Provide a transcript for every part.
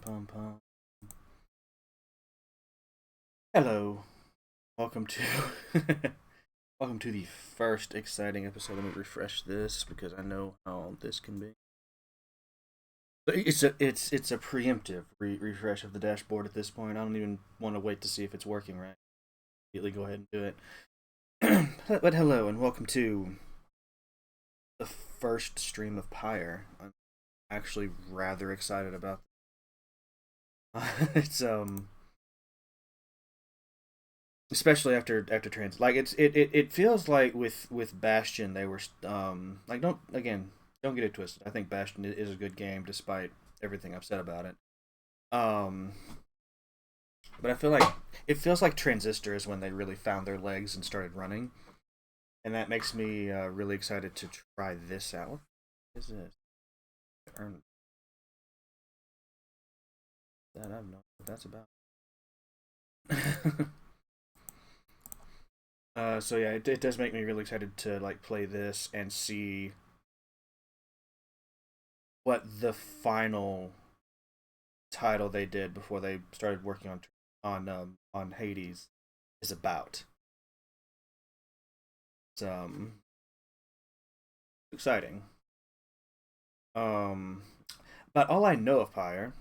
pum pum. Hello. Welcome to welcome to the first exciting episode. Let me refresh this because I know how this can be. It's a preemptive refresh of the dashboard at this point. I don't even want to wait to see if it's working right. Immediately go ahead and do it. But hello and welcome to the first stream of Pyre. I'm actually rather excited about. It's especially after trans, like it feels like with Bastion they were like, don't get it twisted. I think Bastion is a good game despite everything I've said about it. um but I feel like it feels like Transistor is when they really found their legs and started running, and that makes me really excited to try this out. What is this? Earn that? I don't know what that's about. So yeah, it does make me really excited to like play this and see what the final title they did before they started working on Hades is about. It's exciting. Um, but all I know of Pyre,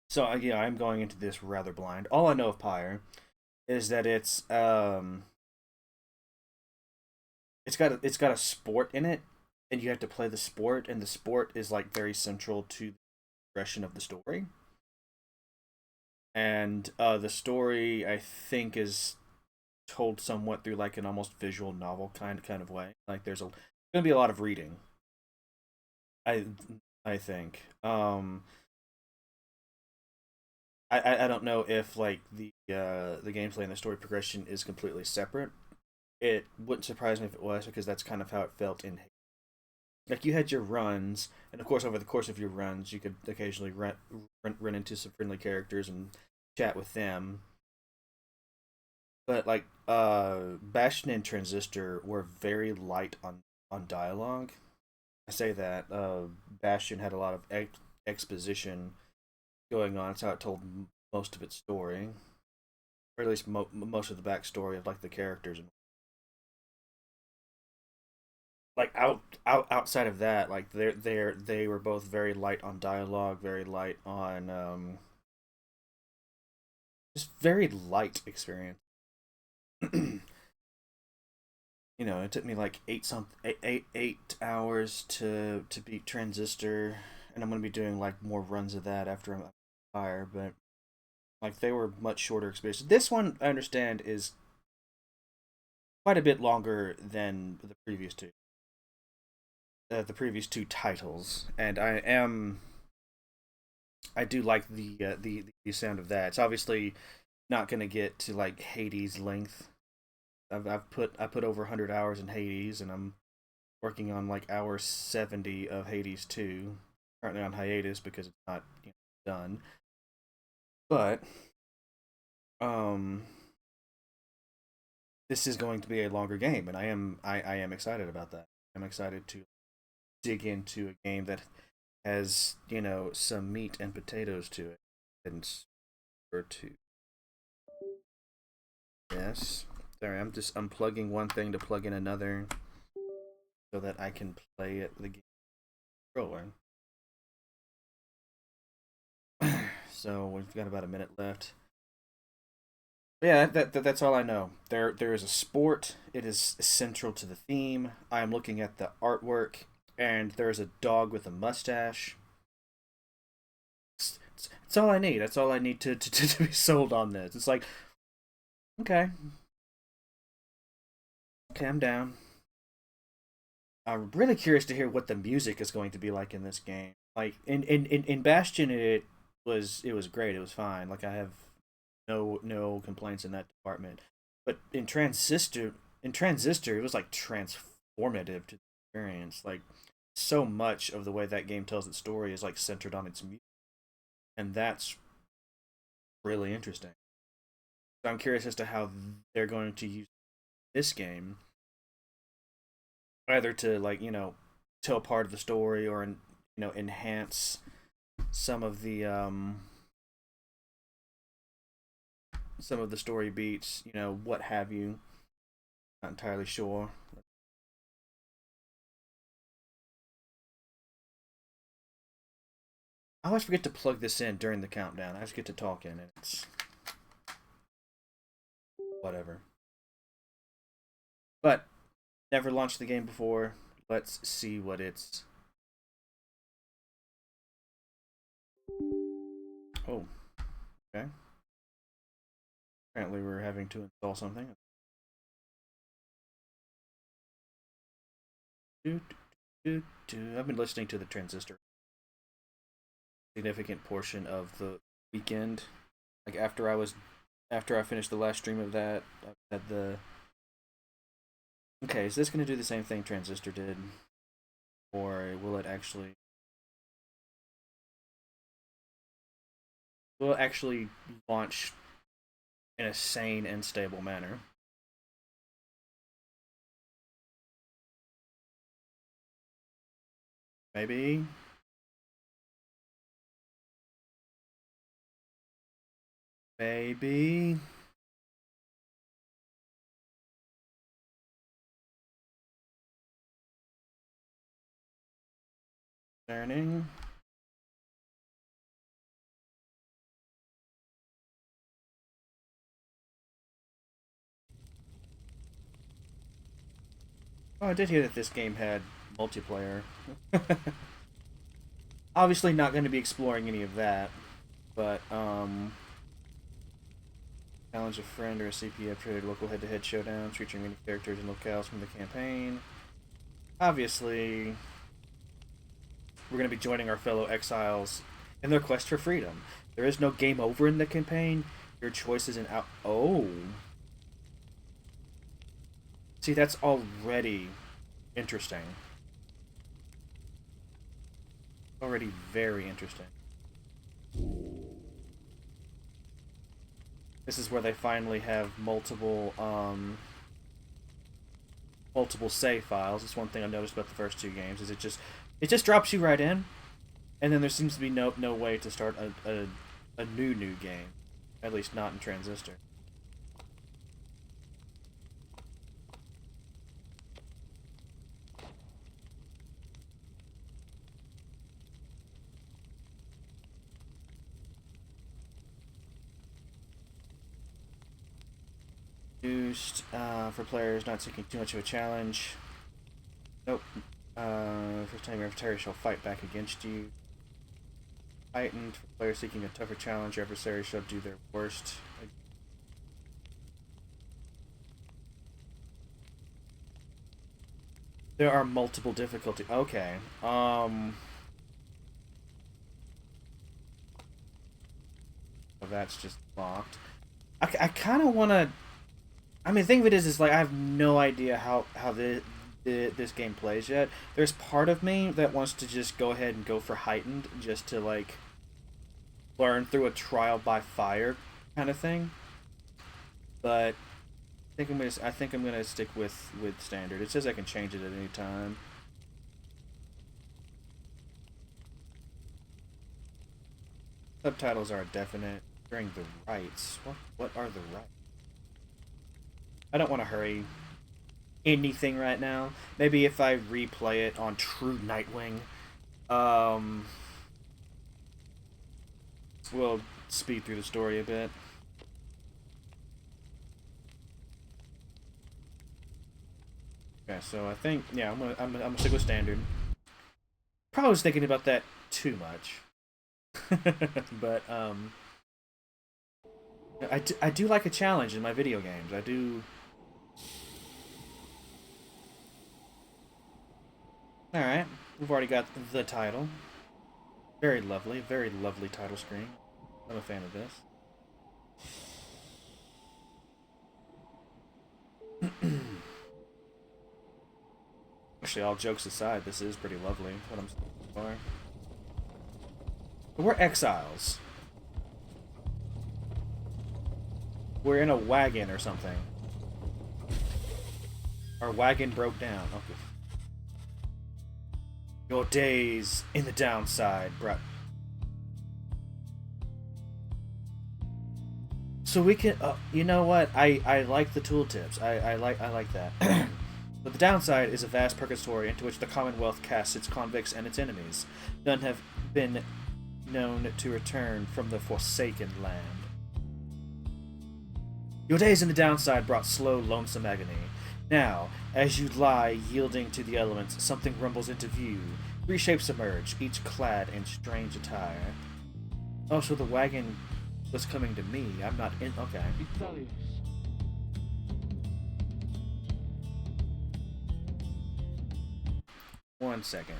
so yeah, I'm going into this rather blind. All I know of Pyre is that it's got a sport in it, and you have to play the sport, and the sport is like very central to the progression of the story. And the story I think is told somewhat through like an almost visual novel kind of way. Like there's gonna be a lot of reading. I I think. I don't know if like the gameplay and the story progression is completely separate. It wouldn't surprise me if it was, because that's kind of how it felt in, like, you had your runs, and of course over the course of your runs you could occasionally run into some friendly characters and chat with them. But like Bastion and Transistor were very light on dialogue. I say that Bastion had a lot of exposition going on. It's how it told most of its story, or at least most of the backstory of like the characters. And like outside of that, like they were both very light on dialogue, very light on just very light experience. It took me like 8 hours to beat Transistor, and I'm gonna be doing like more runs of that after I'm Fire. But like they were much shorter experiences. This one I understand is quite a bit longer than the previous two titles, and I do like the sound of that. It's obviously not gonna get to like Hades length. I put over 100 hours in Hades, and I'm working on like hour 70 of Hades 2. Currently on hiatus because it's not done. But um this is going to be a longer game, and I am excited about that. I'm excited to dig into a game that has, some meat and potatoes to it. And or two. Yes. Sorry, I'm just unplugging one thing to plug in another so that I can play it the game controller. So we've got about a minute left. Yeah, that's all I know. There is a sport. It is central to the theme. I am looking at the artwork, and there is a dog with a mustache. It's all I need. That's all I need to be sold on this. It's like, okay, okay, I'm down. I'm really curious to hear what the music is going to be like in this game. Like in Bastion, it was great. It was fine. Like I have no complaints in that department. But in Transistor, it was like transformative to the experience. Like so much of the way that game tells its story is like centered on its music, and that's really interesting. So I'm curious as to how they're going to use this game, either to like tell part of the story, or enhance some of the story beats, you know, what have you. Not entirely sure. I always forget to plug this in during the countdown. I just get to talk in, and it's whatever. But never launched the game before. Let's see what it's. Oh, okay. Apparently we're having to install something. I've been listening to the Transistor. Significant portion of the weekend. Like after I finished the last stream of that, I had the. Okay, is this going to do the same thing Transistor did? Or will it actually launch in a sane and stable manner? Maybe. Maybe. Learning. Oh, I did hear that this game had multiplayer. Obviously not going to be exploring any of that, but challenge a friend or a CP upgraded local head-to-head showdowns featuring many characters and locales from the campaign. Obviously, we're going to be joining our fellow exiles in their quest for freedom. There is no game over in the campaign. Your choice is an out. Oh. See, that's already interesting. Already very interesting. This is where they finally have multiple save files. It's one thing I noticed about the first two games is it just drops you right in, and then there seems to be no way to start a new game, at least not in Transistor. Reduced for players not seeking too much of a challenge. Nope. First time your adversary shall fight back against you. Heightened for players seeking a tougher challenge. Your adversary shall do their worst. There are multiple difficulty. Okay. Well, that's just locked. I kind of want to. I mean, the thing of it is like I have no idea how this game plays yet. There's part of me that wants to just go ahead and go for heightened, just to like learn through a trial by fire kind of thing. But I think I'm gonna stick with standard. It says I can change it at any time. Subtitles are definite. During the rites. What are the rites? I don't want to hurry anything right now. Maybe if I replay it on true Nightwing, we'll speed through the story a bit. Okay, so I think I'm gonna stick with standard. Probably was thinking about that too much, but I do like a challenge in my video games. I do. Alright, we've already got the title. Very lovely title screen. I'm a fan of this. Actually, all jokes aside, this is pretty lovely, what I'm saying so far. But we're exiles. We're in a wagon or something. Our wagon broke down. Okay. Your days in the downside brought So we can, you know what? I like the tooltips. I like that. But the downside is a vast purgatory into which the Commonwealth casts its convicts and its enemies. None have been known to return from the Forsaken Land. Your days in the downside brought slow, lonesome agony. Now, as you lie yielding to the elements, something rumbles into view. 3 shapes emerge, each clad in strange attire. Oh, so the wagon was coming to me. I'm not in. Okay. One second.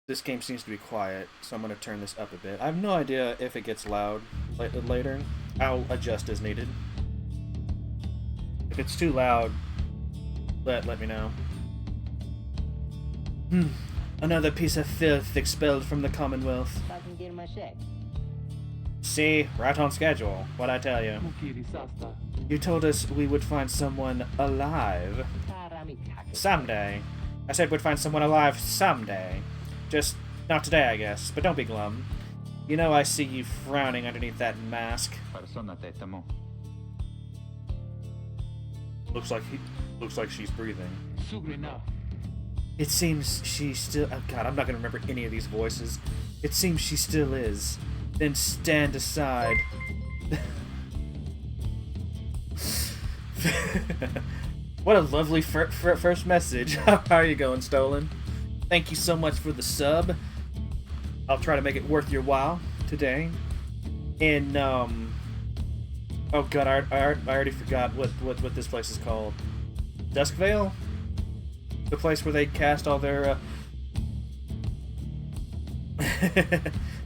This game seems to be quiet, so I'm going to turn this up a bit. I have no idea if it gets loud later. I'll adjust as needed. If it's too loud, let me know. Another piece of filth expelled from the Commonwealth. See, right on schedule. What'd I tell you? You told us we would find someone alive. Someday. I said we'd find someone alive someday. Just not today, I guess. But don't be glum. You know I see you frowning underneath that mask. Looks like she's breathing. It seems she still... Oh god, I'm not gonna remember any of these voices. It seems she still is. Then stand aside. What a lovely first message. How are you going, Stolen? Thank you so much for the sub. I'll try to make it worth your while today. In, oh god, I already forgot what this place is called. Duskvale? The place where they cast all their,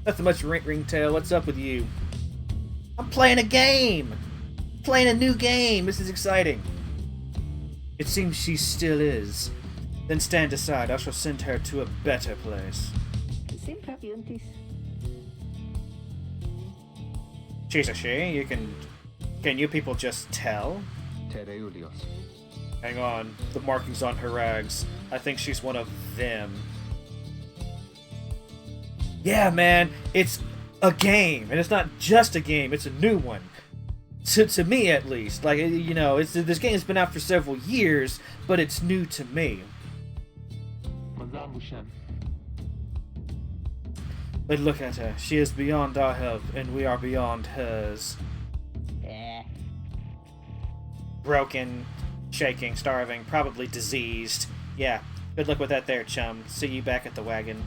Nothing much, Ringtail. What's up with you? I'm playing a game! Playing a new game! This is exciting. It seems she still is. Then stand aside. I shall send her to a better place. She's a she. You can... Can you people just tell? Hang on. The markings on her rags. I think she's one of them. Yeah, man. It's a game. And it's not just a game. It's a new one. To me, at least. Like, you know, this game's been out for several years, but it's new to me. But look at her. She is beyond our help, and we are beyond hers. Broken, shaking, starving, probably diseased. Yeah, good luck with that there, chum. See you back at the wagon.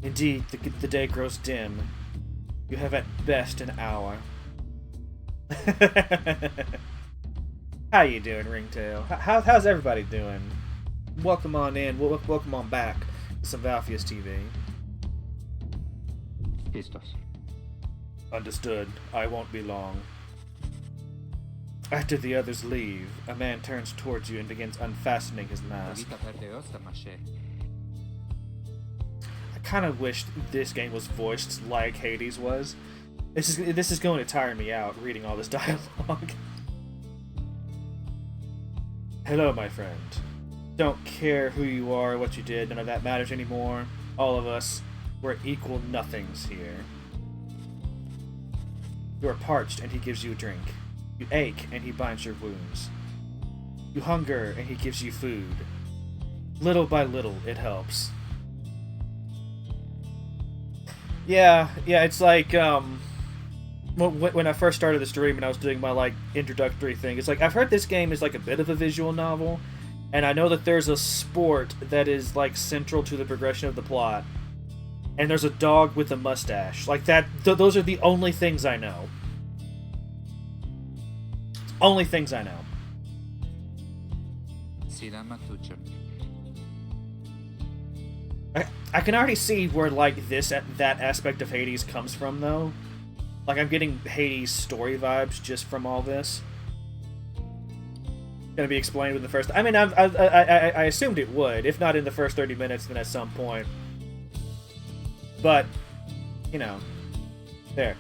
Indeed, the day grows dim. You have at best an hour. How you doing, Ringtail? How's everybody doing? Welcome on in. Welcome on back to some Valfius TV. Listos. Understood. I won't be long. After the others leave, a man turns towards you and begins unfastening his mask. I kind of wished this game was voiced like Hades was. This is going to tire me out reading all this dialogue. Hello, my friend. Don't care who you are or what you did, none of that matters anymore. All of us, we're equal nothings here. You are parched and he gives you a drink. You ache and he binds your wounds. You hunger and he gives you food. Little by little, it helps. Yeah, it's like, when I first started the stream and I was doing my, like, introductory thing, it's like, I've heard this game is, like, a bit of a visual novel, and I know that there's a sport that is, like, central to the progression of the plot, and there's a dog with a mustache. Like, that, those are the only things I know. Only things I know. I can already see where, like, that aspect of Hades comes from, though. Like, I'm getting Hades story vibes just from all this. Gonna be explained in the first... I mean, I assumed it would. If not in the first 30 minutes, then at some point. But, you know. There.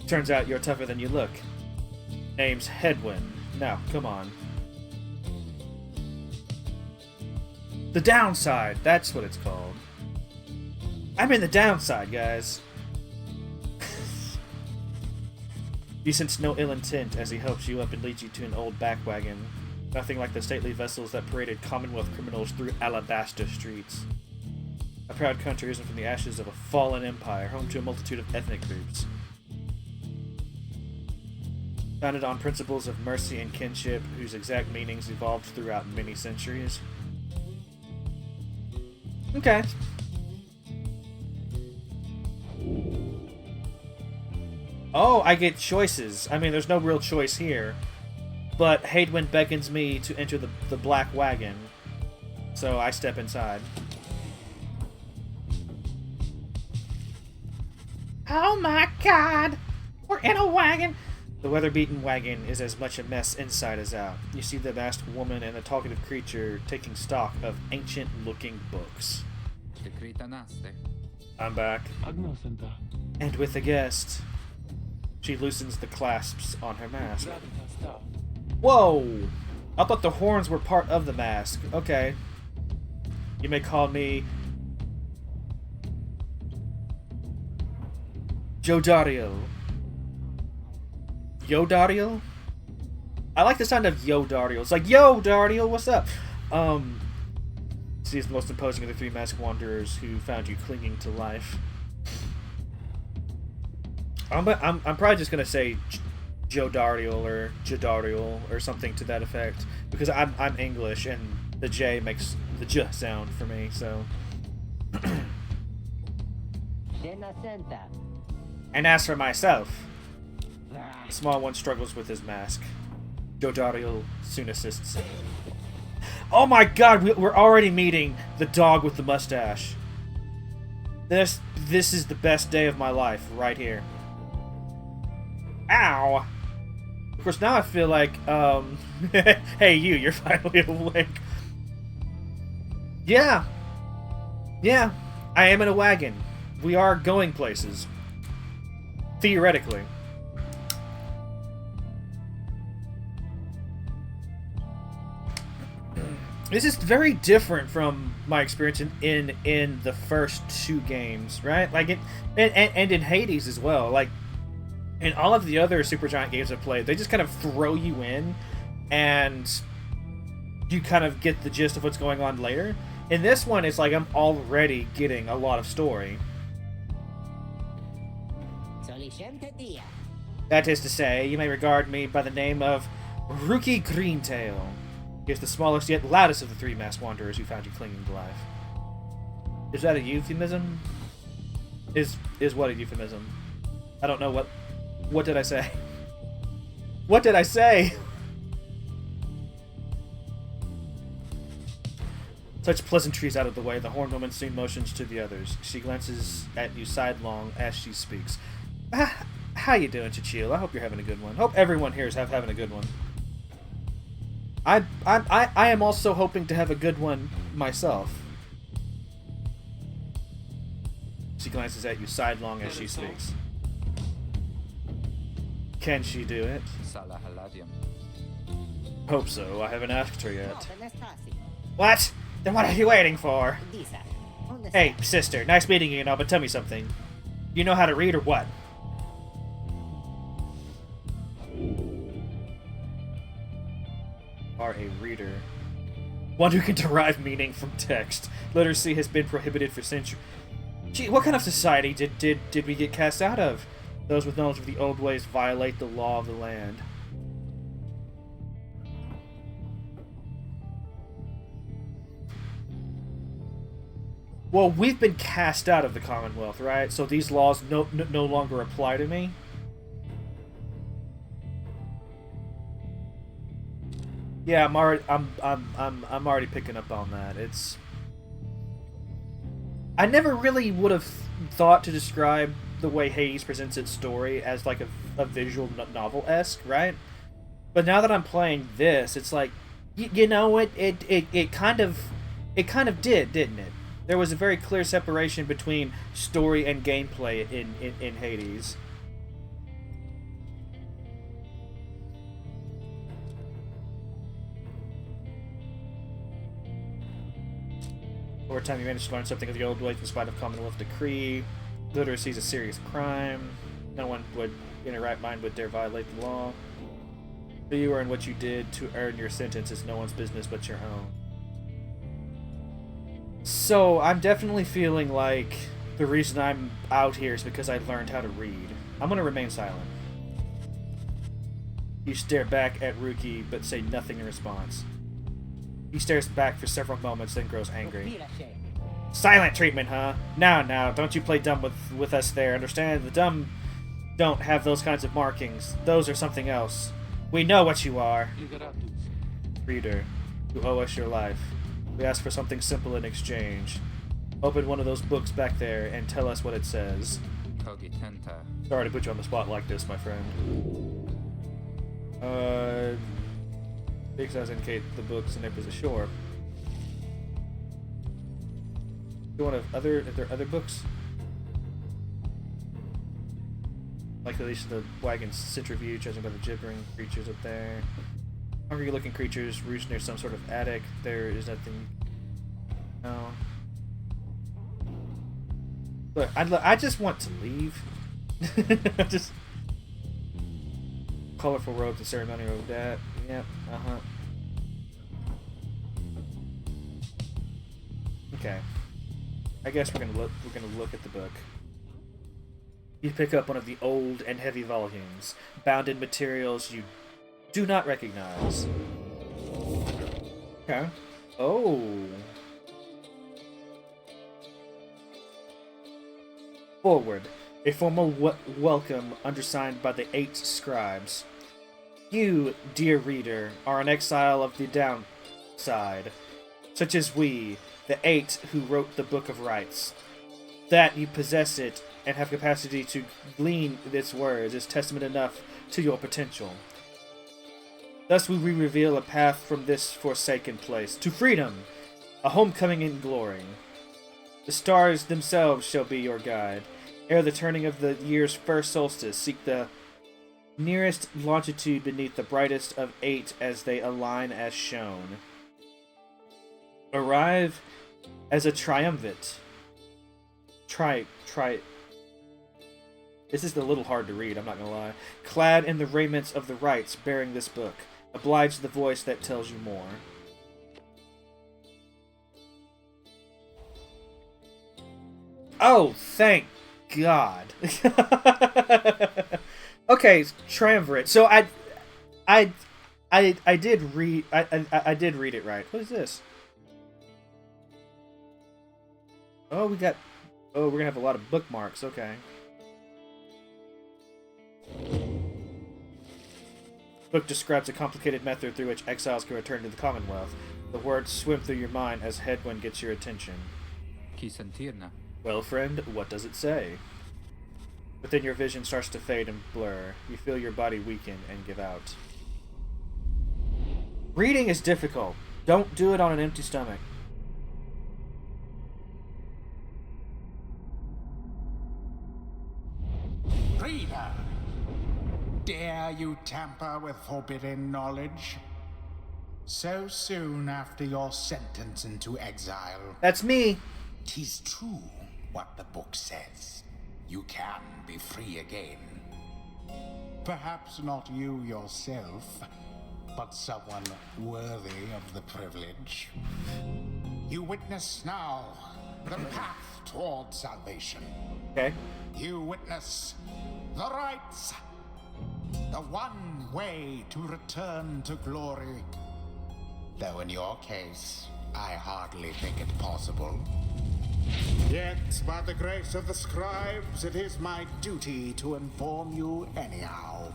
Turns out you're tougher than you look. Name's Headwind. Now, come on. The Downside, that's what it's called. I'm in the downside, guys. You sense no ill intent as he helps you up and leads you to an old back wagon. Nothing like the stately vessels that paraded Commonwealth criminals through alabaster streets. A proud country risen from the ashes of a fallen empire, home to a multitude of ethnic groups. Founded on principles of mercy and kinship, whose exact meanings evolved throughout many centuries. Okay. Oh, I get choices. I mean, there's no real choice here. But Hadwin beckons me to enter the black wagon. So I step inside. Oh my god! We're in a wagon! The weather-beaten wagon is as much a mess inside as out. You see the masked woman and the talkative creature taking stock of ancient-looking books. I'm back. And with the guest, she loosens the clasps on her mask. Whoa! I thought the horns were part of the mask. Okay. You may call me Jodario. Yodario? I like the sound of Yodario. It's like, yo, Dario, what's up? She's the most imposing of the three masked wanderers who found you clinging to life. I'm probably just gonna say Jodariel or Jodariel or something to that effect because I'm English and the J makes the J sound for me. So. And as for myself, the small one struggles with his mask. Jodariel soon assists him. Oh my god, we're already meeting the dog with the mustache. This is the best day of my life right here. Ow! Of course, now I feel like, hey, you're finally awake. Yeah. Yeah, I am in a wagon. We are going places. Theoretically. This is very different from my experience in the first two games, right? Like and in Hades as well. Like in all of the other Supergiant games I've played, they just kind of throw you in, and you kind of get the gist of what's going on later. In this one, it's like I'm already getting a lot of story. That is to say, you may regard me by the name of Rookie Greentail. He is the smallest yet loudest of the three masked wanderers who found you clinging to life. Is that a euphemism? Is what a euphemism? I don't know what did I say? What did I say? Such pleasantries out of the way, the horned woman soon motions to the others. She glances at you sidelong as she speaks. How you doing, Chichil? I hope you're having a good one. Hope everyone here is having a good one. I am also hoping to have a good one myself. She glances at you sidelong as she speaks. Can she do it? Hope so. I haven't asked her yet. What? Then what are you waiting for? Hey, sister. Nice meeting you and all, but tell me something. You know how to read or what? Are a reader. One who can derive meaning from text. Literacy has been prohibited for centuries. Gee, what kind of society did we get cast out of? Those with knowledge of the old ways violate the law of the land. Well, we've been cast out of the Commonwealth, right? So these laws no longer apply to me. Yeah, I'm already picking up on that. It's I never really would have thought to describe the way Hades presents its story as like a visual novel-esque, right? But now that I'm playing this, it's like you know it kind of did, didn't it? There was a very clear separation between story and gameplay in Hades. Over time, you manage to learn something of the old ways in spite of Commonwealth decree. Literacy is a serious crime. No one would, in a right mind, would dare violate the law. Who you are and what you did to earn your sentence is no one's business but your own. So, I'm definitely feeling like the reason I'm out here is because I learned how to read. I'm gonna remain silent. You stare back at Ruki, but say nothing in response. He stares back for several moments, then grows angry. Silent treatment, huh? Now, don't you play dumb with us there, understand? The dumb don't have those kinds of markings. Those are something else. We know what you are. Reader, you owe us your life. We ask for something simple in exchange. Open one of those books back there and tell us what it says. Sorry to put you on the spot like this, my friend. Big size indicate the books and nippers ashore. You want if there are other books? Like at least the wagon's centrifuge, judging by the gibbering creatures up there. Hungry looking creatures roost near some sort of attic. There is nothing. No. Look, I just want to leave. Just colorful robes and ceremonial of that. Yep. Okay. I guess we're gonna look at the book. You pick up one of the old and heavy volumes, bound in materials you do not recognize. Okay. Oh. Forward. A formal welcome undersigned by the 8 scribes. You, dear reader, are an exile of the downside, such as we, the 8 who wrote the Book of Rites. That you possess it and have capacity to glean its words is testament enough to your potential. Thus we reveal a path from this forsaken place to freedom, a homecoming in glory. The stars themselves shall be your guide. Ere the turning of the year's first solstice, seek the nearest longitude beneath the brightest of 8 as they align as shown. Arrive as a triumvirate. This is a little hard to read, I'm not gonna lie. Clad in the raiments of the rites bearing this book. Oblige the voice that tells you more. Oh, thank God. Okay, triumvirate. So I did read I did read it right. What is this? Oh, we're gonna have a lot of bookmarks. Okay. Book describes a complicated method through which exiles can return to the Commonwealth. The words swim through your mind as headwind gets your attention. Well, friend, what does it say? But then your vision starts to fade and blur. You feel your body weaken and give out. Reading is difficult. Don't do it on an empty stomach. Reader! Dare you tamper with forbidden knowledge? So soon after your sentence into exile. That's me. 'Tis true what the book says. You can be free again. Perhaps not you yourself, but someone worthy of the privilege. You witness now the path toward salvation. Okay. You witness the rites. The one way to return to glory. Though in your case, I hardly think it possible. Yet, by the grace of the scribes, it is my duty to inform you anyhow.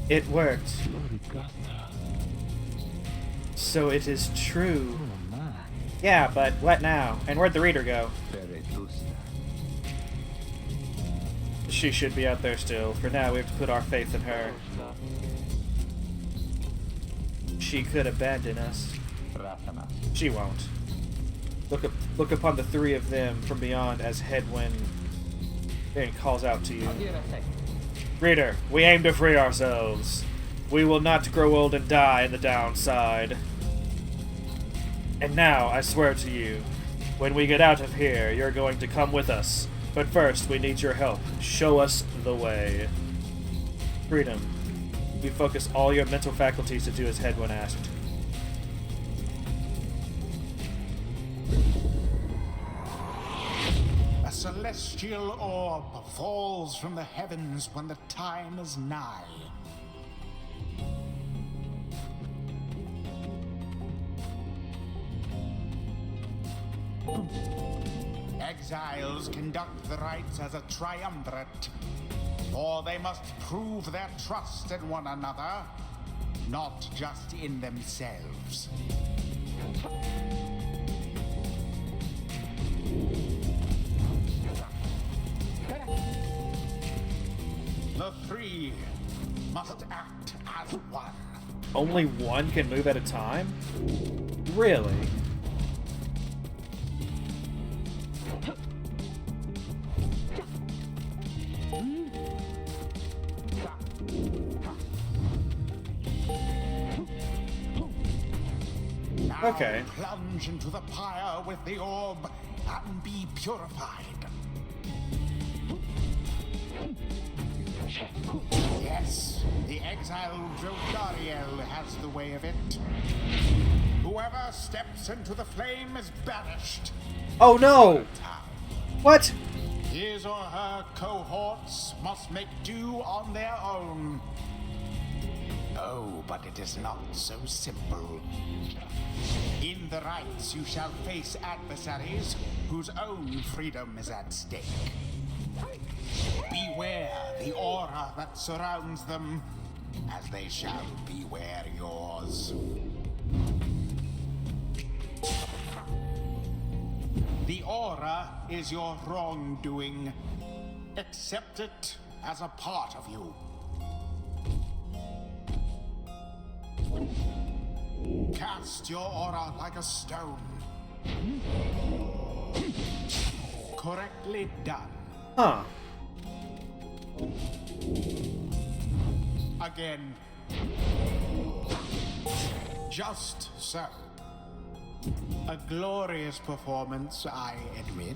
It worked. So it is true. Yeah, but what now? And where'd the reader go? She should be out there still. For now, we have to put our faith in her. She could abandon us. She won't. Look upon the 3 of them from beyond as headwind then calls out to you. Reader, we aim to free ourselves. We will not grow old and die in the downside. And now, I swear to you, when we get out of here, you're going to come with us. But first, we need your help. Show us the way. Freedom. You focus all your mental faculties to do as head when asked. A celestial orb falls from the heavens when the time is nigh. Exiles conduct the rites as a triumvirate, for they must prove their trust in one another, not just in themselves. The three must act as one. Only one can move at a time? Really? Okay. Plunge into the pyre with the orb and be purified. Yes, the exiled Drodariel has the way of it. Whoever steps into the flame is banished. Oh no! What? His or her cohorts must make do on their own. Oh, but it is not so simple. In the rites, you shall face adversaries whose own freedom is at stake. Beware the aura that surrounds them, as they shall beware yours. The aura is your wrongdoing. Accept it as a part of you. Cast your aura like a stone. Correctly done. Huh. Again. Just so. A glorious performance, I admit.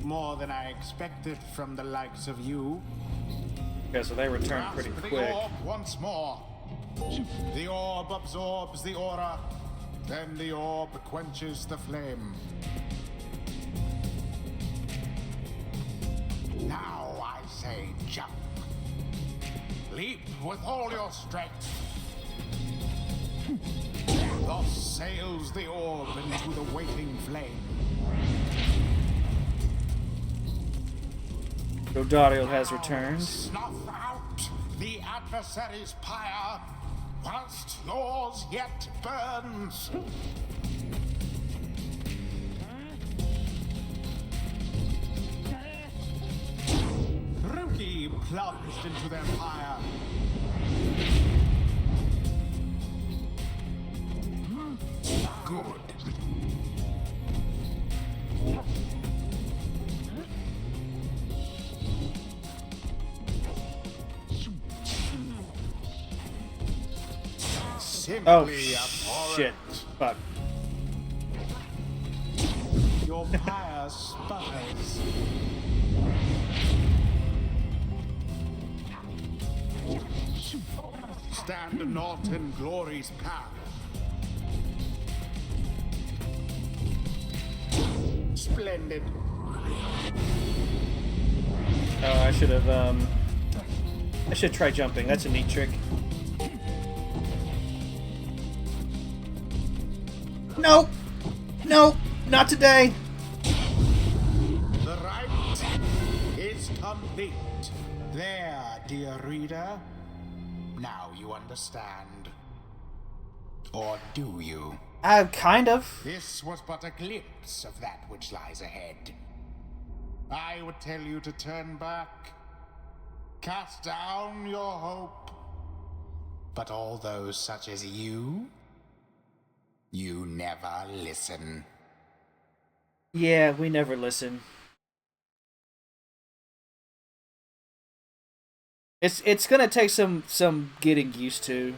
More than I expected from the likes of you. Okay, so they return pretty Grasp quick. the orb once more. The orb absorbs the aura, then the orb quenches the flame. Now I say jump. Leap with all your strength. Thus sails the orb into the waiting flame. Drodariel has Now returned. Snuff out the adversary's pyre, whilst yours yet burns. Rookie plunged into their pyre. Good. Simply Oh, abhorrent. shit. Fuck. Your pyre sputters. Stand not in glory's path. Splendid. Oh, I should try jumping. That's a neat trick. No! No! Not today! The rite is complete. There, dear reader. Now you understand. Or do you? Kind of. This was but a glimpse of that which lies ahead. I would tell you to turn back, cast down your hope. But all those such as you never listen. Yeah, we never listen. It's gonna take some getting used to.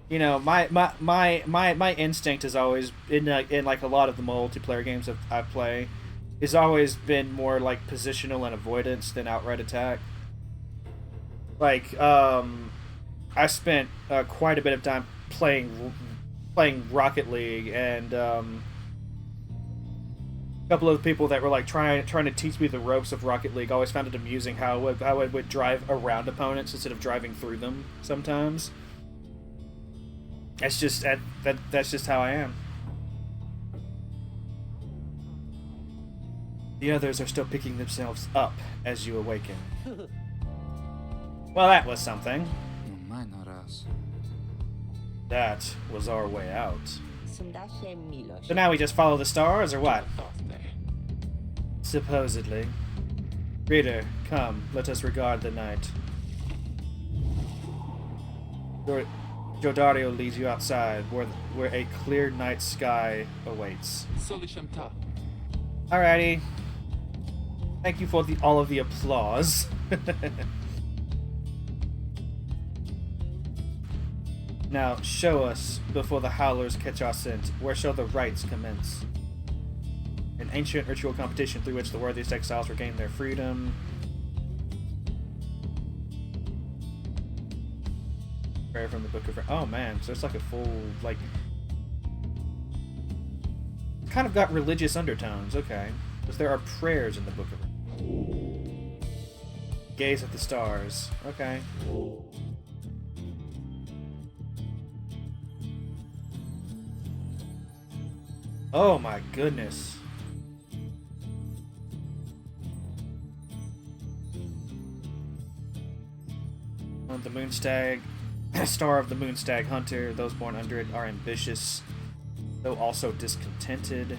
You know, my instinct has always in like a lot of the multiplayer games I play, has always been more like positional and avoidance than outright attack. Like I spent quite a bit of time playing Rocket League, and a couple of the people that were like trying to teach me the ropes of Rocket League always found it amusing how I would drive around opponents instead of driving through them sometimes. That's just that's just how I am. The others are still picking themselves up as you awaken. Well, that was something. That was our way out. So now we just follow the stars, or what? Supposedly. Reader, come, let us regard the night. Jodario leads you outside, where a clear night sky awaits. Alrighty. Thank you for all of the applause. Now, show us, before the Howlers catch our scent, where shall the rites commence? An ancient ritual competition through which the worthiest exiles regain their freedom. Prayer from the Book of... Oh man, so it's like a full, like... kind of got religious undertones, okay. Because there are prayers in the Book of... Gaze at the stars, okay. Oh my goodness. The Moonstag, star of the Moonstag Hunter, those born under it are ambitious, though also discontented.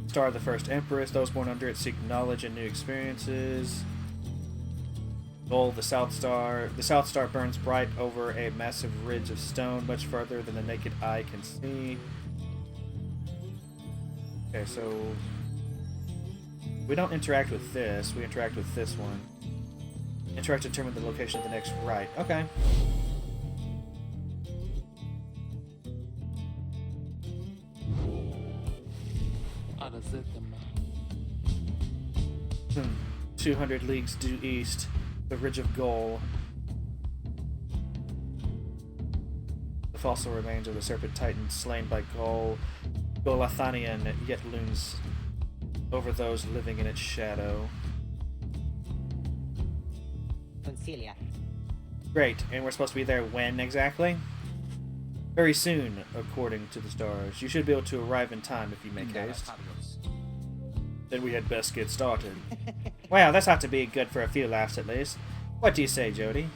Star of the First Empress, those born under it seek knowledge and new experiences. Goal, the South Star. The South Star burns bright over a massive ridge of stone, much further than the naked eye can see. Okay, so we don't interact with this, we interact with this one. Interact to determine the location of the next rite. Okay. Hmm. 200 leagues due east. The Ridge of Goal. The fossil remains of the Serpent Titan slain by Golathanian yet looms over those living in its shadow. Concilia. Great, and we're supposed to be there when exactly? Very soon, according to the stars. You should be able to arrive in time if you make haste. Then we had best get started. Well, that's ought to be good for a few laughs at least. What do you say, Jody?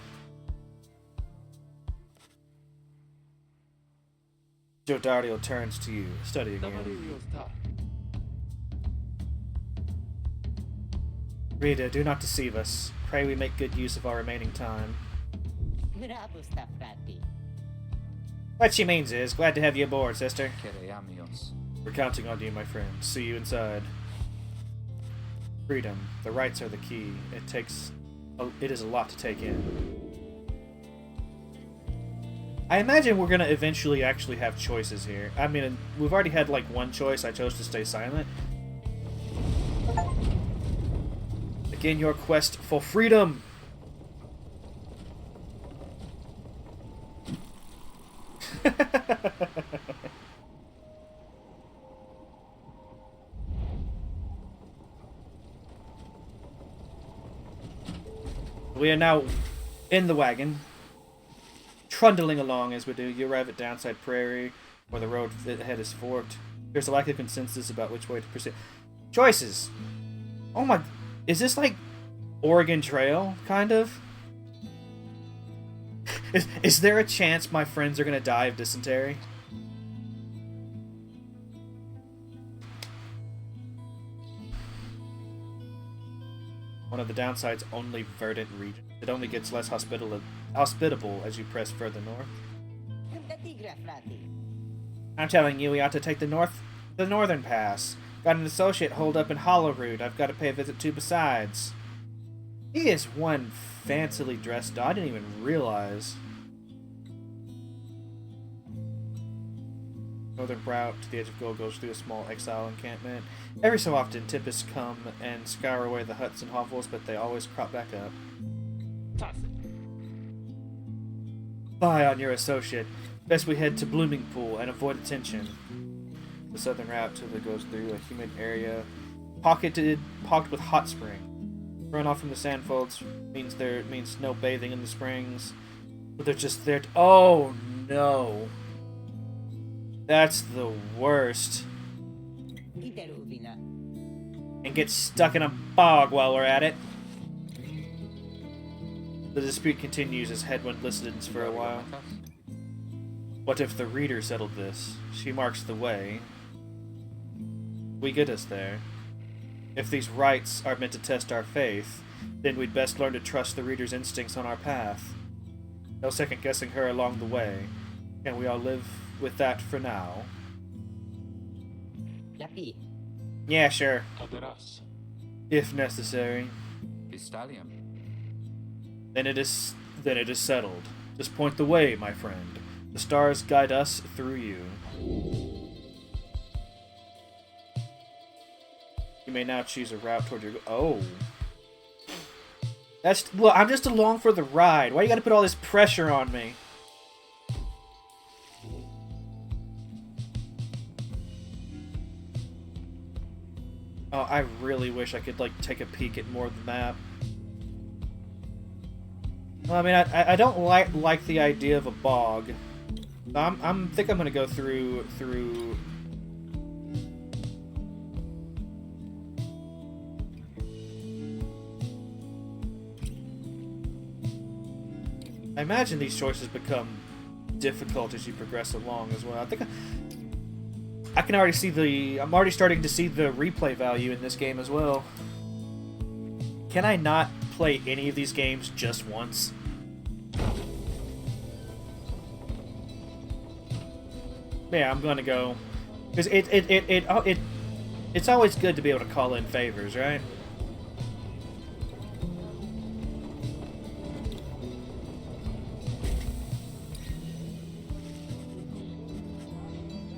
Jodario turns to you, study again. Rita, do not deceive us. Pray we make good use of our remaining time. What she means is, glad to have you aboard, sister. We're counting on you, my friend. See you inside. Freedom. The rites are the key. It is a lot to take in. I imagine we're gonna eventually actually have choices here. I mean, we've already had like one choice. I chose to stay silent. Begin your quest for freedom! We are now in the wagon, trundling along as we do. You arrive at Downside Prairie, where the road ahead is forked. There's a lack of consensus about which way to proceed. Choices! Oh my... Is this like Oregon Trail, kind of? Is there a chance my friends are gonna die of dysentery? One of the downside's only verdant region. It only gets less hospitable as you press further north. I'm telling you, we ought to take the northern pass. Got an associate holed up in Hollowroot I've got to pay a visit to besides. He is one fancily dressed dog. I didn't even realize. Northern route to the edge of gold goes through a small exile encampment. Every so often, Tempests come and scour away the huts and hovels, but they always crop back up. Spy on your associate. Best we head to Blooming Pool and avoid attention. The southern route that goes through a humid area, pocked with hot spring. Runoff from the sandfolds means no bathing in the springs, but they're just there. Oh no, that's the worst. And get stuck in a bog while we're at it. The dispute continues as Headwind listens for a while. What if the reader settled this? She marks the way. We get us there. If these rites are meant to test our faith, then we'd best learn to trust the reader's instincts on our path. No second-guessing her along the way. Can we all live with that for now? Yeah, sure. If necessary. Then it is settled. Just point the way, my friend. The stars guide us through you. You may now choose a route toward your... Oh. Well, I'm just along for the ride. Why you gotta put all this pressure on me? Oh, I really wish I could, like, take a peek at more of the map. Well, I mean, I don't like the idea of a bog. I think I'm gonna go through. I imagine these choices become difficult as you progress along as well. I think I can already see I'm already starting to see the replay value in this game as well. Can I not play any of these games just once? Yeah, I'm gonna go because it's always good to be able to call in favors, right?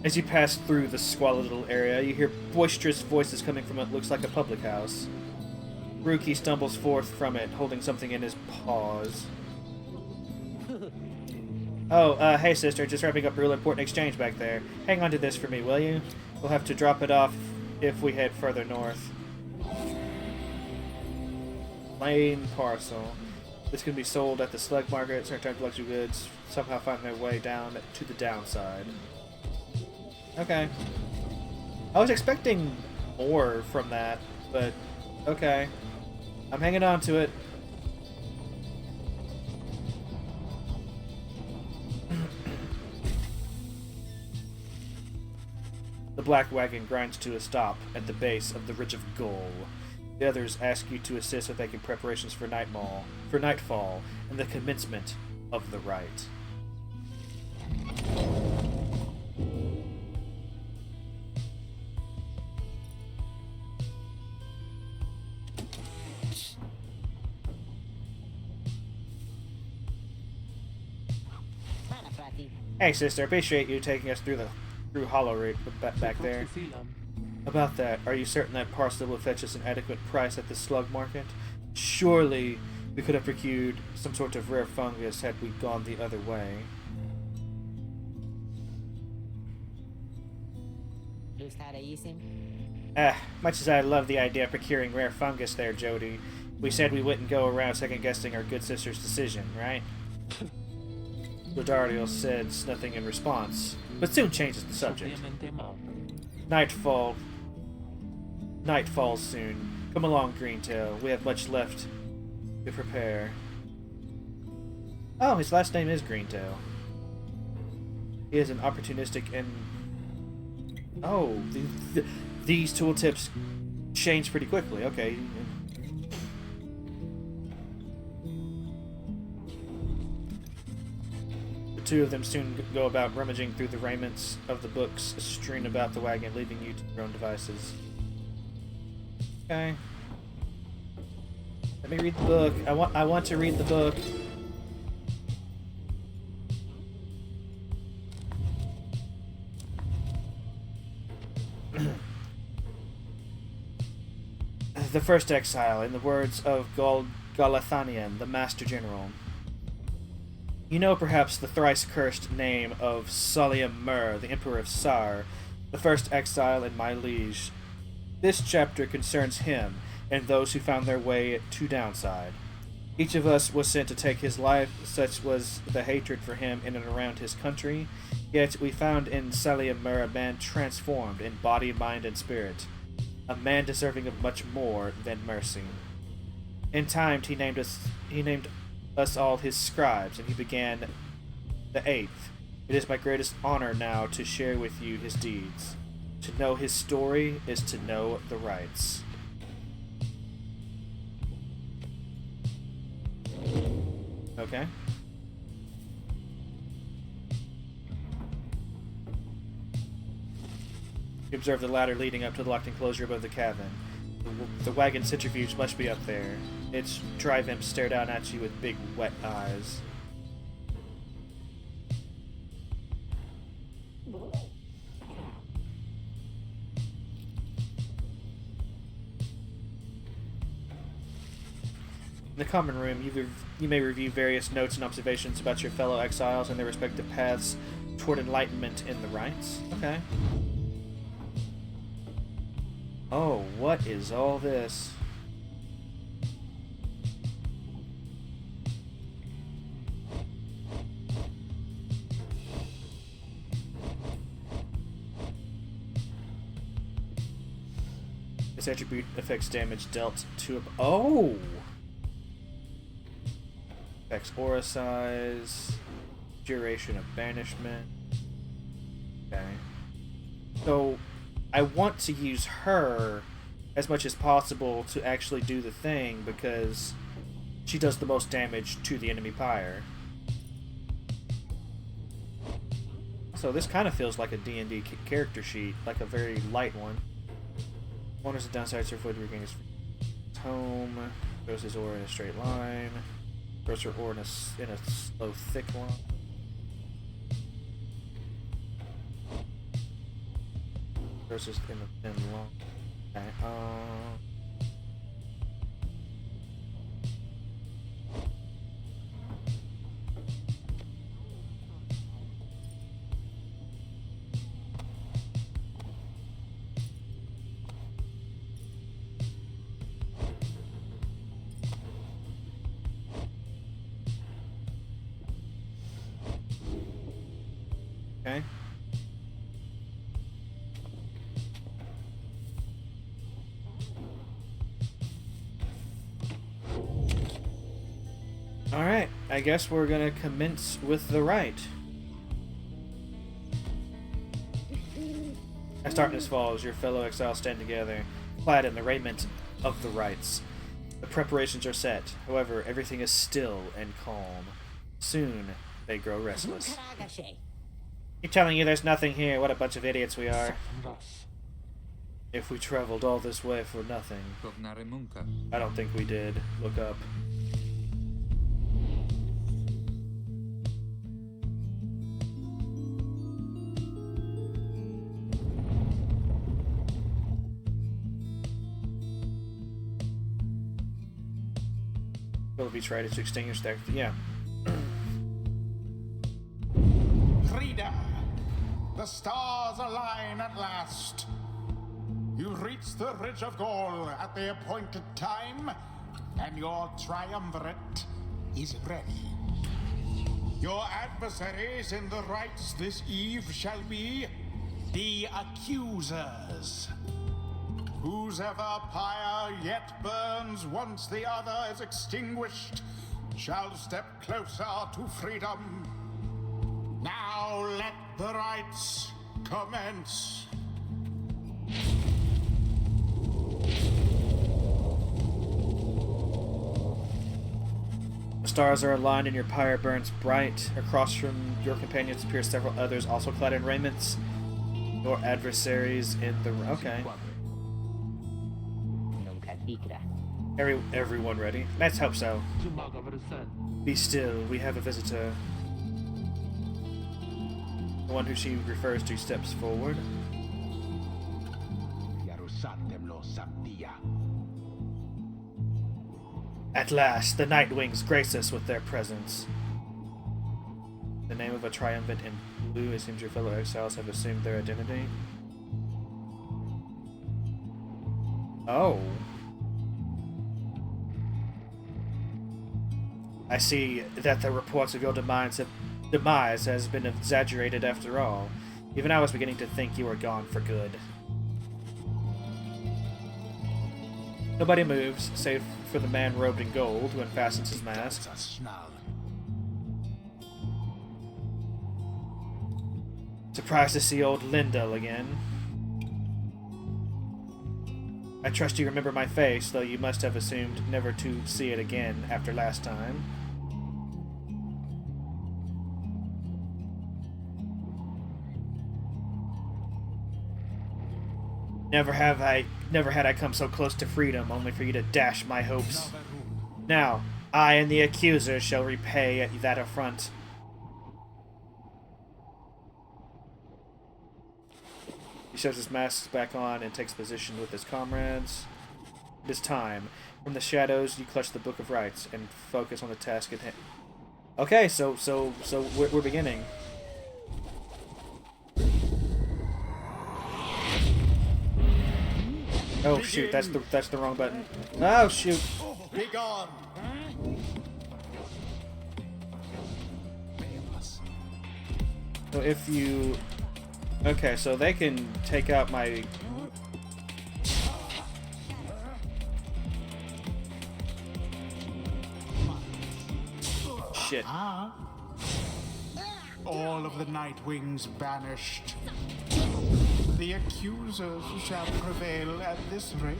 As you pass through the squalid little area, you hear boisterous voices coming from what looks like a public house. Ruki stumbles forth from it, holding something in his paws. Oh, hey sister, just wrapping up a real important exchange back there. Hang on to this for me, will you? We'll have to drop it off if we head further north. Plain parcel. This can be sold at the slug market, certain types of luxury goods, somehow find their way down to the downside. Okay. I was expecting more from that, but okay. I'm hanging on to it. The black wagon grinds to a stop at the base of the Ridge of Goal. The others ask you to assist with making preparations for nightfall and the commencement of the rite. Hey sister, appreciate you taking us through Hollow Route back there. About that, are you certain that parcel will fetch us an adequate price at the slug market? Surely we could have procured some sort of rare fungus had we gone the other way. Much as I love the idea of procuring rare fungus there, Jody, we said we wouldn't go around second-guessing our good sister's decision, right? Lodario says nothing in response, but soon changes the subject. Nightfalls soon. Come along, Greentail. We have much left to prepare. Oh, his last name is Greentail. He is an opportunistic and... Oh, these tooltips change pretty quickly. Okay. The two of them soon go about rummaging through the raiments of the books strewn about the wagon, leaving you to your own devices. Okay. me read the book. I want to read the book. The first exile, in the words of Galathanian, the Master General. You know perhaps the thrice-cursed name of Solium Mur, the Emperor of Sar, the first exile in my liege. This chapter concerns him and those who found their way to Downside. Each of us was sent to take his life, such was the hatred for him in and around his country, yet we found in Solium Mur a man transformed in body, mind, and spirit. A man deserving of much more than mercy. In time, he named us all his scribes, and he began the 8th. It is my greatest honor now to share with you his deeds. To know his story is to know the rites. Okay. You observe the ladder leading up to the locked enclosure above the cabin. The wagon centrifuge must be up there. Its drive imps stare down at you with big, wet eyes. In the common room, you may review various notes and observations about your fellow exiles and their respective paths toward enlightenment in the rites. Okay. Oh, what is all this? This attribute affects damage dealt to a... Oh! Affects aura size, duration of banishment. Okay. So, I want to use her as much as possible to actually do the thing because she does the most damage to the enemy Pyre. So this kind of feels like a D&D character sheet, like a very light one. One is the downside, so avoid regain his home, goes his aura in a straight line, goes her aura in a slow, thick line. Versus in a thin long. Okay, okay. Alright, I guess we're gonna commence with the rite. As darkness falls, your fellow exiles stand together, clad in the raiment of the rites. The preparations are set, however, everything is still and calm. Soon, they grow restless. Keep telling you there's nothing here, what a bunch of idiots we are. If we traveled all this way for nothing. I don't think we did. Look up. Be tried to extinguish that. Yeah. Freedom! The stars align at last. You reach the Ridge of Gaul at the appointed time, and your triumvirate is ready. Your adversaries in the rites this eve shall be the Accusers. Whosever pyre yet burns once the other is extinguished shall step closer to freedom. Now let the rites commence. The stars are aligned and your pyre burns bright. Across from your companions appear several others also clad in raiments. Your adversaries in the... Okay. Everyone ready? Let's hope so. Be still, we have a visitor. The one who she refers to steps forward. At last, the Nightwings grace us with their presence. The name of a triumvirate in blue, it seems your fellow exiles have assumed their identity. Oh. I see that the reports of your demise has been exaggerated after all. Even I was beginning to think you were gone for good. Nobody moves, save for the man robed in gold who unfastens his mask. Surprised to see old Lindell again. I trust you remember my face, though you must have assumed never to see it again after last time. Never had I come so close to freedom, only for you to dash my hopes. Now, I and the accuser shall repay that affront. He shoves his mask back on and takes position with his comrades. It is time. From the shadows, you clutch the Book of Rites and focus on the task at hand. Okay, so we're beginning. Oh shoot, that's the wrong button. Oh shoot. Be gone. So if you... Okay, so they can take out my... Shit. All of the Nightwings banished. The accusers shall prevail at this rate.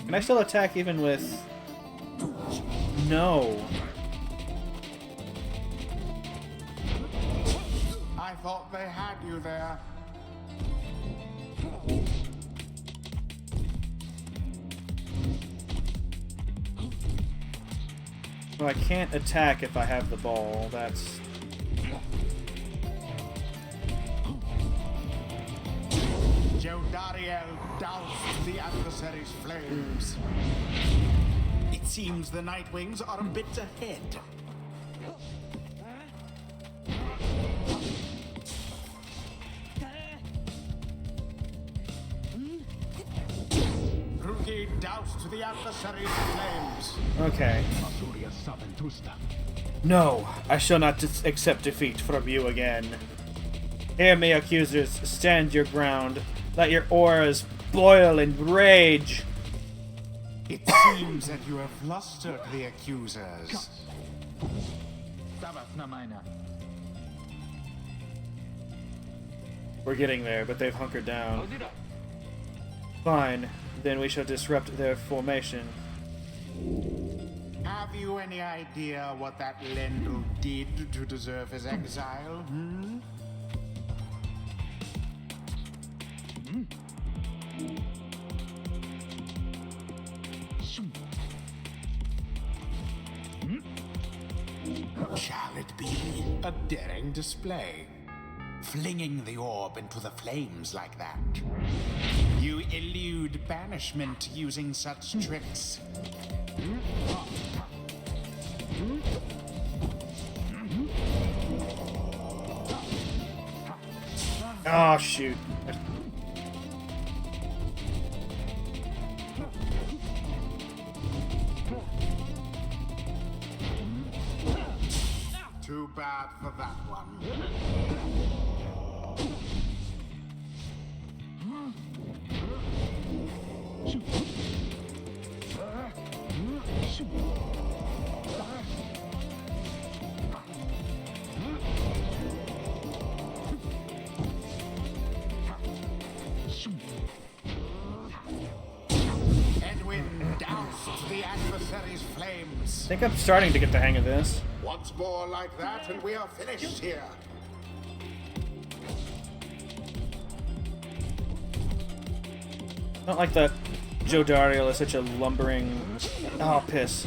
Can I still attack even with... No. I thought they had you there. Well, I can't attack if I have the ball. That's... Jodariel doused the adversary's flames. It seems the Nightwings are a bit ahead. Ruki doused the adversary's flames. Okay. No, I shall not accept defeat from you again. Hear me, accusers. Stand your ground. Let your auras boil in rage. It seems that you have flustered the accusers. We're getting there, but they've hunkered down. Fine, then we shall disrupt their formation. Have you any idea what that Lendl did to deserve his exile? Shall it be a daring display? Flinging the orb into the flames like that. You elude banishment using such tricks. Oh, shoot. Too bad for that one. Edwin doused the adversary's flames. I think I'm starting to get the hang of this. Once more like that, and we are finished here. Not like that Joe Dario is such a lumbering... Oh, piss.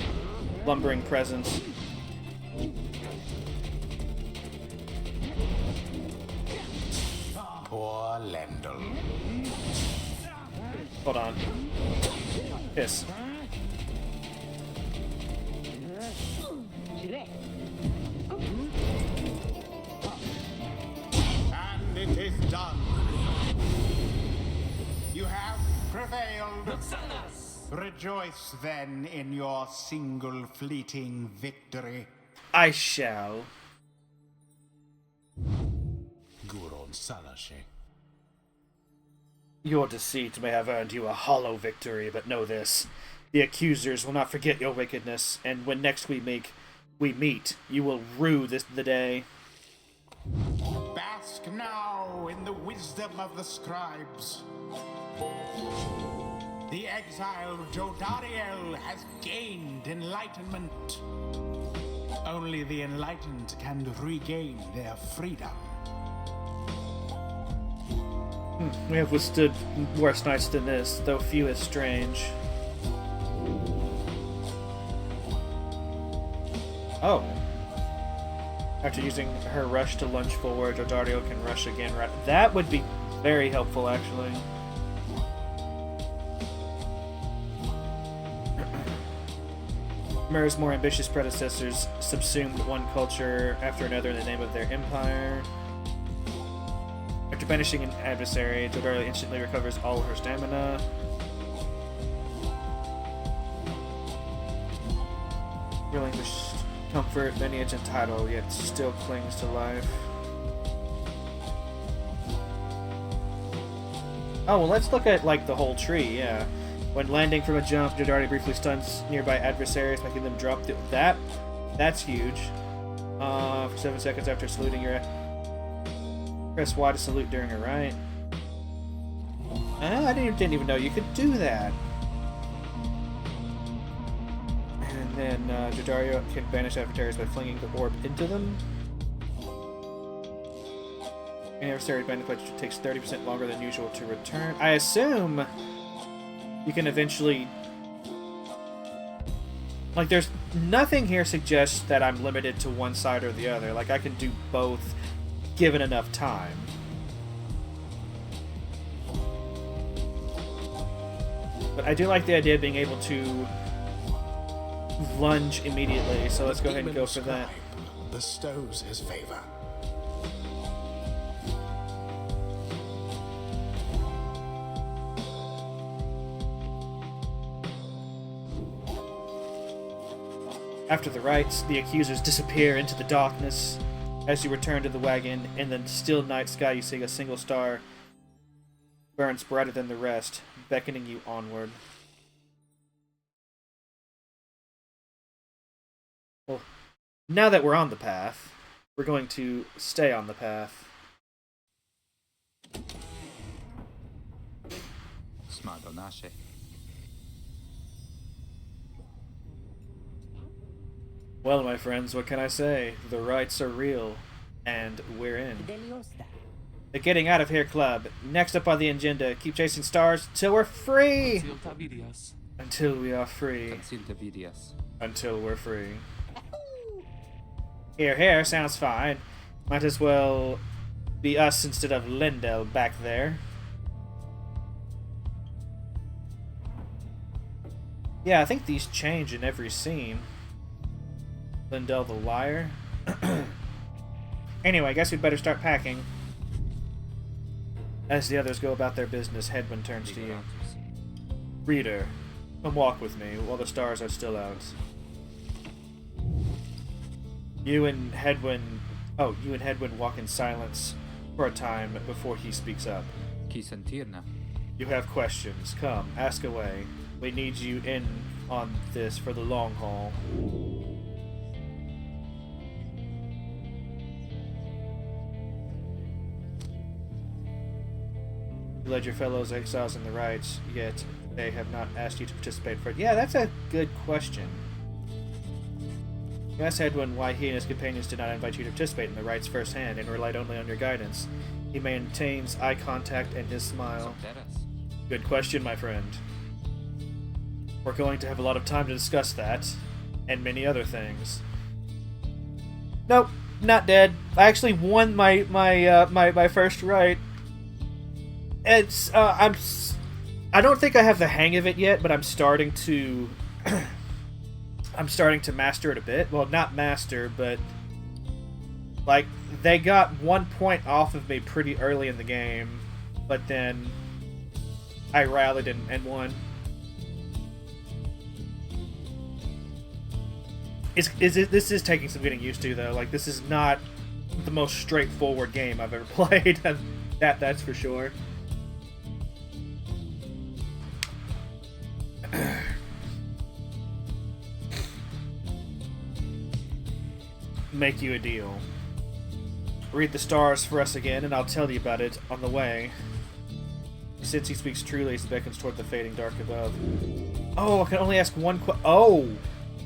Lumbering presence. Poor Lendl. Hold on. Piss. And it is done. You have prevailed. Rejoice then in your single fleeting victory. I shall. Guron Salashe. Your deceit may have earned you a hollow victory, but know this. The accusers will not forget your wickedness, and when next we meet, you will rue the day. Bask now in the wisdom of the scribes. The exiled Jodariel has gained enlightenment. Only the enlightened can regain their freedom. We have withstood worse nights than this, though few is strange. Oh. After using her rush to lunge forward, Jodariel can rush again. Right. That would be very helpful, actually. Myr's more ambitious predecessors subsumed one culture after another in the name of their empire. After banishing an adversary, Jodariel instantly recovers all her stamina. Relinquished comfort, lineage, and title, yet still clings to life. Oh, well, let's look at, like, the whole tree, yeah. When landing from a jump, Jodariel briefly stuns nearby adversaries, making them drop the... That's huge. For 7 seconds after saluting your... Press Y to salute during a rite. I didn't even know you could do that. And then Jodariel can banish adversaries by flinging the orb into them. An adversary banished takes 30% longer than usual to return. I assume you can eventually... Like, there's nothing here suggests that I'm limited to one side or the other. Like, I can do both given enough time. But I do like the idea of being able to lunge immediately, so let's go ahead and go for that. Bestows his favor. After the rites, the accusers disappear into the darkness. As you return to the wagon, in the still night sky you see a single star burns brighter than the rest, beckoning you onward. Well, now that we're on the path, we're going to stay on the path. Well, my friends, what can I say? The rites are real, and we're in. The Getting Out of Here Club. Next up on the agenda, keep chasing stars till we're free! Until we are free. Until we're free. Here, sounds fine. Might as well be us instead of Lendl back there. Yeah, I think these change in every scene. Lendl the liar. Anyway, I guess we'd better start packing. As the others go about their business, Hedwyn turns to you. Reader, come walk with me while the stars are still out. You and Hedwyn walk in silence for a time before he speaks up. You have questions. Come, ask away. We need you in on this for the long haul. You led your fellows exiles in the rites, yet they have not asked you to participate for it. Yeah, that's a good question. You asked Hedwyn why he and his companions did not invite you to participate in the rites firsthand and relied only on your guidance. He maintains eye contact and his smile. Good question, my friend. We're going to have a lot of time to discuss that, and many other things. Nope, not dead. I actually won my first rite. It's I don't think I have the hang of it yet, but I'm starting to I'm starting to master it a bit. Well, not master, but like they got 1 point off of me pretty early in the game, but then I rallied and won. This is taking some getting used to, though. Like, this is not the most straightforward game I've ever played. That's for sure. Make you a deal. Read the stars for us again, and I'll tell you about it on the way. Since he speaks truly, he beckons toward the fading dark above. Oh, I can only ask one Oh!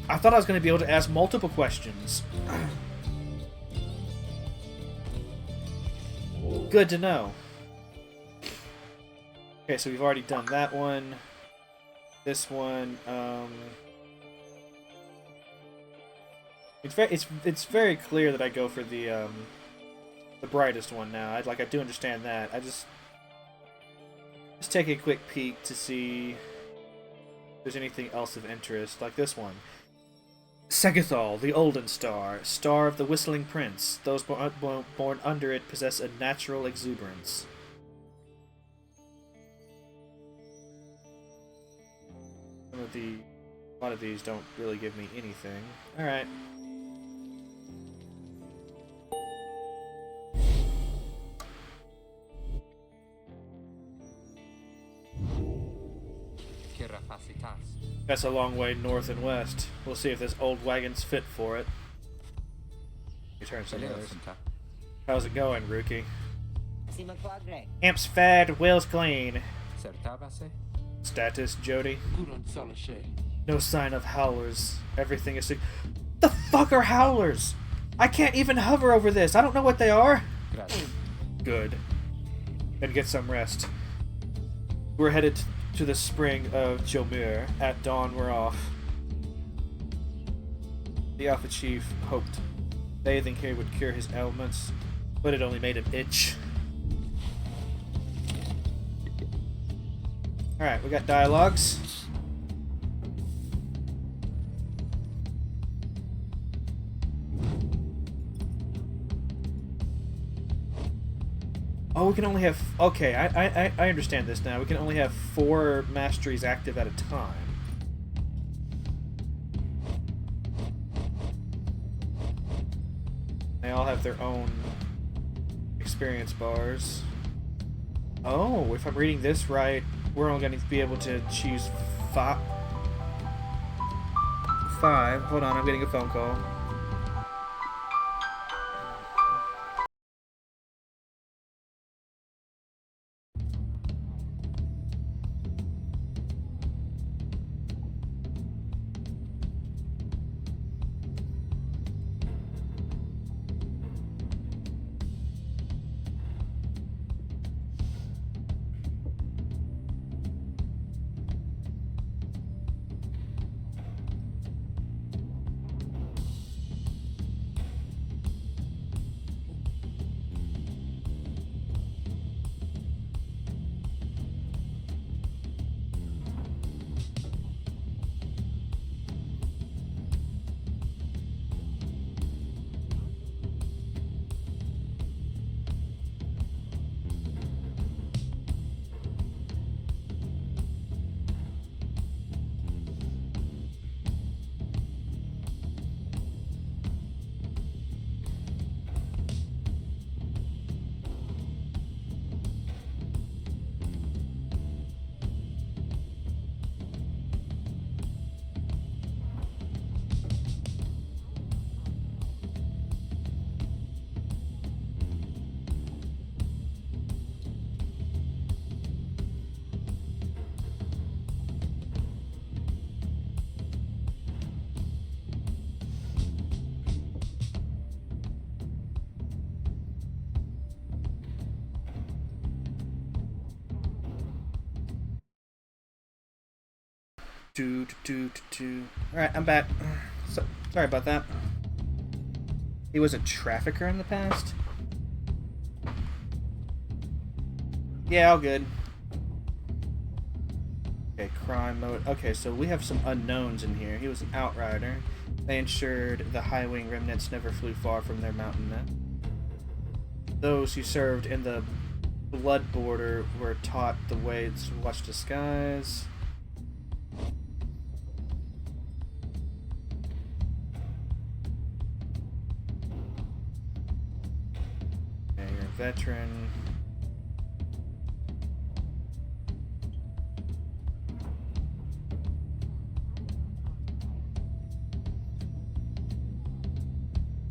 I thought I was going to be able to ask multiple questions. Good to know. Okay, so we've already done that one. This one, it's very clear that I go for the brightest one now. I do understand that. I just take a quick peek to see if there's anything else of interest, like this one. Seguthal, the Olden Star, star of the Whistling Prince. Those born under it possess a natural exuberance. A lot of these don't really give me anything. Alright. That's a long way north and west. We'll see if this old wagon's fit for it. Return some others. How's it going, Rookie? Amp's fed, wheels clean. Status, Jody? No sign of howlers. Everything is... The fuck are howlers? I can't even hover over this. I don't know what they are. Good. Then get some rest. We're headed to the spring of Jomir. At dawn, we're off. The Alpha Chief hoped bathing here would cure his ailments, but it only made him itch. Alright, we got dialogues. Oh, we can only have... Okay, I understand this now. We can only have 4 masteries active at a time. They all have their own experience bars. Oh, if I'm reading this right, we're only going to be able to choose 5. Hold on, I'm getting a phone call. Alright, I'm back. Sorry about that. He was a trafficker in the past? Yeah, all good. Okay, crime mode. Okay, so we have some unknowns in here. He was an outrider. They ensured the high-wing remnants never flew far from their mountain net. Those who served in the blood border were taught the ways to watch the skies. Okay, you're a veteran.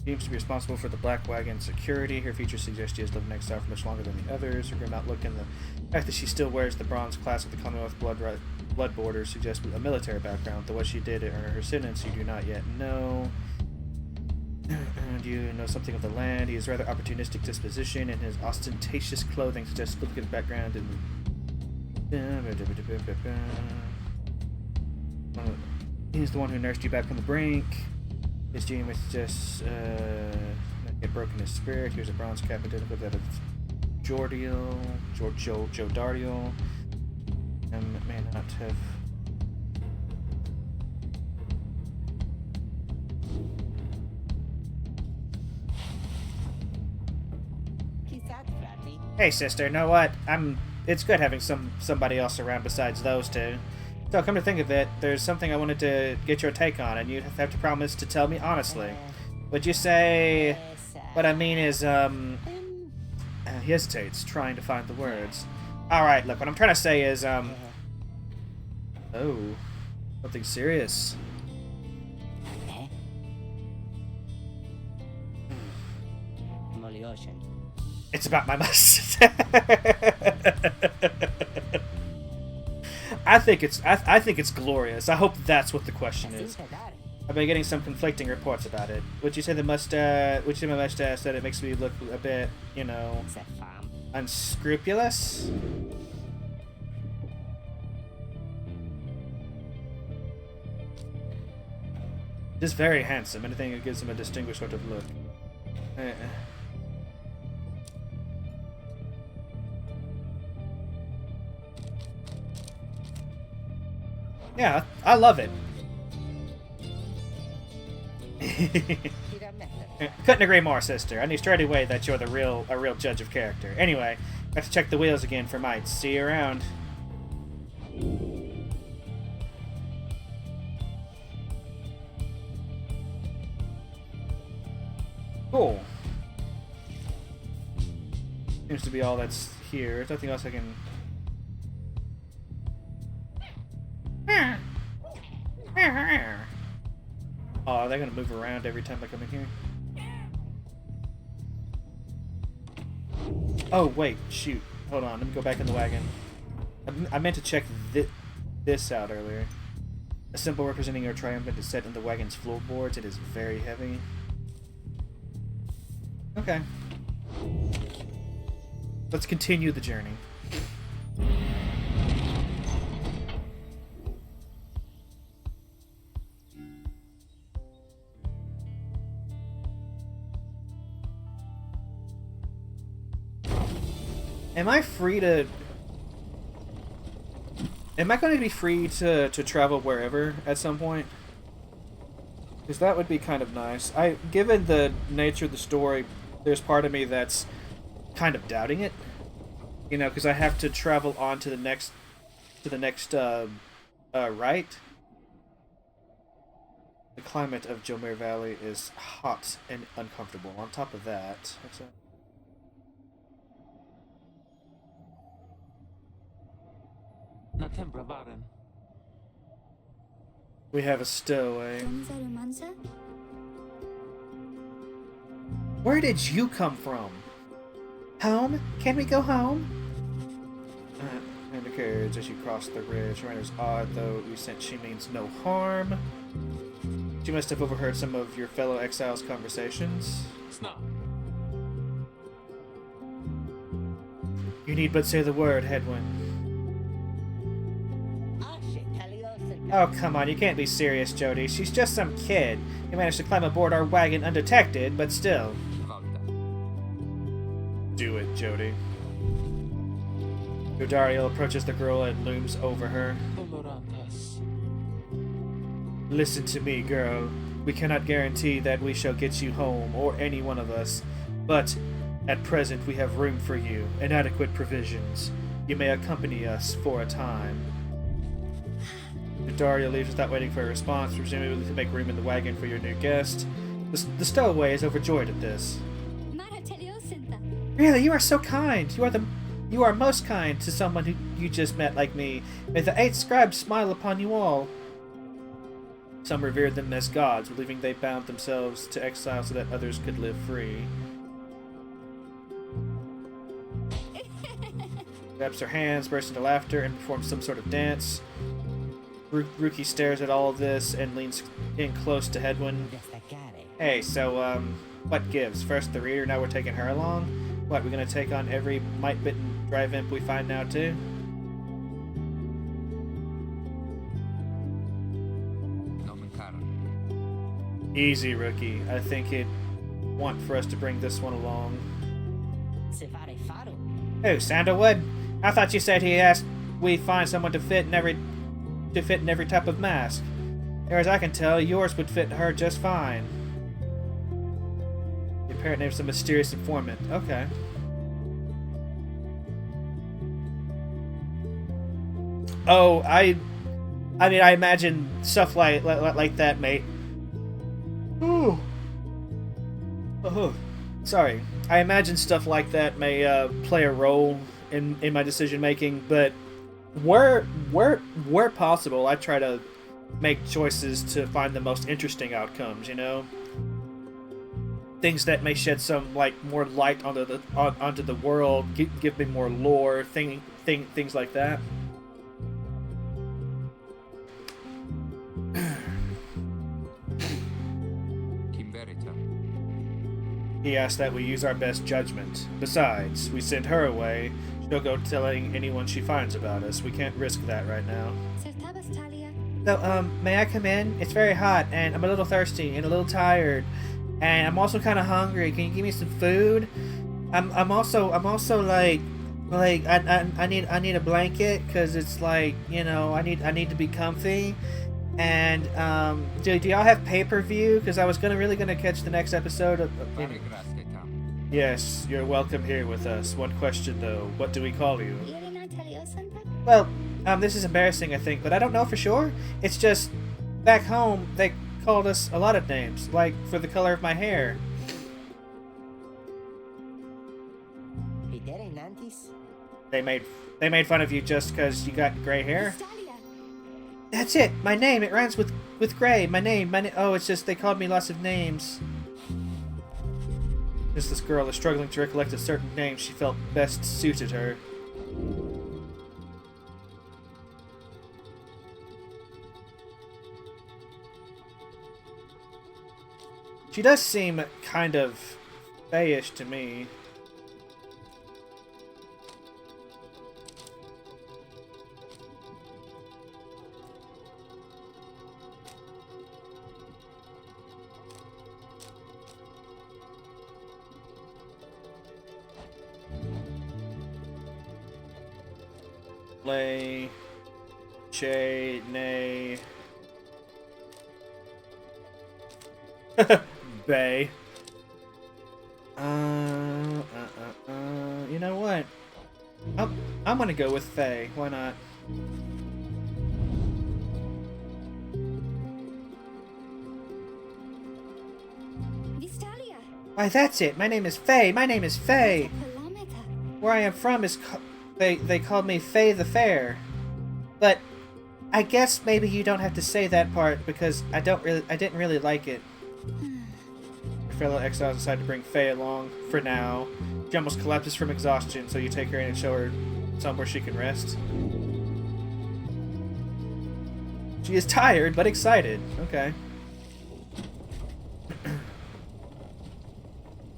Seems to be responsible for the Black Wagon security. Her features suggest she has lived in exile for much longer than the others. Her grim outlook and the fact that she still wears the bronze class of the Commonwealth blood border suggests a military background. Though what she did to earn her sentence, you do not yet know. And you know something of the land. He has rather opportunistic disposition, and his ostentatious clothing suggests a good background. He's the one who nursed you back from the brink. His gene was just get broken his spirit. Here's a bronze cap identical to that of Joe Dardiel. And may not have. Hey sister, know what? It's good having somebody else around besides those two. So, come to think of it, there's something I wanted to get your take on, and you'd have to promise to tell me honestly. Would you say... What I mean is, he hesitates, trying to find the words. Alright, look, what I'm trying to say is, Oh. Something serious. It's about my mustache. I think it's glorious. I hope that's what the question is. I've been getting some conflicting reports about it. Would you say my mustache that it makes me look a bit, you know, unscrupulous? Just very handsome. Anything that gives him a distinguished sort of look. Yeah, I love it. Couldn't agree more, sister. I knew straight away that you're a real judge of character. Anyway, I have to check the wheels again for mites. See you around. Cool. Seems to be all that's here. There's nothing else I can... Oh, are they gonna move around every time I come in here? Oh, wait, shoot. Hold on, let me go back in the wagon. I meant to check this out earlier. A symbol representing your triumphant is set in the wagon's floorboards. It is very heavy. Okay. Let's continue the journey. Am I going to be free to travel wherever at some point? Because that would be kind of nice. Given the nature of the story, there's part of me that's kind of doubting it. You know, because I have to travel on to the next rite. The climate of Jomir Valley is hot and uncomfortable. On top of that, what's that? We have a stowaway. Where did you come from? Home? Can we go home? And the carriage as you cross the ridge. Rider's odd, though we sense she means no harm. She must have overheard some of your fellow exiles' conversations. You need but say the word, Hedwyn. Oh, come on, you can't be serious, Jody. She's just some kid. You managed to climb aboard our wagon undetected, but still. Do it, Jody. Dariel approaches the girl and looms over her. Listen to me, girl. We cannot guarantee that we shall get you home, or any one of us, but at present we have room for you, and adequate provisions. You may accompany us for a time. Daria leaves without waiting for a response, presumably to make room in the wagon for your new guest. The stowaway is overjoyed at this. Really, you are so kind. You are most kind to someone who you just met like me. May the 8 scribes smile upon you all. Some revered them as gods, believing they bound themselves to exile so that others could live free. Grabs her hands, bursts into laughter, and performs some sort of dance. Ruki stares at all of this and leans in close to Hedwyn. Hey, so, what gives? First the reader, now we're taking her along? What, we're gonna take on every might-bitten drive imp we find now, too? Easy, Rookie. I think it'd want for us to bring this one along. Oh, Sandalwood? I thought you said he asked we find someone to fit in every type of mask. As I can tell, yours would fit her just fine. The apparent name's a mysterious informant. Okay. Oh, I mean, I imagine stuff like that, mate. Ooh. Oh, sorry. I imagine stuff like that may play a role in my decision making, but where possible, I try to make choices to find the most interesting outcomes. You know, things that may shed some more light onto the world, give me more lore, things like that. He asked that we use our best judgment. Besides, we send her away. She'll go telling anyone she finds about us. We can't risk that right now. So, may I come in? It's very hot, and I'm a little thirsty and a little tired, and I'm also kind of hungry. Can you give me some food? I'm also like I need a blanket because it's like, you know, I need to be comfy. And do y'all have pay-per-view? Because I was really gonna catch the next episode of Yes, you're welcome here with us. One question though, what do we call you? Well, this is embarrassing, I think, but I don't know for sure. It's just back home they called us a lot of names, like for the color of my hair. They made fun of you just because you got gray hair. That's it. My name. It rhymes with gray. My name. Oh, it's just they called me lots of names. Just this girl is struggling to recollect a certain name she felt best suited her. She does seem kind of fayish to me. Lay, Che, Nay, Bay. You know what? I'm gonna go with Faye. Why not? Why, that's it. My name is Faye. My name is Faye. Where I am from is they called me Faye the Fair. But I guess maybe you don't have to say that part because I didn't really like it. Your fellow exiles decide to bring Faye along for now. She almost collapses from exhaustion, so you take her in and show her somewhere she can rest. She is tired but excited. Okay.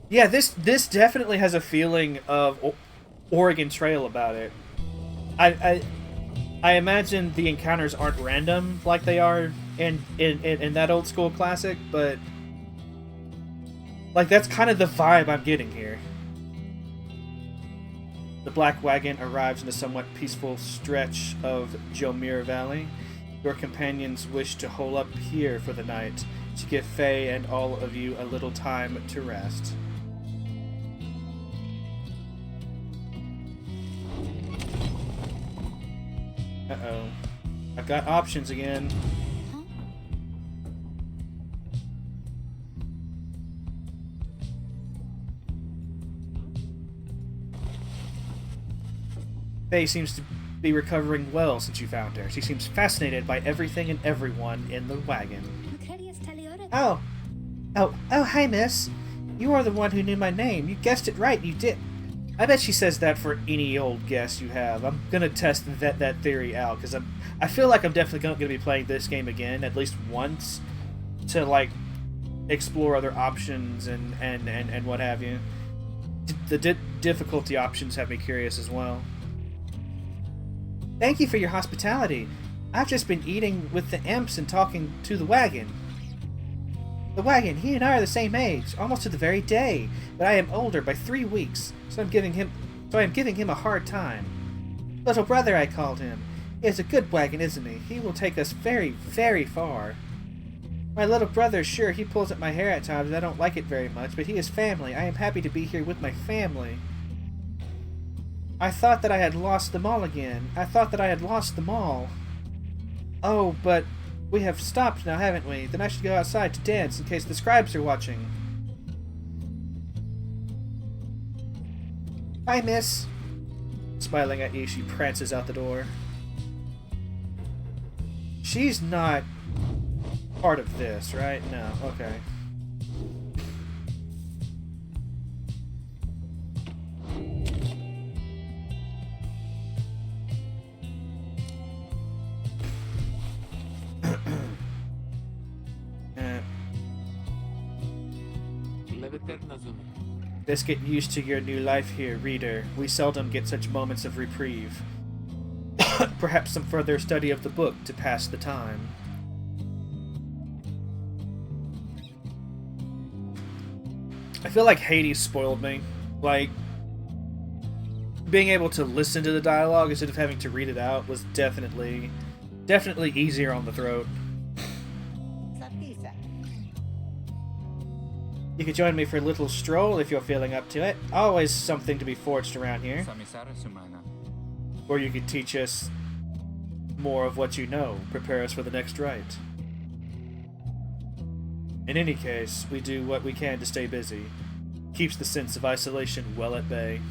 Yeah, this definitely has a feeling of Oregon Trail about it. I imagine the encounters aren't random like they are in that old school classic, but like that's kind of the vibe I'm getting here. The black wagon arrives in a somewhat peaceful stretch of Jomir Valley. Your companions wish to hole up here for the night to give Faye and all of you a little time to rest. Uh-oh. I've got options again. Faye seems to be recovering well since you found her. She seems fascinated by everything and everyone in the wagon. Oh, hi, miss. You are the one who knew my name. You guessed it right, you did. I bet she says that for any old guess you have. I'm gonna test that theory out, because I feel like I'm definitely gonna be playing this game again at least once to, like, explore other options and what have you. The difficulty options have me curious as well. Thank you for your hospitality. I've just been eating with the imps and talking to the wagon. The wagon, he and I are the same age, almost to the very day, but I am older by 3 weeks, so I am giving him a hard time. Little brother, I called him. He is a good wagon, isn't he? He will take us very, very far. My little brother, sure, he pulls at my hair at times, and I don't like it very much, but he is family. I am happy to be here with my family. I thought that I had lost them all again. Oh, but we have stopped now, haven't we? Then I should go outside to dance in case the scribes are watching. Bye, miss. Smiling at you, she prances out the door. She's not part of this, right? No, okay. Just get used to your new life here, reader. We seldom get such moments of reprieve. Perhaps some further study of the book to pass the time. I feel like Hades spoiled me. Like, being able to listen to the dialogue instead of having to read it out was definitely easier on the throat. You could join me for a little stroll if you're feeling up to it. Always something to be forged around here. Or you could teach us more of what you know, prepare us for the next rite. In any case, we do what we can to stay busy. Keeps the sense of isolation well at bay.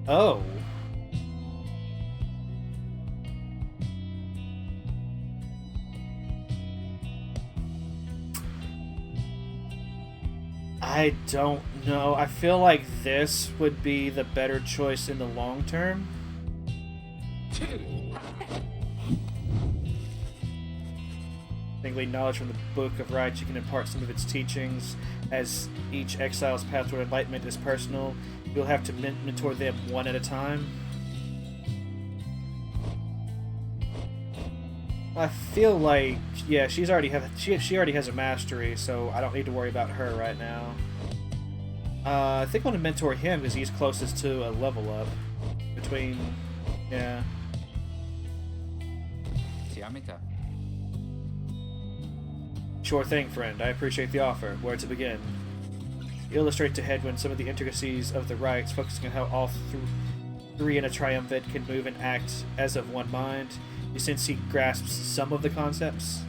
Oh. I don't know. I feel like this would be the better choice in the long term. Glean knowledge from the Book of Rites, you can impart some of its teachings. As each exile's path toward enlightenment is personal, you'll have to mentor them one at a time. I feel like, yeah, she already has a mastery, so I don't need to worry about her right now. I think I want to mentor him because he's closest to a level up. Yeah. Sure thing, friend. I appreciate the offer. Where to begin? You illustrate to Hedwyn some of the intricacies of the rites, focusing on how all three in a triumvirate can move and act as of one mind. You sense he grasps some of the concepts.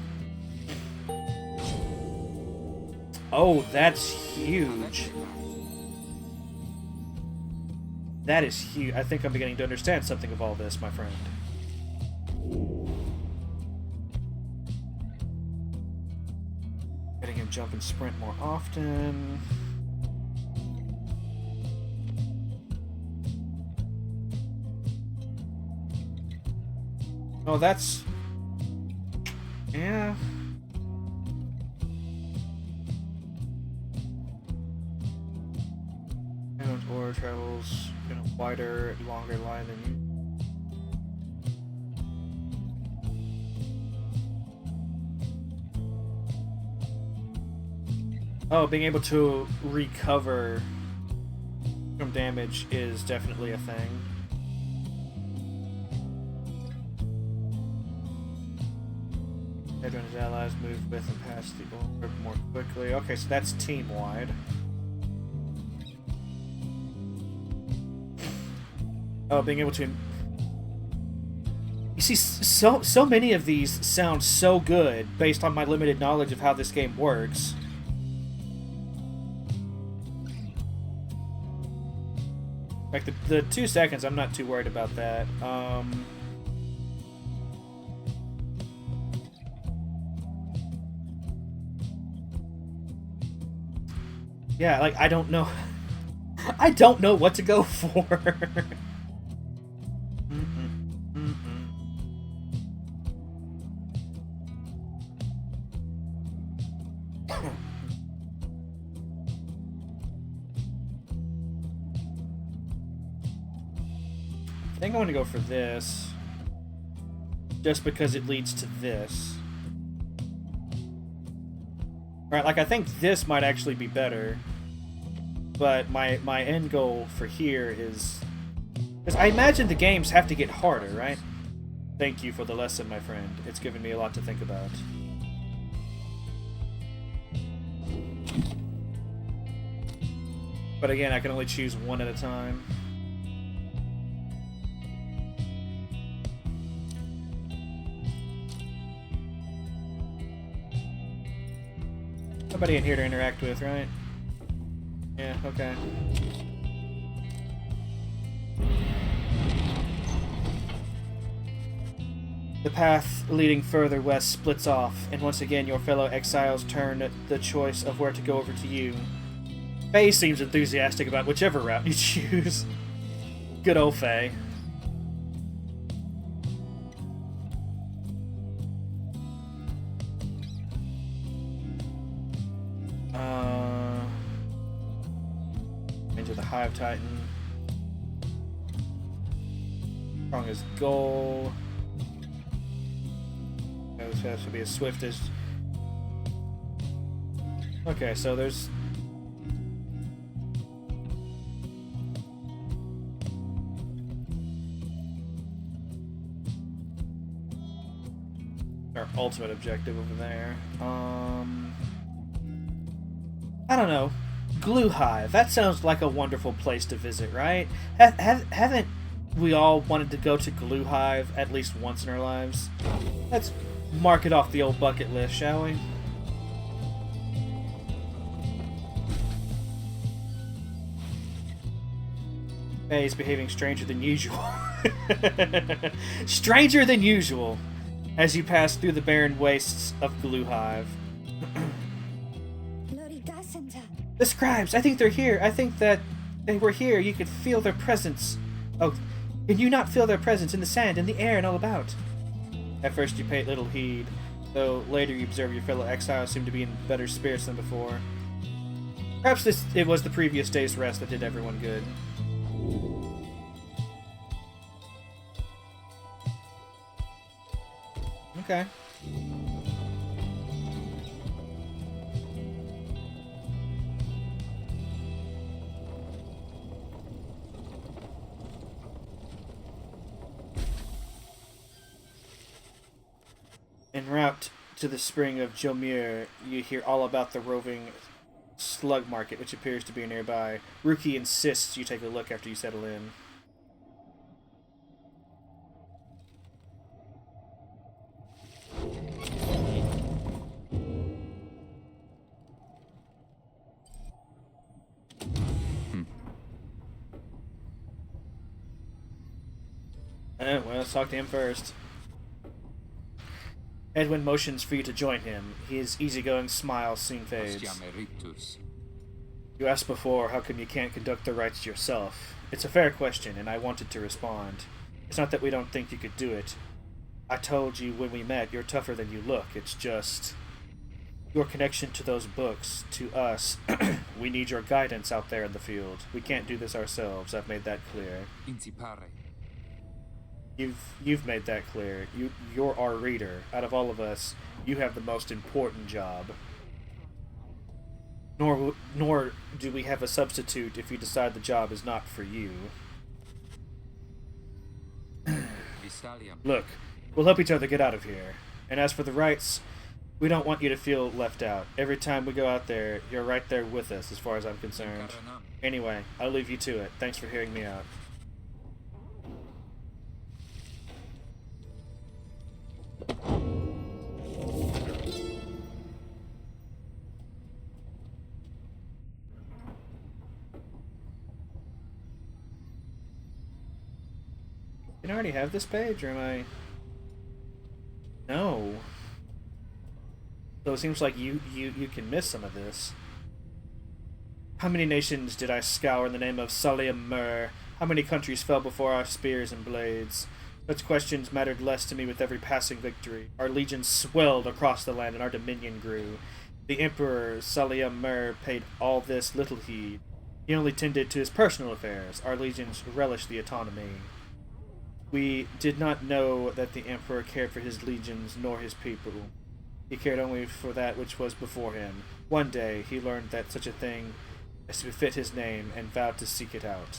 Oh, that's huge. That is huge. I think I'm beginning to understand something of all this, my friend. Getting him jump and sprint more often. Oh, that's... yeah. And or travels in a wider, longer line than you. Oh, being able to recover from damage is definitely a thing. When his allies move with and past the orb more quickly. Okay, so that's team-wide. Oh, being able to... You see, so many of these sound so good based on my limited knowledge of how this game works. Like, the 2 seconds, I'm not too worried about that. Yeah, like, I don't know. I don't know what to go for. I think I want to go for this. Just because it leads to this. Right, like, I think this might actually be better. But my end goal for here is... because I imagine the games have to get harder, right? Thank you for the lesson, my friend. It's given me a lot to think about. But again, I can only choose one at a time. Nobody in here to interact with, right? Yeah, okay. The path leading further west splits off, and once again your fellow exiles turn the choice of where to go over to you. Faye seems enthusiastic about whichever route you choose. Good old Faye. Into the Hive Titan. Strong as goal. This has to be as swift as... okay, so there's... our ultimate objective over there. I don't know. Glue Hive. That sounds like a wonderful place to visit, right? Haven't we all wanted to go to Glue Hive at least once in our lives? Let's mark it off the old bucket list, shall we? Hey, he's behaving stranger than usual. Stranger than usual! As you pass through the barren wastes of Glue Hive. The scribes! I think they're here! I think that they were here. You could feel their presence. Oh, can you not feel their presence in the sand, in the air, and all about? At first you paid little heed, though later you observe your fellow exiles seem to be in better spirits than before. Perhaps it was the previous day's rest that did everyone good. Okay. En route to the spring of Jomir, you hear all about the roving slug market, which appears to be nearby. Ruki insists you take a look after you settle in. Well, let's talk to him first. Edwin motions for you to join him. His easygoing smile soon fades. You asked before how come you can't conduct the rites yourself. It's a fair question, and I wanted to respond. It's not that we don't think you could do it. I told you when we met, you're tougher than you look. It's just your connection to those books, to us. We need your guidance out there in the field. We can't do this ourselves. I've made that clear. You've made that clear. You're our reader. Out of all of us, you have the most important job. Nor do we have a substitute if you decide the job is not for you. Look, we'll help each other get out of here. And as for the rites, we don't want you to feel left out. Every time we go out there, you're right there with us, as far as I'm concerned. Anyway, I'll leave you to it. Thanks for hearing me out. Did I already have this page, or am I... No. So it seems like you can miss some of this. How many nations did I scour in the name of Salim Mur? How many countries fell before our spears and blades? Such questions mattered less to me with every passing victory. Our legions swelled across the land and our dominion grew. The Emperor Salim Mur paid all this little heed. He only tended to his personal affairs. Our legions relished the autonomy. We did not know that the Emperor cared for his legions nor his people. He cared only for that which was before him. One day he learned that such a thing as to befit his name and vowed to seek it out.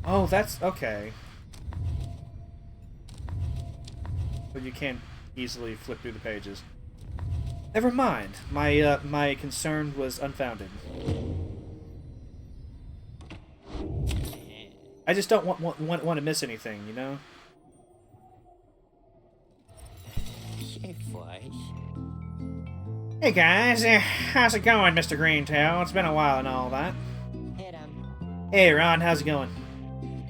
Oh, that's okay. But you can't easily flip through the pages. Never mind. My concern was unfounded. I just don't want to miss anything, you know? Hey guys, how's it going, Mr. Greentail? It's been a while and all that. Hey Ron, how's it going?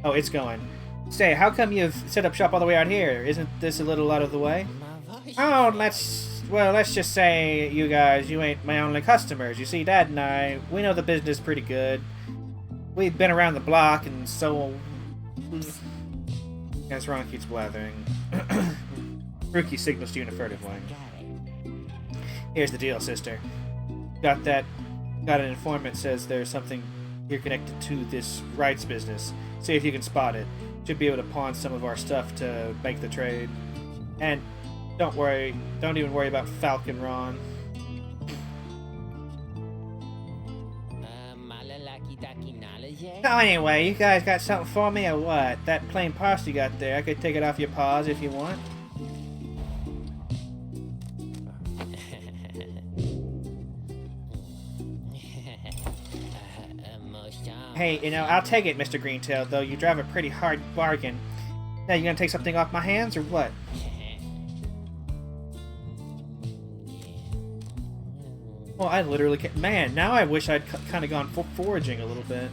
Oh, it's going. Say, how come you've set up shop all the way out here? Isn't this a little out of the way? Oh, let's just say, you guys, you ain't my only customers. You see, Dad and I, we know the business pretty good. We've been around the block, and so... Yes, Ron keeps blathering. Rookie signals to you in a furtive way. Here's the deal, sister. Got an informant says there's something here connected to this rights business. See if you can spot it. Should be able to pawn some of our stuff to make the trade. And don't even worry about Falcon, Ron. Oh, anyway, you guys got something for me or what? That plain pasta you got there, I could take it off your paws if you want. Hey, you know, I'll take it, Mr. Greentail, though you drive a pretty hard bargain. Now, you gonna take something off my hands, or what? Well, I literally can't... Man, now I wish I'd kind of gone foraging a little bit.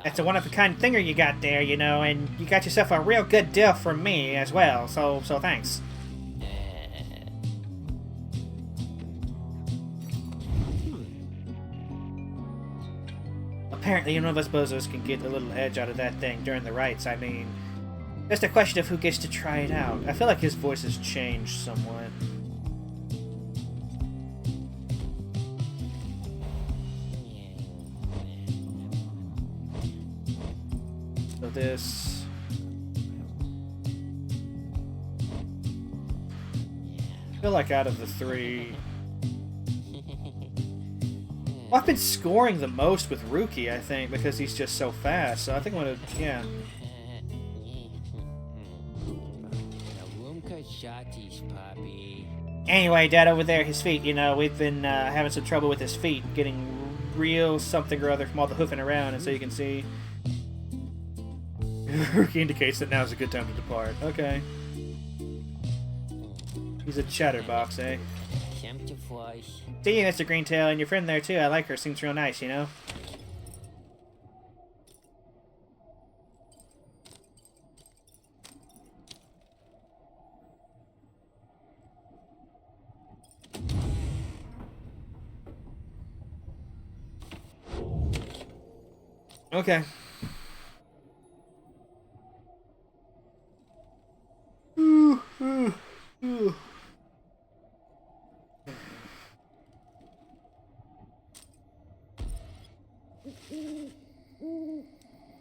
That's a one-of-a-kind thinger you got there, you know, and you got yourself a real good deal from me as well, so thanks. Apparently, none of us bozos can get a little edge out of that thing during the rites. I mean, just a question of who gets to try it out. I feel like his voice has changed somewhat. So this... I feel like out of the three... Well, I've been scoring the most with Rookie, I think, because he's just so fast. So I think I'm gonna, yeah. Anyway, Dad, over there, his feet. You know, we've been having some trouble with his feet, getting real something or other from all the hoofing around, and so you can see. Rookie indicates that now is a good time to depart. Okay. He's a chatterbox, eh? See you, Mr. Greentail, and your friend there too. I like her. Seems real nice, you know? Okay.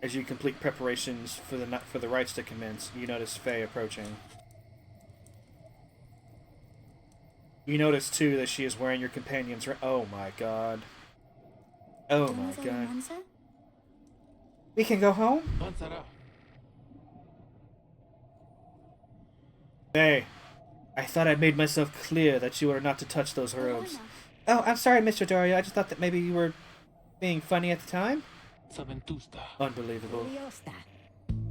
As you complete preparations for the rites to commence, you notice Faye approaching. You notice too that she is wearing your companion's oh my god. Oh my god. We can go home? Hey, I thought I'd made myself clear that you are not to touch those robes. Oh, I'm sorry, Mr. Dario. I just thought that maybe you were being funny at the time. Unbelievable.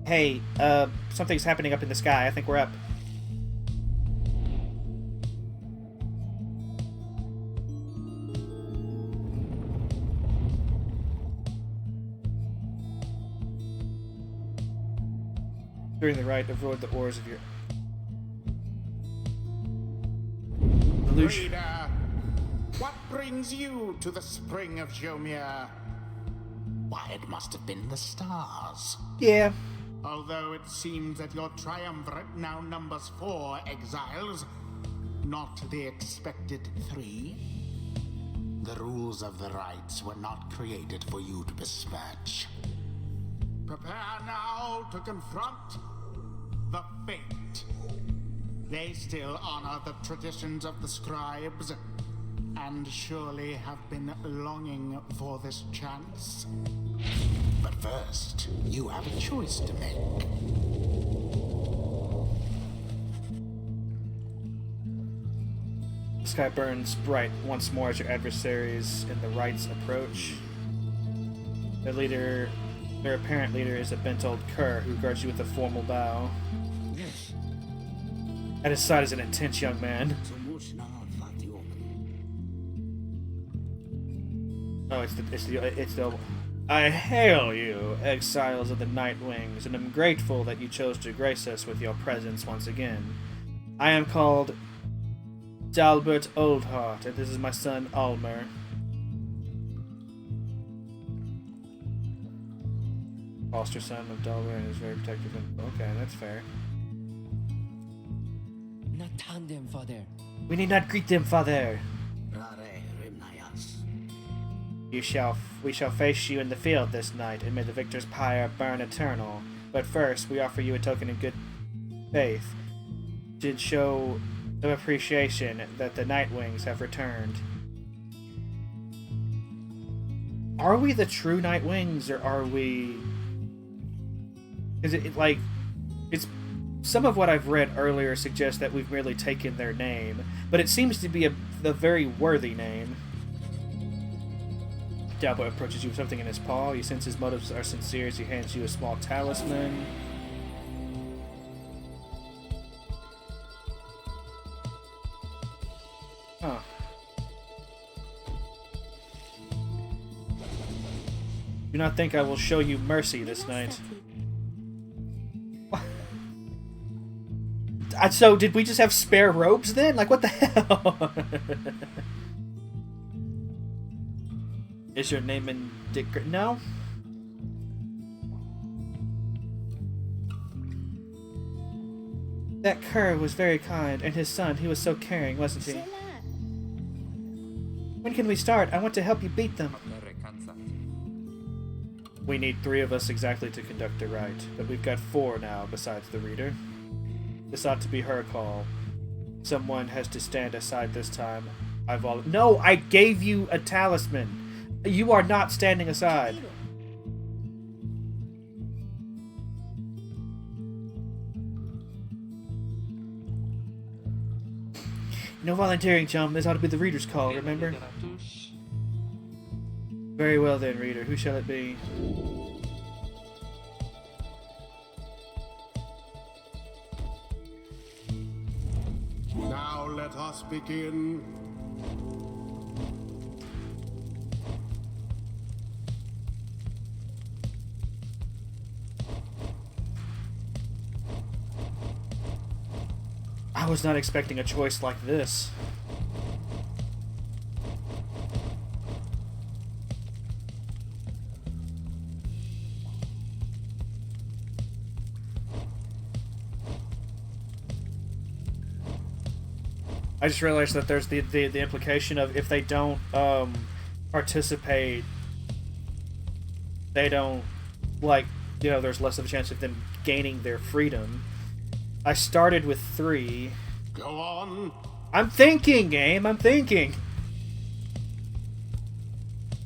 Hey, something's happening up in the sky. I think we're up. During the rite, avoid the oars of your... Reader, what brings you to the spring of Jomir? Why, it must have been the stars. Yeah. Although it seems that your triumvirate now numbers 4 exiles, not the expected 3. The rules of the rites were not created for you to besmirch. Prepare now to confront the fate. They still honor the traditions of the scribes, and surely have been longing for this chance. But first, you have a choice to make. The sky burns bright once more as your adversaries in the rites approach. Their apparent leader is a bent old cur who guards you with a formal bow. Yes. At his side is an intense young man. Oh, it's the I hail you, exiles of the Night Wings, and am grateful that you chose to grace us with your presence once again. I am called Dalbert Oldheart, and this is my son Almer. Foster son of Dalbert and is very protective. Okay, that's fair. We need not greet them, father. We shall face you in the field this night, and may the victor's pyre burn eternal. But first, we offer you a token of good faith, to show of appreciation that the Nightwings have returned. Are we the true Nightwings, or are we? Is it like it's? Some of what I've read earlier suggests that we've merely taken their name, but it seems to be a very worthy name. Dalbo approaches you with something in his paw. You sense his motives are sincere as he hands you a small talisman. Huh. Do not think I will show you mercy this night. So, did we just have spare robes then? Like, what the hell? Is your name in Dick? No? That cur was very kind, and his son, he was so caring, wasn't he? When can we start? I want to help you beat them. We need 3 of us exactly to conduct a rite, but we've got 4 now besides the reader. This ought to be her call. Someone has to stand aside this time. No, I gave you a talisman. You are not standing aside. No volunteering, chum. This ought to be the reader's call, remember? Very well then, reader. Who shall it be? Now let us begin. I was not expecting a choice like this. I just realized that there's the implication of if they don't participate, they don't, like, you know, there's less of a chance of them gaining their freedom. I started with 3. Go on. I'm thinking, game. I'm thinking.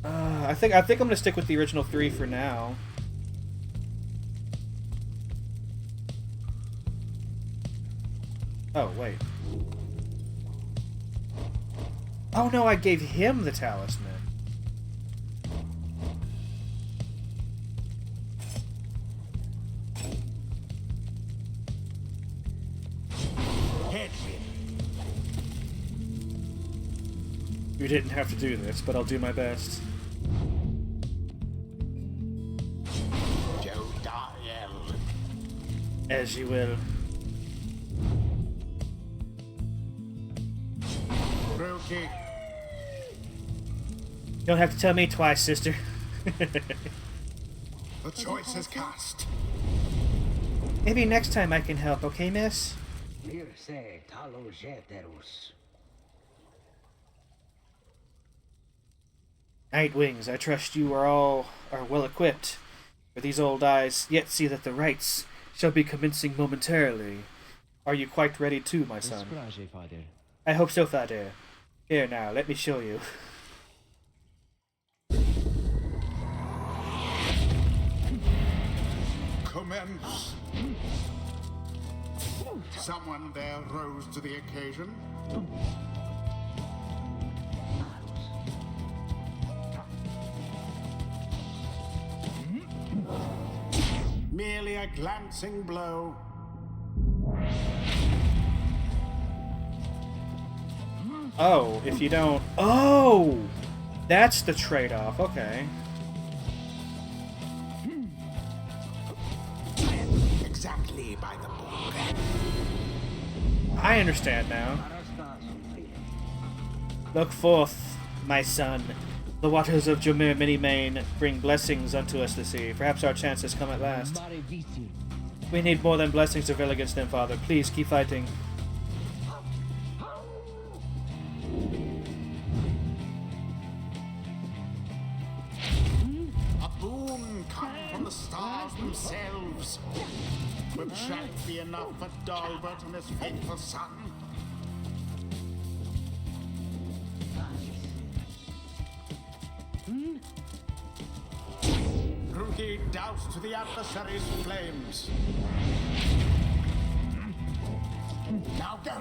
I think I'm gonna stick with the original 3 for now. Oh wait. Oh no, I gave him the talisman. You didn't have to do this, but I'll do my best. As you will. Brookie. Don't have to tell me twice, sister. The choice is cast. Maybe next time I can help, okay, miss? Night Wings, I trust you are well equipped. For these old eyes yet see that the rites shall be commencing momentarily. Are you quite ready too, my son? I hope so, Father. Here now, let me show you. Commence. Someone there rose to the occasion. Merely a glancing blow. Oh, if you don't... Oh! That's the trade-off, okay. Exactly by the book. I understand now. Look forth, my son. The waters of Jomir Minimane bring blessings unto us this eve. Perhaps our chance has come at last. We need more than blessings to prevail against them, Father. Please keep fighting. A boon come from the stars themselves. But shall it be enough for Dalbert and his faithful son? Rookie doused to the adversary's flames. Now go!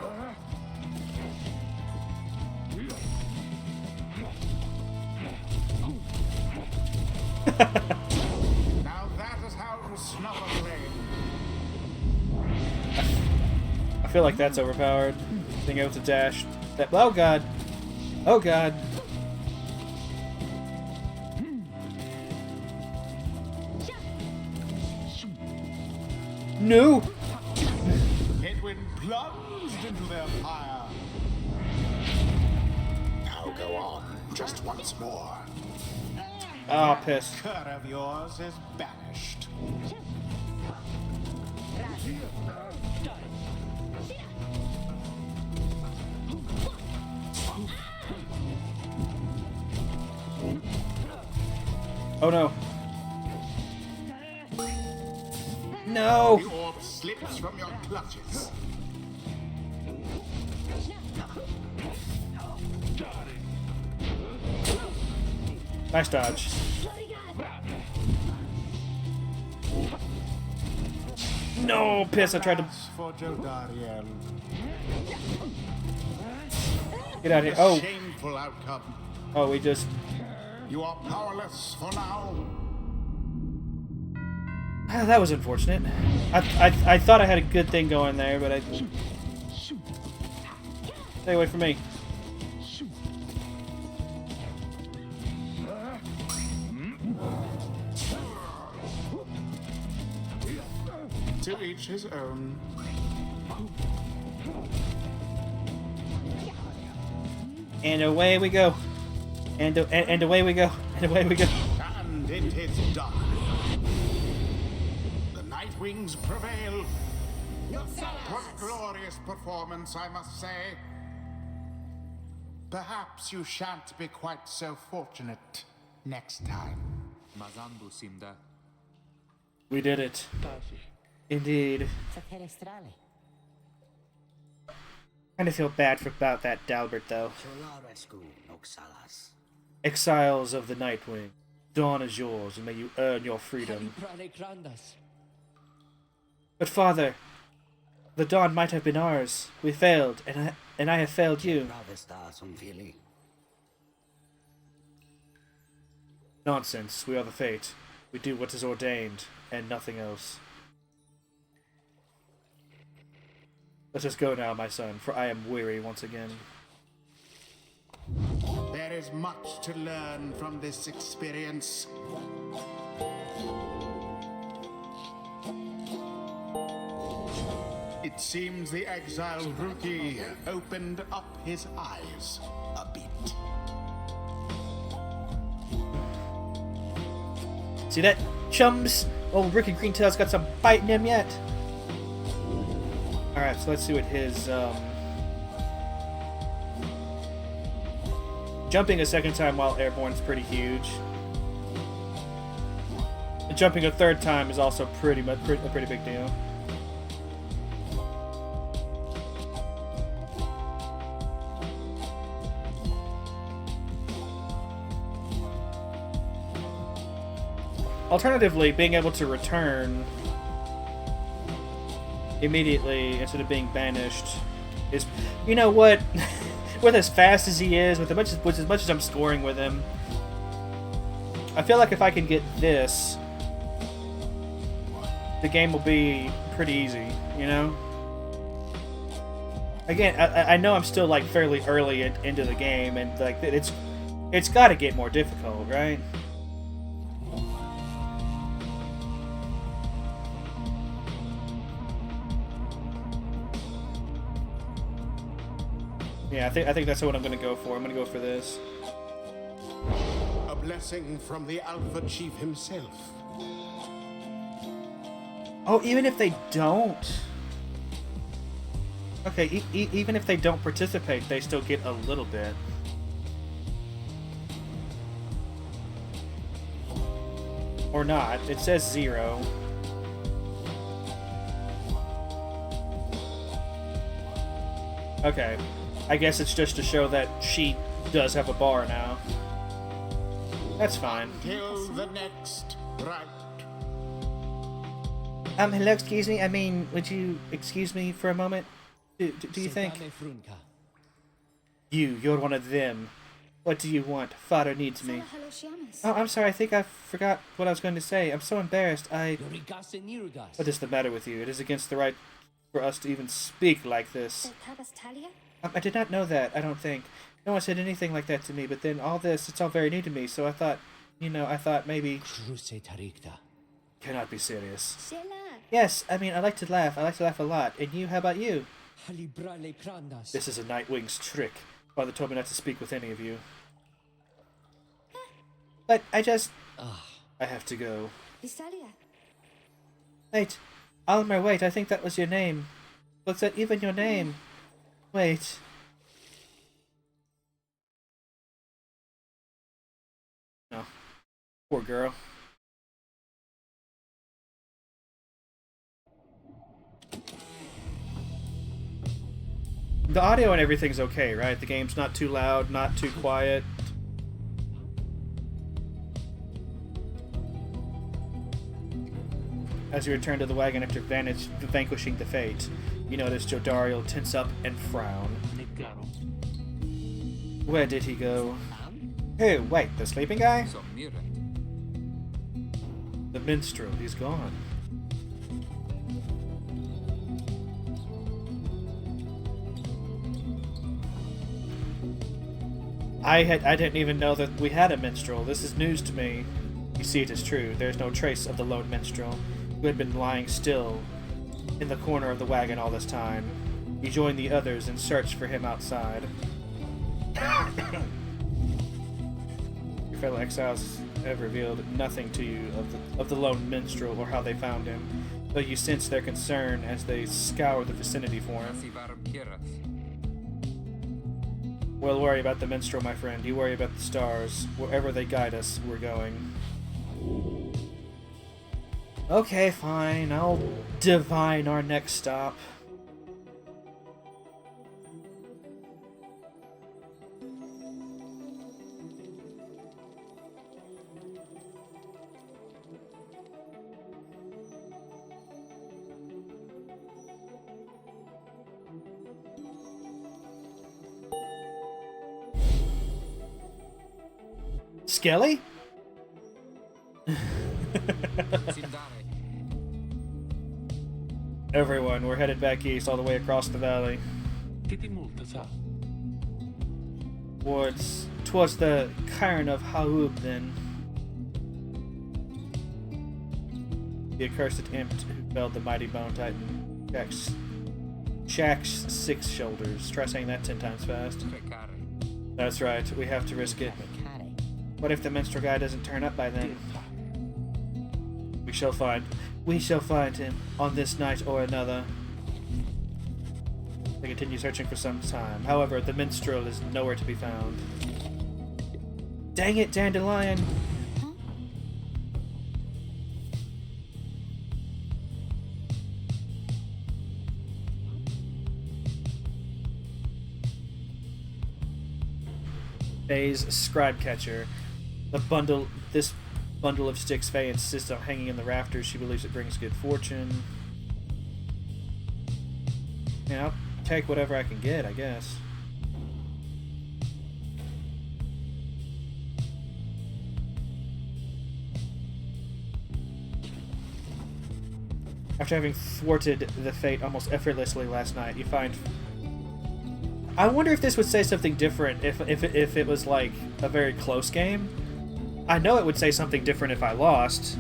Now that is how to snuff a flame. I feel like that's overpowered. Being able to dash. That. Oh god. Oh god. No! Hedwyn plunged into their fire. Now go on, just once more. Oh, piss. Cur of yours is banished. Oh no. No! The orb slips from your clutches. Nice dodge. No, piss, I tried to... For Jodariel. Get out of here. A Oh, shameful outcome. oh, we just... You are powerless for now. Ah, that was unfortunate. I thought I had a good thing going there, but I... Stay away from me. To each his own. And away we go. And away we go. And away we go. And it is done. The Night Wings prevail. What glorious performance, I must say. Perhaps you shan't be quite so fortunate next time. We did it. Indeed. Kind of feel bad about that Dalbert, though. Exiles of the Nightwing, dawn is yours, and may you earn your freedom. But father, the dawn might have been ours. We failed, and I have failed you. Nonsense. We are the fate. We do what is ordained, and nothing else. Let us go now, my son, for I am weary once again. There is much to learn from this experience. It seems the exiled rookie opened up his eyes a bit. See that, chums? Old Ricky Greentail's got some bite in him yet. Alright, so let's see what his, Jumping a second time while airborne is pretty huge. And jumping a third time is also a pretty big deal. Alternatively, being able to return immediately instead of being banished is, you know what, with as fast as he is, with as much as I'm scoring with him, I feel like if I can get this, the game will be pretty easy, you know? Again, I know I'm still like fairly early into the game, and like it's got to get more difficult, right? Yeah, I think that's what I'm gonna go for. I'm gonna go for this. A blessing from the Alpha Chief himself. Oh, even if they don't. Okay, even if they don't participate, they still get a little bit. Or not. It says 0. Okay. I guess it's just to show that she does have a bar now. That's fine. Till the next rite. Hello, excuse me. I mean, would you excuse me for a moment? Do you think? You're one of them. What do you want? Father needs me. Oh, I'm sorry. I think I forgot what I was going to say. I'm so embarrassed. What is the matter with you? It is against the right for us to even speak like this. I did not know that, I don't think. No one said anything like that to me, but then all this, it's all very new to me, so I thought, maybe... Cannot be serious. Yes, I mean, I like to laugh. I like to laugh a lot. And you, how about you? This is a Nightwing's trick. Father told me not to speak with any of you. But I just... I have to go. Wait. Almer, wait, I think that was your name. Was that even your name? Wait. No. Poor girl. The audio and everything's okay, right? The game's not too loud, not too quiet. As you return to the wagon after vanquishing the fate, you notice Jodariel tense up and frown. Where did he go? Who? Wait, the sleeping guy? The minstrel, he's gone. I didn't even know that we had a minstrel. This is news to me. You see, it is true. There is no trace of the lone minstrel, who had been lying still in the corner of the wagon all this time. You join the others and search for him outside. Your fellow exiles have revealed nothing to you of the lone minstrel or how they found him, though you sense their concern as they scour the vicinity for him. We'll worry about the minstrel, my friend. You worry about the stars. Wherever they guide us, we're going. Okay, fine. I'll divine our next stop. Skelly? Everyone, we're headed back east all the way across the valley. Towards the cairn of Haub, then. The accursed imp who felled the mighty bone titan Shax's 6 shoulders. Try saying that 10 times fast. That's right, we have to risk it. What if the minstrel guy doesn't turn up by then? We shall find him on this night or another. They continue searching for some time. However, the minstrel is nowhere to be found. Dang it, Dandelion! Faye's scribe catcher. This bundle of sticks Faye insists on hanging in the rafters. She believes it brings good fortune. Yeah, I'll take whatever I can get, I guess. After having thwarted the fate almost effortlessly last night, you find... I wonder if this would say something different if it was like a very close game. I know it would say something different if I lost,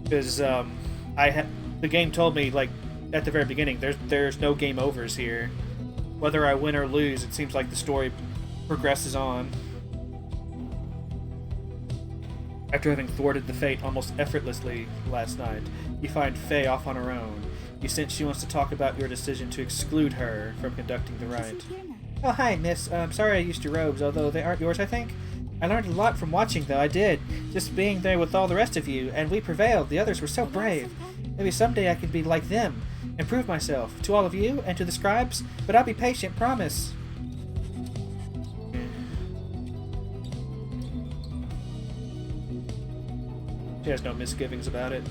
because the game told me, like, at the very beginning, there's no game overs here. Whether I win or lose, it seems like the story progresses on. After having thwarted the fate almost effortlessly last night, you find Faye off on her own. You sense she wants to talk about your decision to exclude her from conducting the rite. Oh, hi, miss. I'm sorry I used your robes, although they aren't yours, I think. I learned a lot from watching, though, I did. Just being there with all the rest of you, and we prevailed. The others were so brave. Maybe someday I can be like them, and prove myself, to all of you, and to the scribes, but I'll be patient, promise. She has no misgivings about it.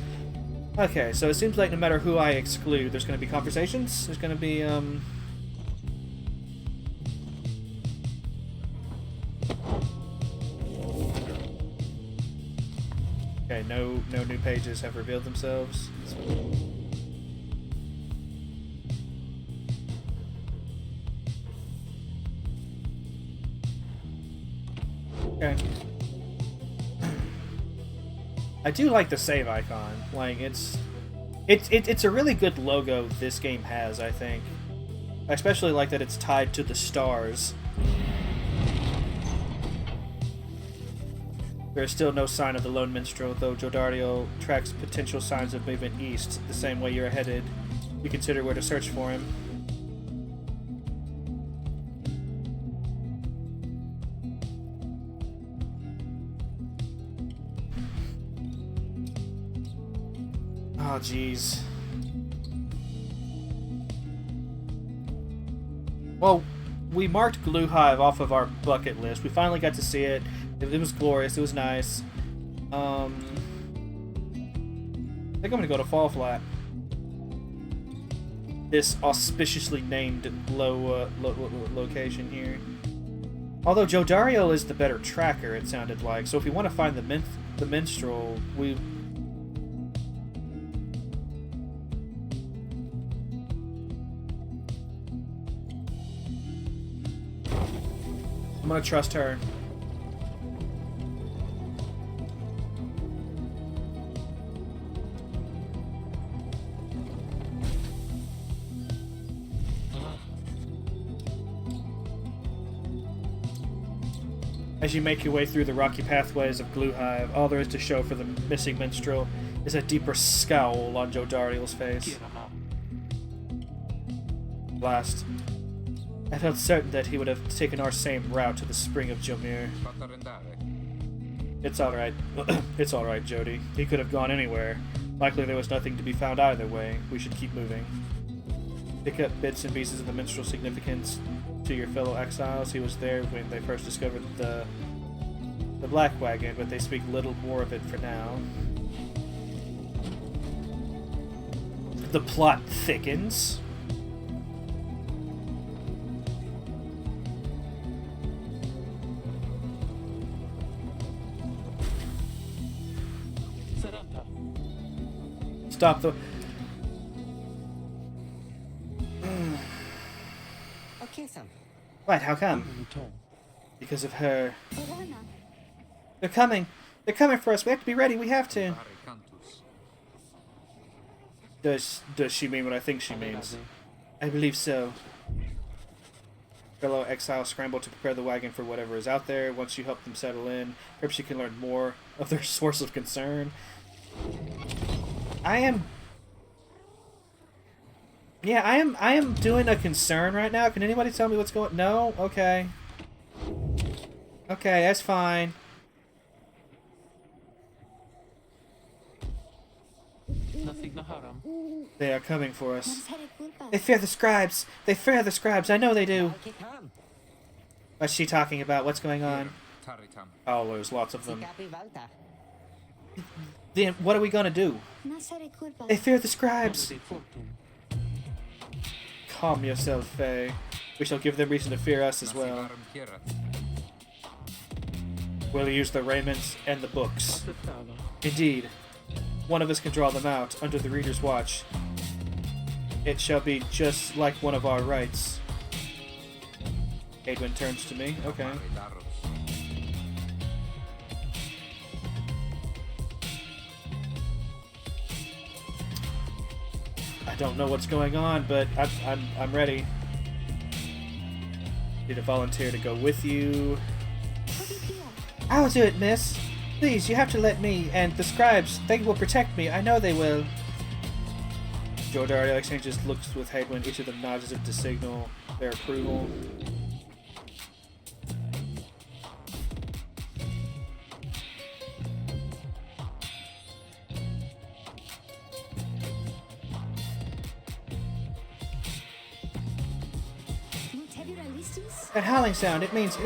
Okay, so it seems like no matter who I exclude, there's going to be conversations. There's going to be, Okay, no new pages have revealed themselves. Okay. I do like the save icon. Like it's a really good logo this game has, I think. I especially like that it's tied to the stars. There is still no sign of the lone minstrel, though Jodariel tracks potential signs of movement east the same way you're headed. You consider where to search for him. Oh, jeez. Well, we marked Glue Hive off of our bucket list. We finally got to see it. It was glorious. It was nice. I think I'm gonna go to Fall Flat. This auspiciously named location here. Although Jodariel is the better tracker, it sounded like. So if we want to find the minstrel, we... I'm gonna trust her. As you make your way through the rocky pathways of Gluehive, all there is to show for the missing minstrel is a deeper scowl on Jodariel's face. Last, I felt certain that he would have taken our same route to the Spring of Jomir. It's alright. It's alright, Jody. He could have gone anywhere. Likely there was nothing to be found either way. We should keep moving. Pick up bits and pieces of the minstrel's significance to your fellow exiles. He was there when they first discovered the Black Wagon, but they speak little more of it for now. The plot thickens. Stop the... Right, how come? Because of her. They're coming! They're coming for us! We have to be ready! We have to! Does she mean what I think she means? I believe so. Fellow exiles scramble to prepare the wagon for whatever is out there. Once you help them settle in, perhaps you can learn more of their source of concern. I am doing a concern right now. Can anybody tell me what's going... No? Okay. Okay, that's fine. They are coming for us. They fear the scribes. They fear the scribes. I know they do. What's she talking about? What's going on? Oh, there's lots of them. Then what are we gonna do? They fear the scribes. Calm yourself, Faye. We shall give them reason to fear us as well. We'll use the raiments and the books. Indeed. One of us can draw them out under the reader's watch. It shall be just like one of our rites. Edwin turns to me. Okay. I don't know what's going on, but I'm ready. Need a volunteer to go with you. I'll do it, miss. Please, you have to let me, and the scribes, they will protect me. I know they will. Jodariel exchanges looks with Hadwin. Each of them nods as if to signal their approval. That howling sound, it means...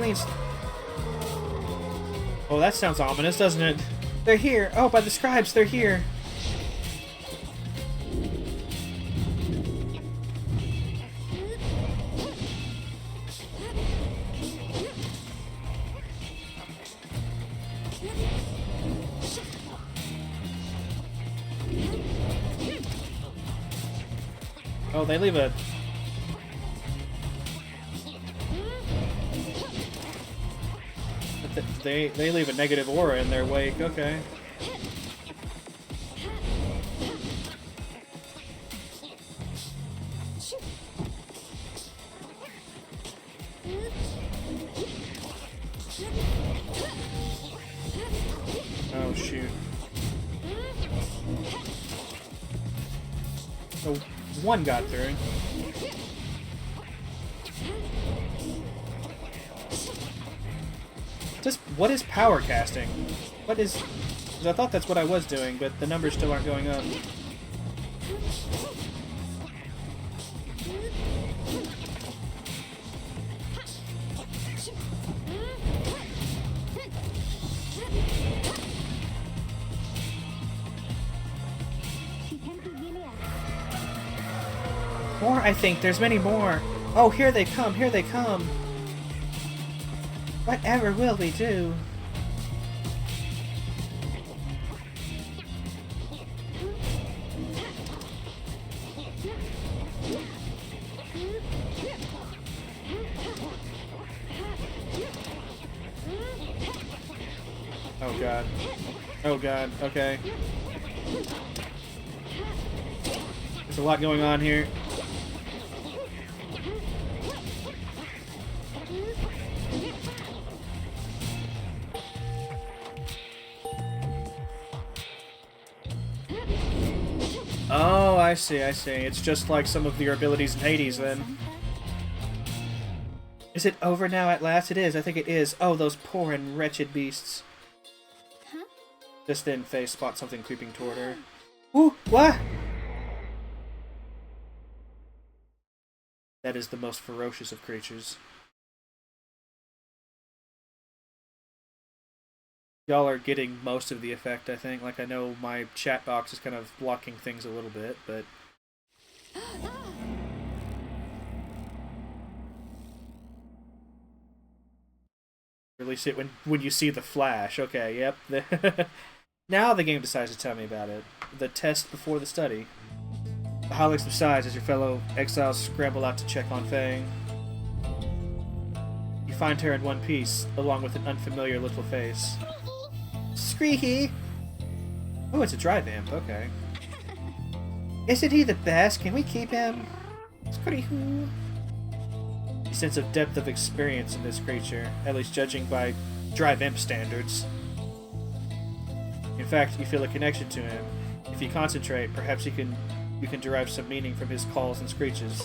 Oh, that sounds ominous, doesn't it? They're here! Oh, by the scribes, they're here! Oh, they leave a... They leave a negative aura in their wake, okay. Oh, shoot. So, one got through. Just, what is power casting? What is... 'cause I thought that's what I was doing, but the numbers still aren't going up. More, I think. There's many more. Oh, here they come. Here they come. Whatever will we do? Oh god. Oh god. Okay. There's a lot going on here. Oh, I see, I see. It's just like some of your abilities in Hades, then. Is it over now at last? It is. I think it is. Oh, those poor and wretched beasts. Just then, Faye spots something creeping toward her. Ooh, what? That is the most ferocious of creatures. Y'all are getting most of the effect, I think. Like, I know my chat box is kind of blocking things a little bit, but... Release it when you see the flash. Okay, yep. Now the game decides to tell me about it. The test before the study. The howling subsides as your fellow exiles scramble out to check on Faye. You find her in one piece, along with an unfamiliar little face. Screehy! Oh, it's a dry vamp, okay. Isn't he the best? Can we keep him? Screehy! You sense a depth of experience in this creature, at least judging by dry vamp standards. In fact, you feel a connection to him. If you concentrate, perhaps you can derive some meaning from his calls and screeches.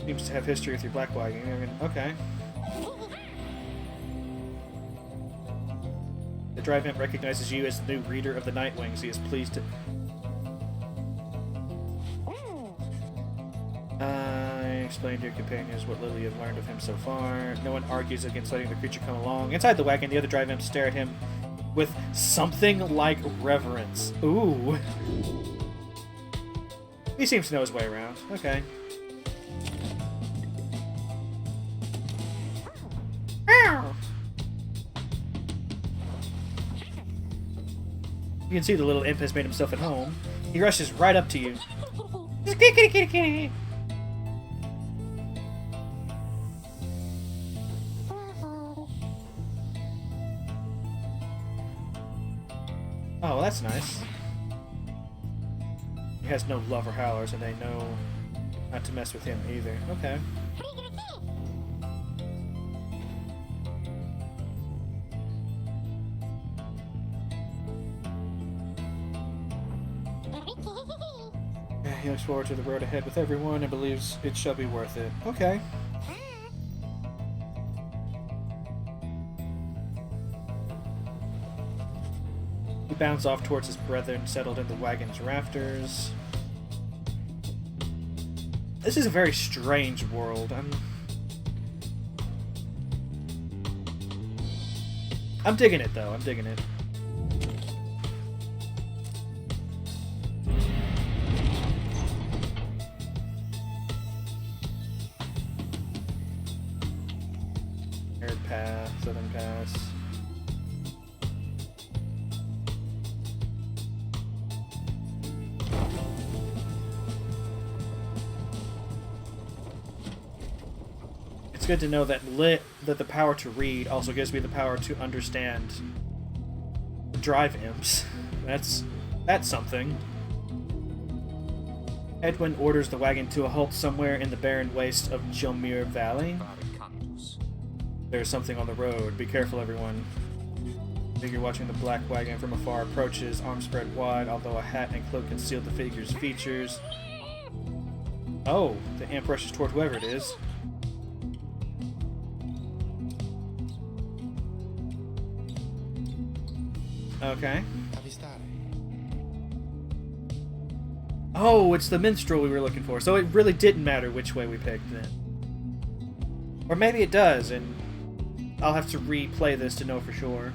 Seems to have history with your black wagon. I mean, okay. The dry vamp recognizes you as the new reader of the Nightwings. He is pleased to... Explain to your companions what Lily had learned of him so far. No one argues against letting the creature come along. Inside the wagon, the other dry vamps stare at him with something like reverence. Ooh. He seems to know his way around. Okay. You can see the little imp has made himself at home. He rushes right up to you. Oh, well, that's nice. He has no love for howlers, and they know not to mess with him either. Okay. He looks forward to the road ahead with everyone and believes it shall be worth it. Okay. He bounds off towards his brethren settled in the wagon's rafters. This is a very strange world. I'm digging it, though. I'm digging it. Arid path, southern pass. It's good to know that that the power to read also gives me the power to understand drive imps. That's something. Edwin orders the wagon to a halt somewhere in the barren waste of Jomir Valley. There's something on the road. Be careful, everyone. Figure watching the black wagon from afar approaches, arms spread wide, although a hat and cloak conceal the figure's features. Oh, the imp rushes toward whoever it is. Okay. Oh, it's the minstrel we were looking for. So it really didn't matter which way we picked then. Or maybe it does, and I'll have to replay this to know for sure.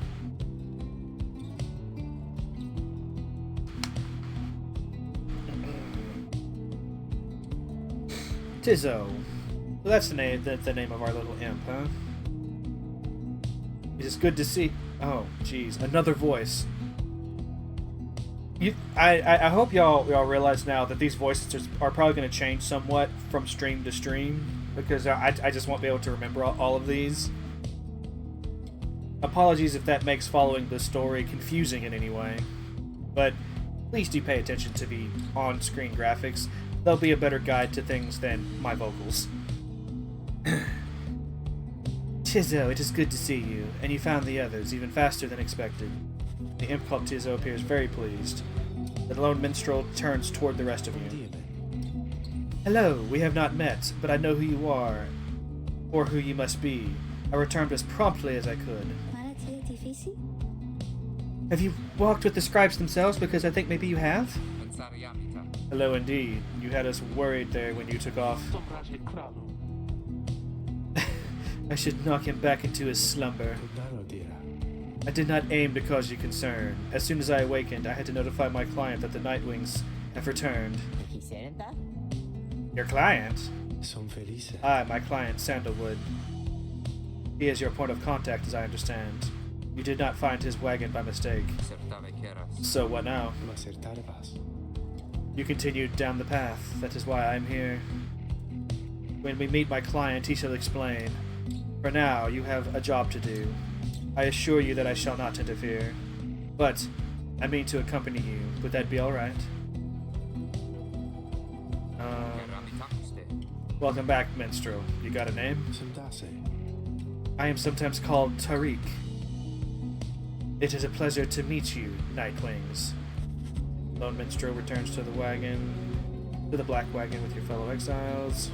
Tizzo. So that's the name of our little imp, huh? It is good to see. Oh, jeez, another voice. I hope y'all realize now that these voices are probably going to change somewhat from stream to stream, because I just won't be able to remember all of these. Apologies if that makes following the story confusing in any way, but please do pay attention to the on-screen graphics. They'll be a better guide to things than my vocals. Tizzo, it is good to see you, and you found the others even faster than expected. The imp called Tizzo appears very pleased. The lone minstrel turns toward the rest of you. Hello, we have not met, but I know who you are, or who you must be. I returned as promptly as I could. Have you walked with the scribes themselves? Because I think maybe you have? Hello indeed. You had us worried there when you took off. I should knock him back into his slumber. I did not aim to cause you concern. As soon as I awakened, I had to notify my client that the Nightwings have returned. Your client? Aye, my client, Sandalwood. He is your point of contact, as I understand. You did not find his wagon by mistake. So what now? You continued down the path. That is why I am here. When we meet my client, he shall explain. For now, you have a job to do. I assure you that I shall not interfere. But I mean to accompany you. Would that be alright? Welcome back, minstrel. You got a name? I am sometimes called Tariq. It is a pleasure to meet you, Nightwings. Lone minstrel returns to the black wagon with your fellow exiles.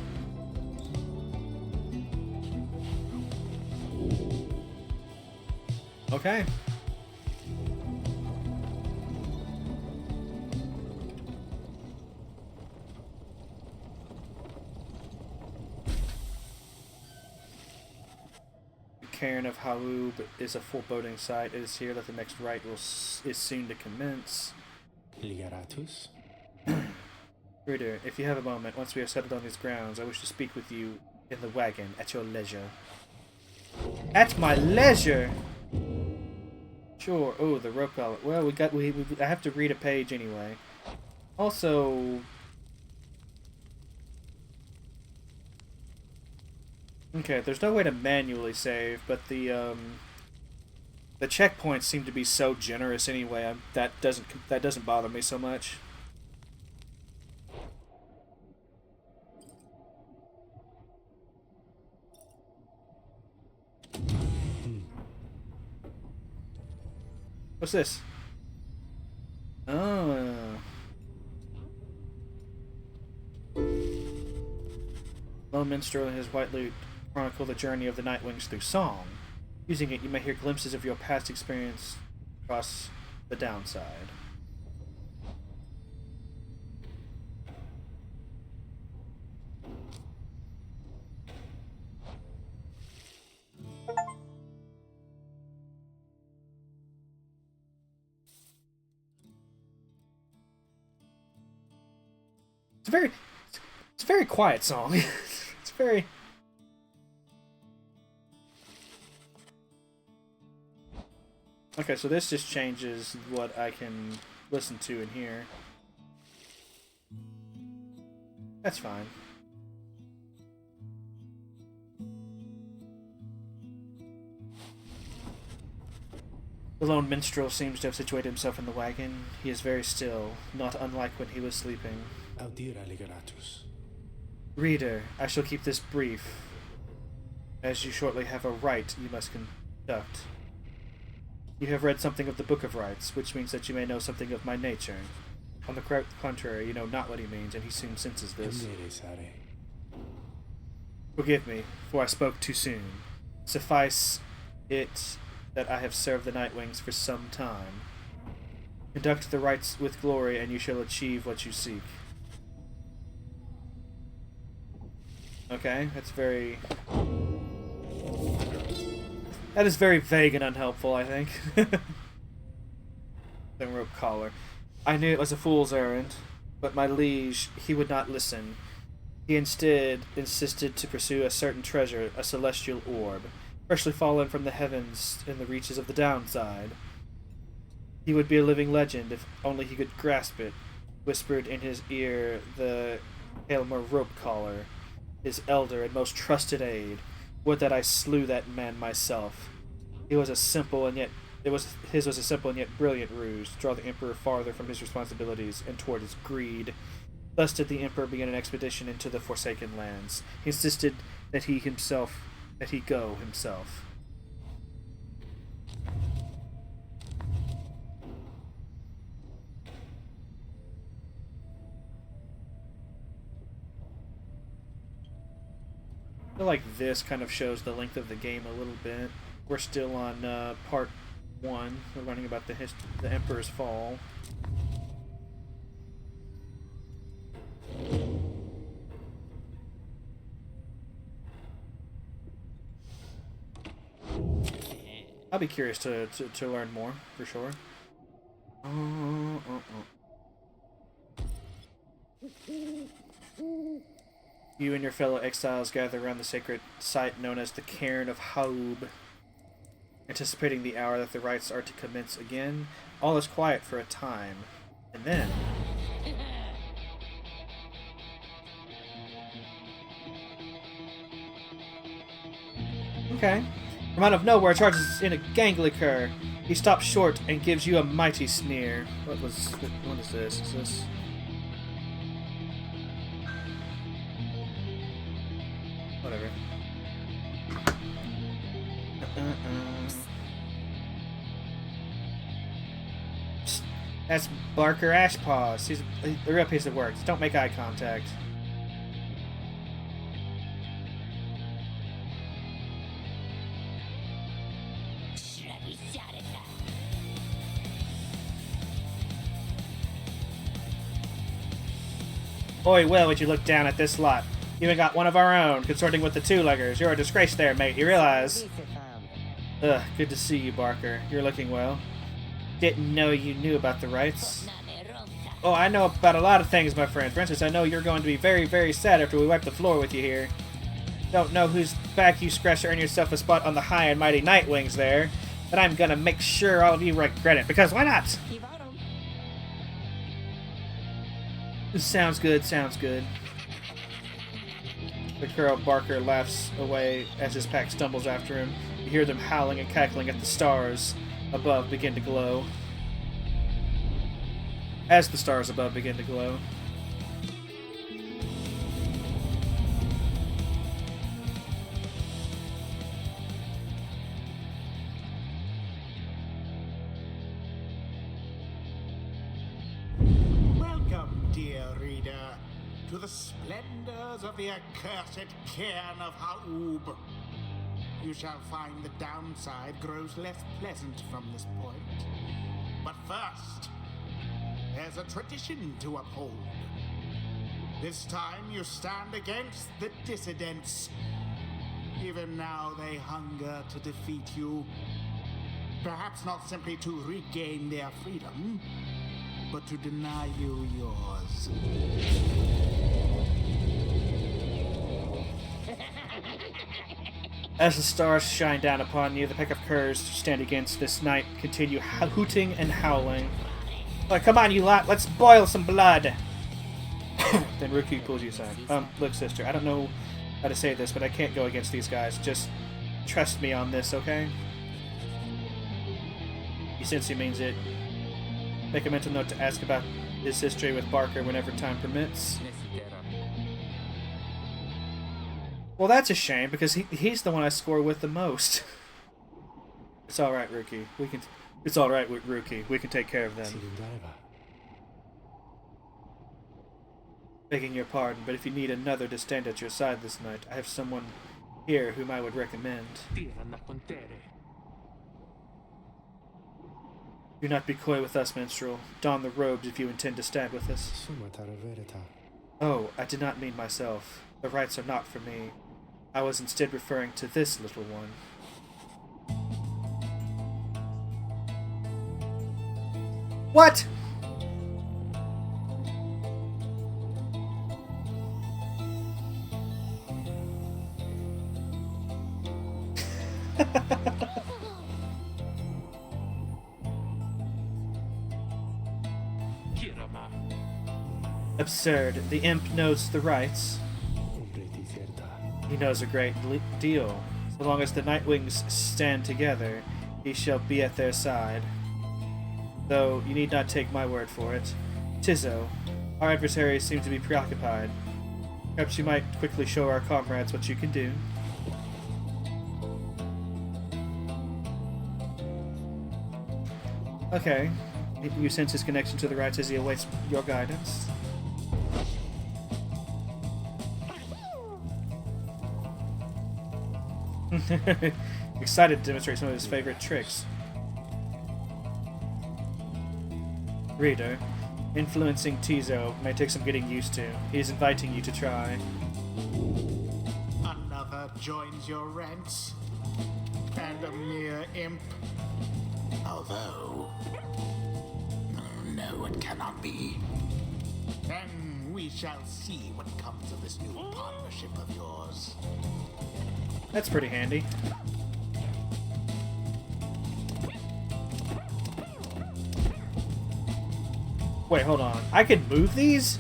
Okay. Cairn of Haub is a foreboding sight. It is here that the next rite is soon to commence. Ligaratus? Reader, if you have a moment, once we have settled on these grounds, I wish to speak with you in the wagon at your leisure. At my leisure? Sure. Oh, the rope collar. Well, I have to read a page anyway. Also, okay, there's no way to manually save, but the checkpoints seem to be so generous anyway. That doesn't bother me so much. What's this? Oh. Lone Minstrel and his white lute chronicle the journey of the Nightwings through song. Using it, you may hear glimpses of your past experience across the downside. It's a very quiet song. It's very. Okay, so this just changes what I can listen to and hear. That's fine. The lone minstrel seems to have situated himself in the wagon. He is very still, not unlike when he was sleeping. Reader, I shall keep this brief, as you shortly have a rite you must conduct. You have read something of the Book of Rites, which means that you may know something of my nature. On the contrary, you know not what he means, and he soon senses this. Forgive me, for I spoke too soon. Suffice it that I have served the Nightwings for some time. Conduct the rites with glory, and you shall achieve what you seek. Okay, that's very That is very vague and unhelpful, I think. The rope collar. I knew it was a fool's errand, but my liege, he would not listen. He instead insisted to pursue a certain treasure, a celestial orb, freshly fallen from the heavens in the reaches of the downside. He would be a living legend if only he could grasp it, whispered in his ear the Aylmer rope collar, his elder and most trusted aide. Would that I slew that man myself. It was a simple and yet his was a simple and yet brilliant ruse to draw the Emperor farther from his responsibilities and toward his greed. Thus did the Emperor begin an expedition into the Forsaken Lands. He insisted that he go himself. I feel like this kind of shows the length of the game a little bit. We're still on part 1. We're learning about the Emperor's fall. I'll be curious to learn more, for sure. You and your fellow exiles gather around the sacred site known as the Cairn of Haub. Anticipating the hour that the rites are to commence again, all is quiet for a time. And then... Okay. From out of nowhere charges in a gangly cur. He stops short and gives you a mighty sneer. What is this? Is this... Whatever. That's Barker Ashpaws. He's a real piece of work. Just don't make eye contact. Boy, well, would you look down at this lot. You even got one of our own, consorting with the two-leggers. You're a disgrace there, mate. You realize? Ugh, good to see you, Barker. You're looking well. Didn't know you knew about the rites. Oh, I know about a lot of things, my friend. For instance, I know you're going to be very, very sad after we wipe the floor with you here. Don't know whose back you scratch to earn yourself a spot on the high and mighty Nightwings there, but I'm gonna make sure all of you regret it, because why not? Sounds good, sounds good. The Colonel Barker laughs away as his pack stumbles after him. You hear them howling and cackling at the stars above begin to glow. As the stars above begin to glow. Welcome, dear reader, to the splendors of the accursed cairn of Haub. You shall find the downside grows less pleasant from this point. But first, there's a tradition to uphold. This time you stand against the dissidents. Even now they hunger to defeat you. Perhaps not simply to regain their freedom, but to deny you yours. As the stars shine down upon you, the pack of curs who stand against this night continue hooting and howling. Like, come on, you lot, let's boil some blood! Then Ruki pulls you aside. Look, sister, I don't know how to say this, but I can't go against these guys. Just trust me on this, okay? He since he means it. Make a mental note to ask about his history with Barker whenever time permits. Well, that's a shame, because he's the one I score with the most. It's alright, Ruki. It's alright with Ruki. We can take care of them. Begging your pardon, but if you need another to stand at your side this night, I have someone here whom I would recommend. Do not be coy with us, minstrel. Don the robes if you intend to stand with us. Oh, I did not mean myself. The rites are not for me. I was instead referring to this little one. What? Absurd. The imp knows the rites. He knows a great deal. So long as the Nightwings stand together, he shall be at their side. Though you need not take my word for it. Tizzo, our adversaries seem to be preoccupied. Perhaps you might quickly show our comrades what you can do. Okay. You sense his connection to the rites as he awaits your guidance. Excited to demonstrate some of his favorite tricks. Reader, influencing Tizzo may take some getting used to. He is inviting you to try. Another joins your ranks, and a mere imp. Although, no, it cannot be. Then we shall see what comes of this new partnership of yours. That's pretty handy. Wait, hold on. I can move these?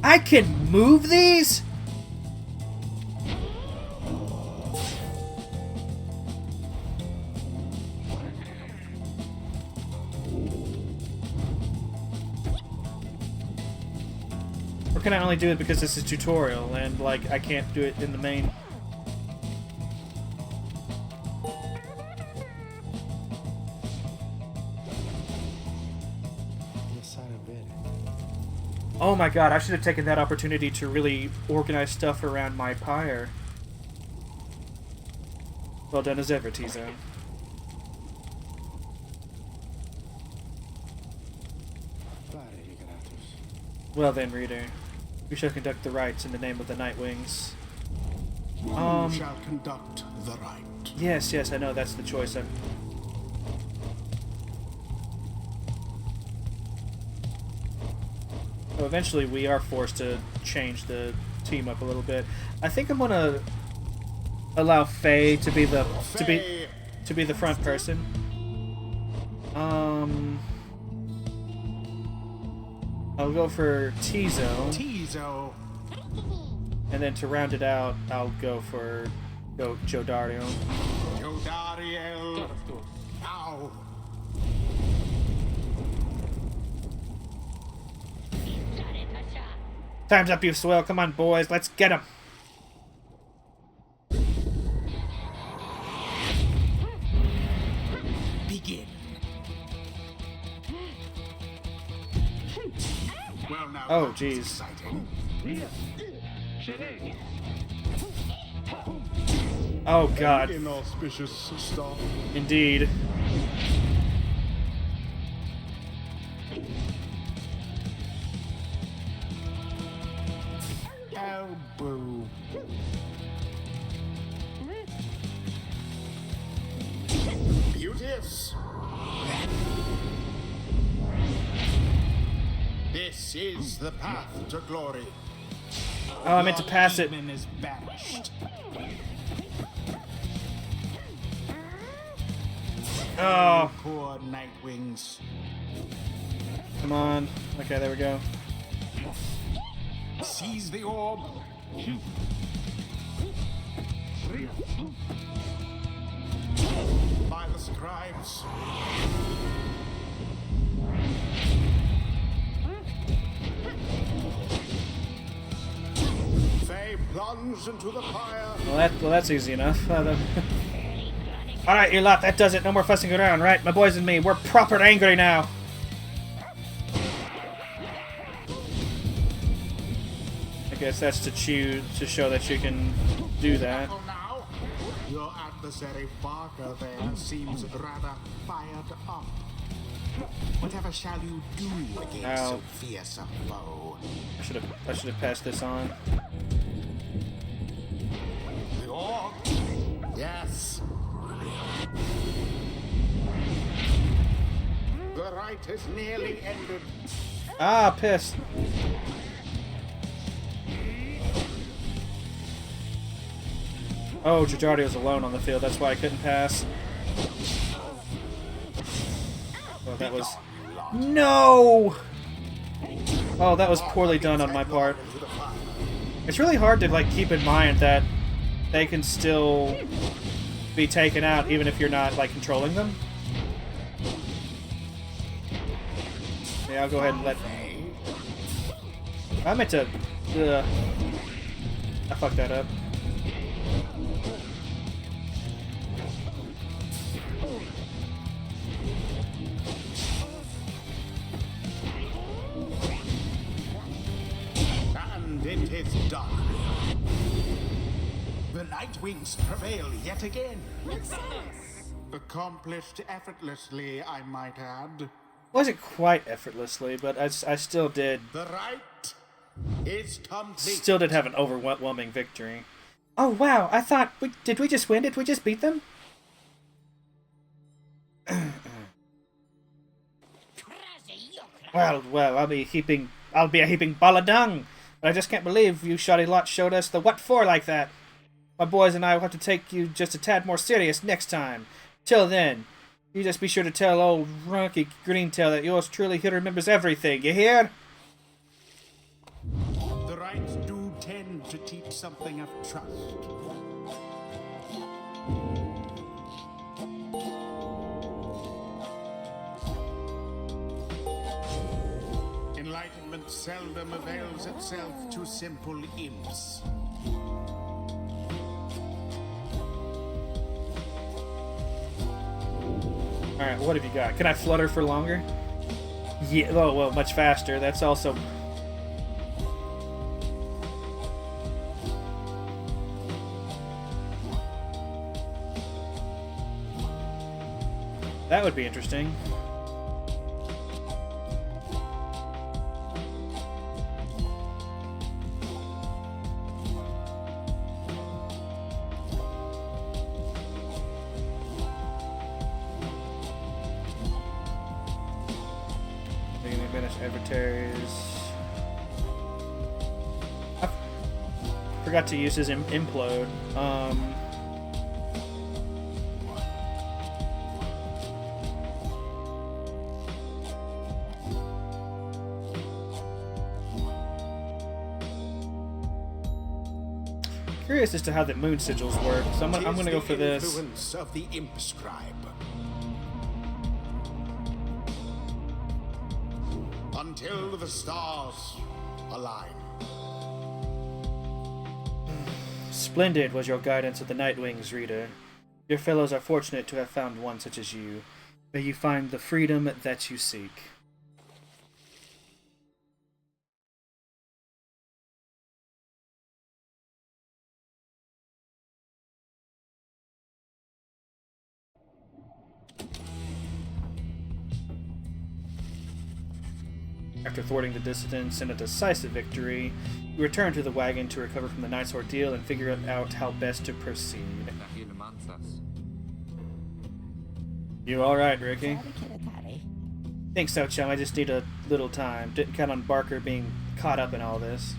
I can move these? Or can I only do it because this is tutorial and, like, I can't do it in the main? Oh my god, I should have taken that opportunity to really organize stuff around my pyre. Well done as ever, Tizzo. Well then, reader. We shall conduct the rites in the name of the Nightwings. You shall conduct the rite. Yes, I know that's the choice. So eventually we are forced to change the team up a little bit. I think I'm gonna allow Faye to be the front person. I'll go for Tizzo. And then to round it out, I'll go for Joe Dario. Joe Dario. Ow. Time's up, you swell. Come on, boys. Let's get him. Begin. Well, now Oh, jeez. exciting. Oh, God. Inauspicious start. Indeed. Oh, boo. Beauteous. This is the path to glory. Oh, I meant to pass it. Demon is banished. Oh, Poor Nightwings. come on. Okay, there we go. Seize the orb. By the scribes. Faye plunged into the fire. Well, that's easy enough. Alright, you lot, that does it. No more fussing around, right? My boys and me, we're proper angry now. I guess that's to show that you can do that. Now, your adversary Barker there seems rather fired up. Whatever shall you do against Ow. so fierce a foe? I should have passed this on. The orb? Yes. The rite is nearly ended. Ah, piss. Oh, Gijardi was alone on the field. That's why I couldn't pass. Oh, that was... No! Oh, that was poorly done on my part. It's really hard to, like, keep in mind that they can still be taken out even if you're not, like, controlling them. Yeah, I'll go ahead and let... I meant to... I fucked that up. And it is done. The Nightwings prevail yet again. Accomplished effortlessly, I might add. Wasn't quite effortlessly, but I still did. The rite is complete. Still did have an overwhelming victory. Oh wow! I thought did we just win? Did we just beat them? Well, I'll be a heaping ball of dung. But I just can't believe you shoddy lot showed us the what for like that. My boys and I will have to take you just a tad more serious next time. Till then, you just be sure to tell old Runky Greentail that yours truly here remembers everything. You hear? The rites do tend to teach something of trust. Enlightenment seldom avails itself to simple imps. Alright, what have you got? Can I flutter for longer? Yeah, oh, well, much faster. That's also... That would be interesting. I forgot to use his implode. Curious as to how the moon sigils work, so I'm gonna go for this. Influence of the imp scribe. Until the stars align. Splendid was your guidance of the Nightwings, reader. Your fellows are fortunate to have found one such as you. May you find the freedom that you seek. After thwarting the dissidents in a decisive victory, you return to the wagon to recover from the night's ordeal and figure out how best to proceed. You alright, Ricky? Think so, chum. I just need a little time. Didn't count on Barker being caught up in all this.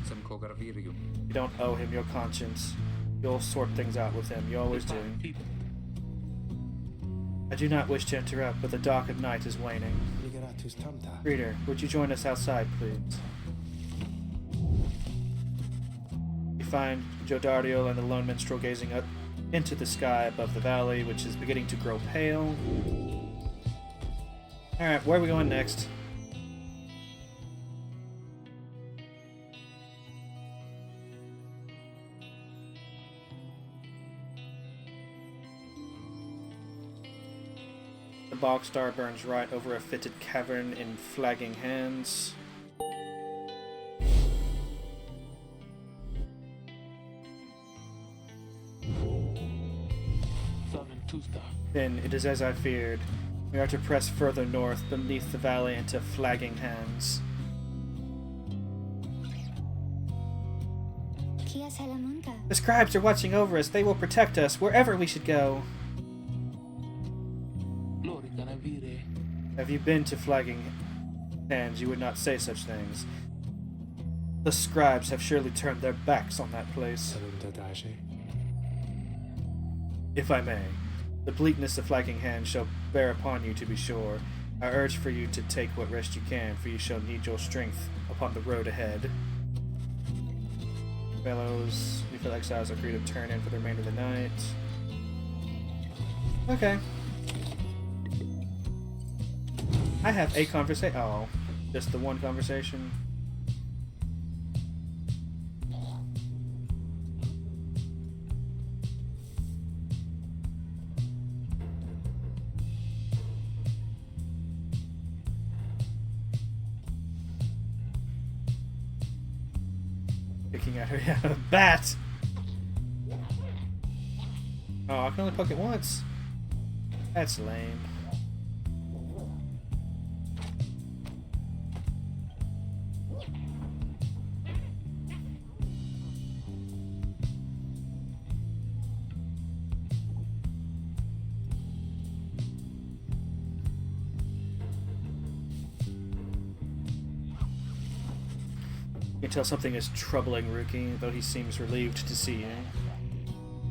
You don't owe him your conscience. You'll sort things out with him. You always do. I do not wish to interrupt, but the dark of night is waning. Reader, would you join us outside, please? You find Jodardio and the lone minstrel gazing up into the sky above the valley, which is beginning to grow pale. Alright, where are we going next? The bog star burns right over a fitted cavern in flagging hands. Then it is as I feared. We are to press further north beneath the valley into flagging hands. The scribes are watching over us. They will protect us wherever we should go. Have you been to Flagging Hands, you would not say such things. The scribes have surely turned their backs on that place. If I may, the bleakness of Flagging Hands shall bear upon you, to be sure. I urge for you to take what rest you can, for you shall need your strength upon the road ahead. Fellows, you feel exiles are free to turn in for the remainder of the night. Okay. I have a conversation. Oh, just the one conversation. Picking at her, yeah, bat! Oh, I can only poke it once. That's lame. You can tell something is troubling Rookie, though he seems relieved to see you.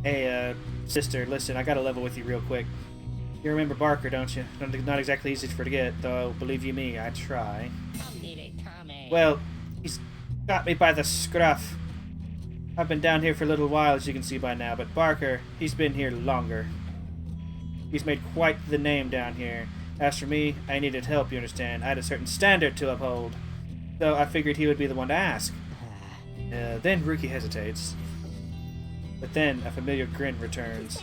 Hey, sister, listen, I gotta level with you real quick. You remember Barker, don't you? Not exactly easy to forget, though, believe you me, I try. Well, he's got me by the scruff. I've been down here for a little while, as you can see by now, but Barker, he's been here longer. He's made quite the name down here. As for me, I needed help, you understand. I had a certain standard to uphold. So I figured he would be the one to ask. Then Rookie hesitates. But then a familiar grin returns.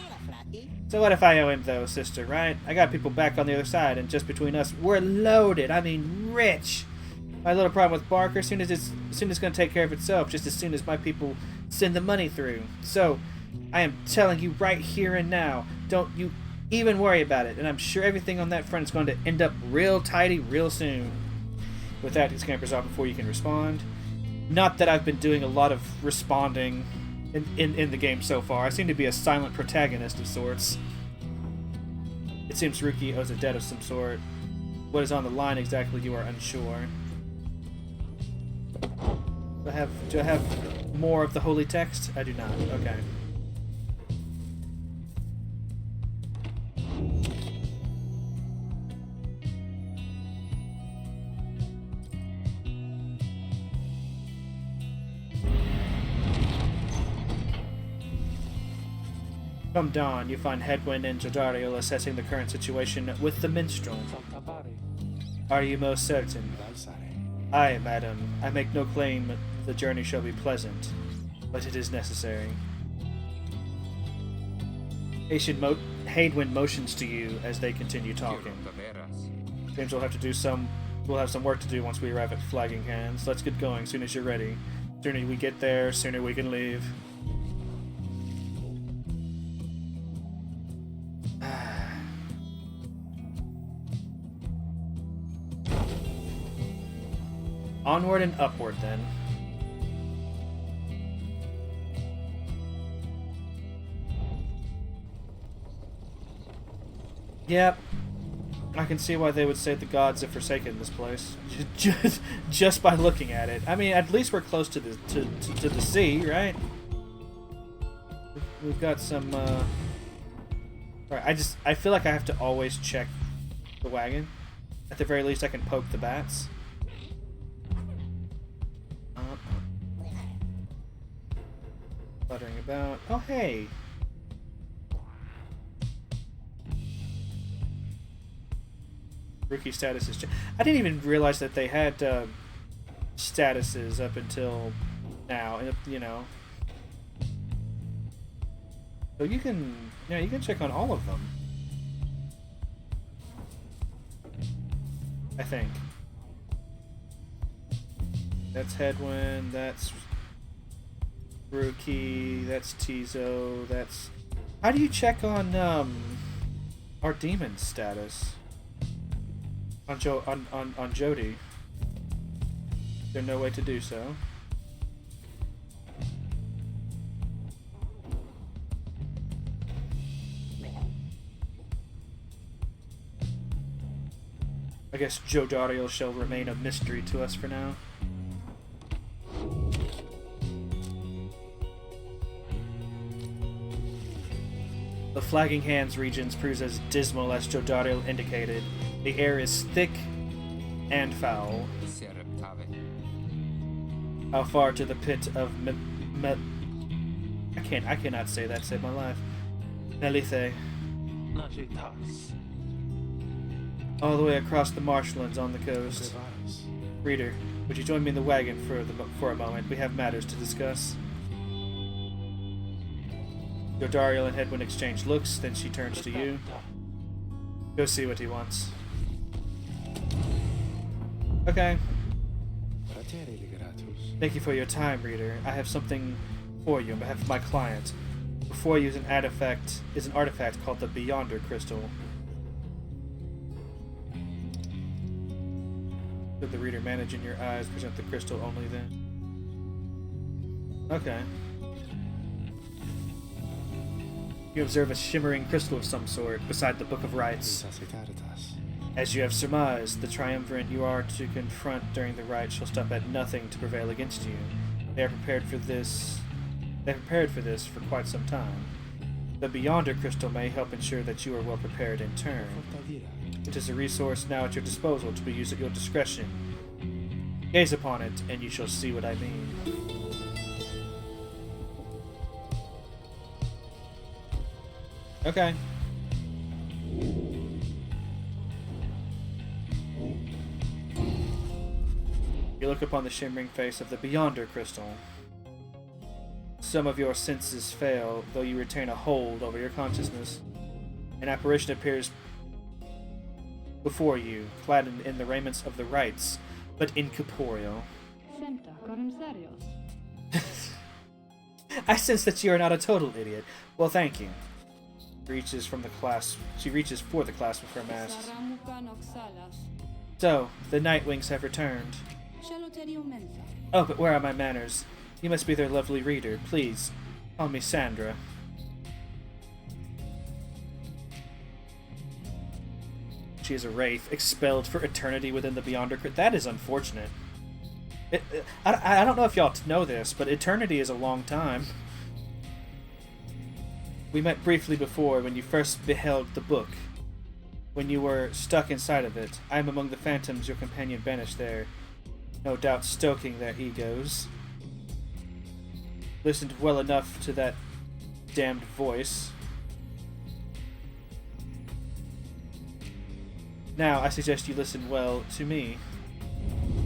So what if I owe him though, sister, right? I got people back on the other side, and just between us, we're loaded. I mean, rich. My little problem with Barker, soon as it's gonna take care of itself, just as soon as my people send the money through. So, I am telling you right here and now, don't you even worry about it, and I'm sure everything on that front is going to end up real tidy real soon. With that, he scampers off before you can respond. Not that I've been doing a lot of responding in the game so far. I seem to be a silent protagonist of sorts. It seems Rookie owes a debt of some sort. What is on the line exactly, you are unsure. Do I have more of the holy text? I do not. Okay. Come dawn, you find Hedwyn and Jadariel assessing the current situation with the minstrel. Are you most certain? Aye, madam. I make no claim the journey shall be pleasant, but it is necessary. Hedwyn motions to you as they continue talking. James will have some work to do once we arrive at Flagging Hands. Let's get going soon as you're ready. Sooner we get there, sooner we can leave. Onward and upward, then. Yep. I can see why they would say the gods have forsaken this place. Just by looking at it. I mean, at least we're close to the sea, right? We've got some, Alright, I feel like I have to always check the wagon. At the very least, I can poke the bats. Fluttering about. Oh, hey! Rookie status is... I didn't even realize that they had statuses up until now, you know. So you can... Yeah, you can check on all of them. I think. That's Hedwyn, that's... Rookie, that's Tizo, that's... How do you check on, our demon status? On Jody? Is there no way to do so? I guess Jodariel shall remain a mystery to us for now. The Flagging Hands regions proves as dismal as Jodariel indicated. The air is thick and foul. How far to the pit of I cannot say that to save my life. Nelithe. All the way across the marshlands on the coast. Reader, would you join me in the wagon for a moment? We have matters to discuss. Jodariel and Hedwyn exchange looks, then she turns to you. Go see what he wants. Okay. Thank you for your time, reader. I have something for you on behalf of my client. Before you is an artifact called the Beyonder Crystal. Should the reader manage in your eyes, present the crystal only then? Okay. You observe a shimmering crystal of some sort beside the Book of Rites. As you have surmised, the triumvirate you are to confront during the rite shall stop at nothing to prevail against you. They are prepared for this. They have prepared for this for quite some time. The Beyonder Crystal may help ensure that you are well prepared in turn. It is a resource now at your disposal to be used at your discretion. Gaze upon it, and you shall see what I mean. Okay. You look upon the shimmering face of the Beyonder Crystal. Some of your senses fail, though you retain a hold over your consciousness. An apparition appears before you, clad in the raiments of the rites, but incorporeal. I sense that you are not a total idiot. Well, thank you. She reaches for the clasp of her mask. So, the Nightwings have returned. Oh, but where are my manners? You must be their lovely reader. Please, call me Sandra. She is a wraith, expelled for eternity within the Beyonder. That is unfortunate. I don't know if y'all know this, but eternity is a long time. We met briefly before when you first beheld the book. When you were stuck inside of it. I am among the phantoms your companion banished there. No doubt stoking their egos. Listened well enough to that damned voice. Now, I suggest you listen well to me.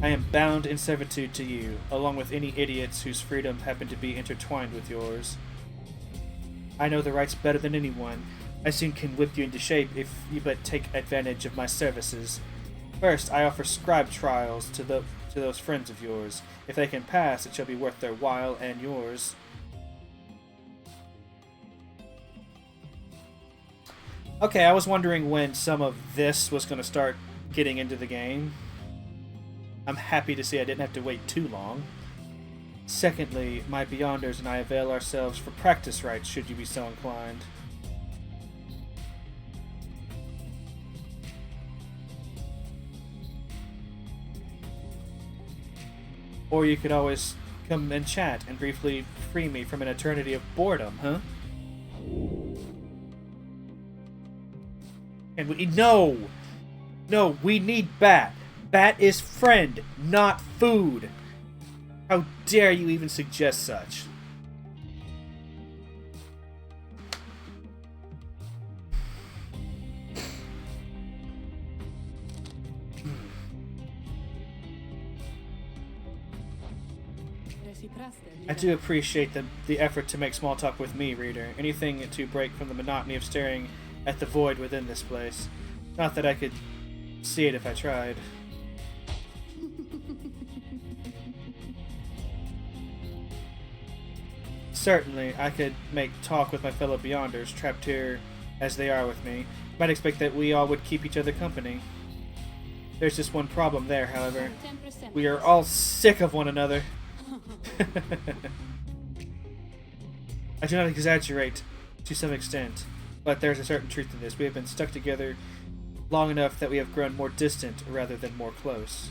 I am bound in servitude to you, along with any idiots whose freedom happen to be intertwined with yours. I know the rights better than anyone. I soon can whip you into shape if you but take advantage of my services. First, I offer scribe trials to those friends of yours. If they can pass, it shall be worth their while and yours. Okay, I was wondering when some of this was going to start getting into the game. I'm happy to see I didn't have to wait too long. Secondly, my Beyonders and I avail ourselves for practice rites should you be so inclined. Or you could always come and chat and briefly free me from an eternity of boredom, huh? And no, we need Bat. Bat is friend, not food. How dare you even suggest such? I do appreciate the effort to make small talk with me, reader. Anything to break from the monotony of staring at the void within this place. Not that I could see it if I tried. Certainly, I could make talk with my fellow Beyonders, trapped here as they are with me. Might expect that we all would keep each other company. There's just one problem there, however. We are all sick of one another. I do not exaggerate to some extent, but there's a certain truth in this. We have been stuck together long enough that we have grown more distant rather than more close.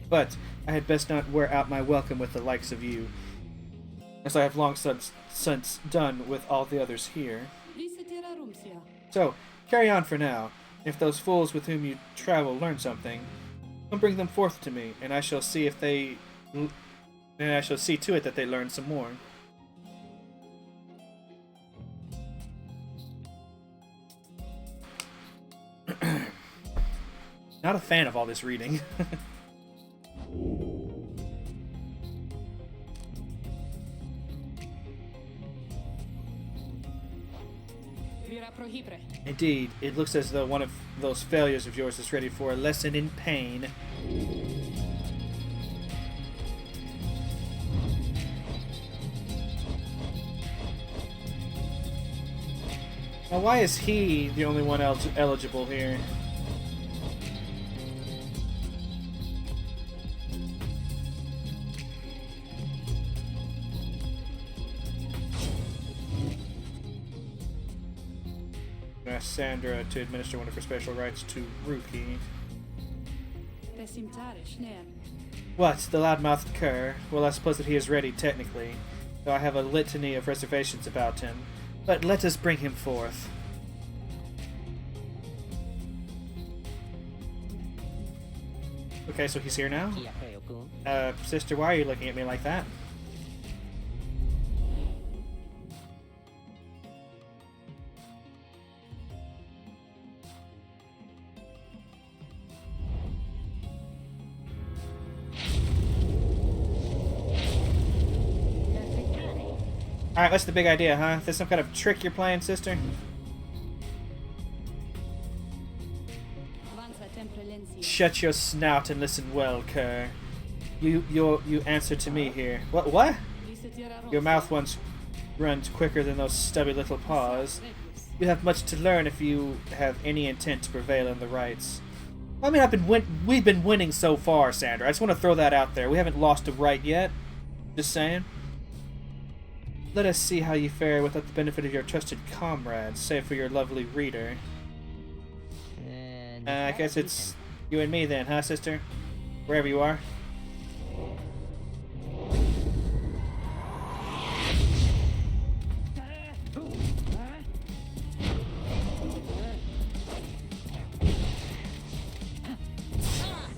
But I had best not wear out my welcome with the likes of you, as I have long since done with all the others here. So, carry on for now. If those fools with whom you travel learn something, come bring them forth to me, and I shall see to it that they learn some more. Not a fan of all this reading. Indeed, it looks as though one of those failures of yours is ready for a lesson in pain. Now, why is he the only one eligible here? Ask Sandra to administer one of her special rites to Rookie. What? The loudmouthed cur? Well, I suppose that he is ready, technically, though I have a litany of reservations about him. But let us bring him forth. Okay, so he's here now? Sister, why are you looking at me like that? Alright, what's the big idea, huh? There's some kind of trick you're playing, sister? Shut your snout and listen well, cur. You answer to me here. What? Your mouth runs quicker than those stubby little paws. You have much to learn if you have any intent to prevail in the rites. I mean, we've been winning so far, Sandra. I just want to throw that out there. We haven't lost a rite yet. Just saying. Let us see how you fare without the benefit of your trusted comrades, save for your lovely reader. I guess it's you and me then, huh, sister? Wherever you are.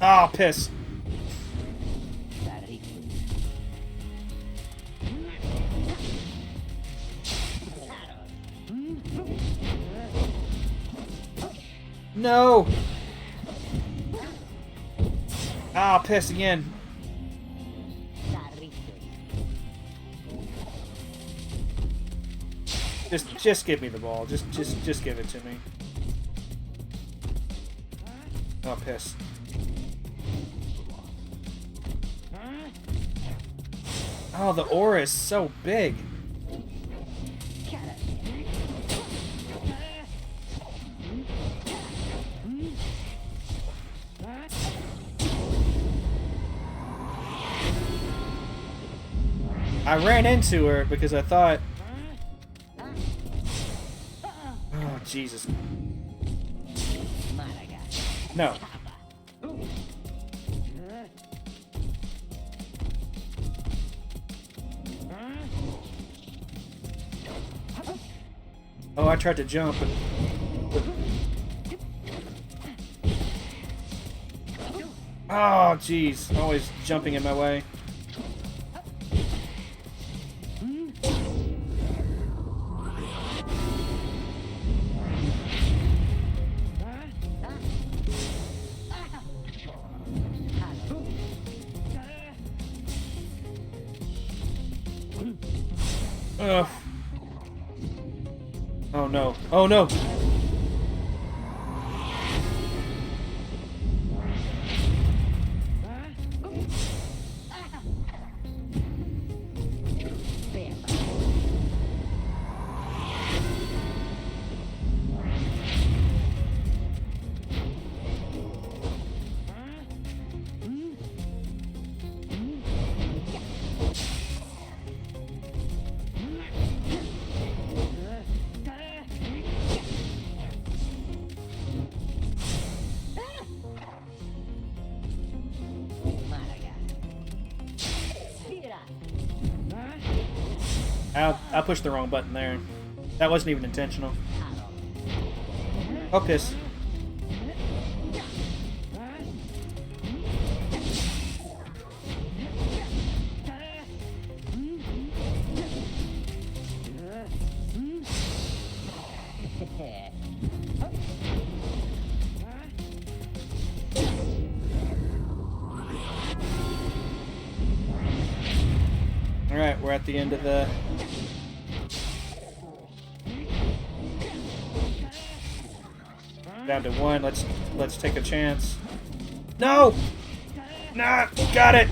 Oh, piss. No! Ah, piss again. Just give me the ball. Just give it to me. Oh, piss. Oh, the aura is so big. I ran into her because I thought... Oh, Jesus. No. Oh, I tried to jump, but... Oh, jeez. Always jumping in my way. Ugh. Oh no. Oh no! I pushed the wrong button there. That wasn't even intentional. Oh, piss. Alright, we're at the end of the... Down to one. Let's take a chance. No! Nah, got it!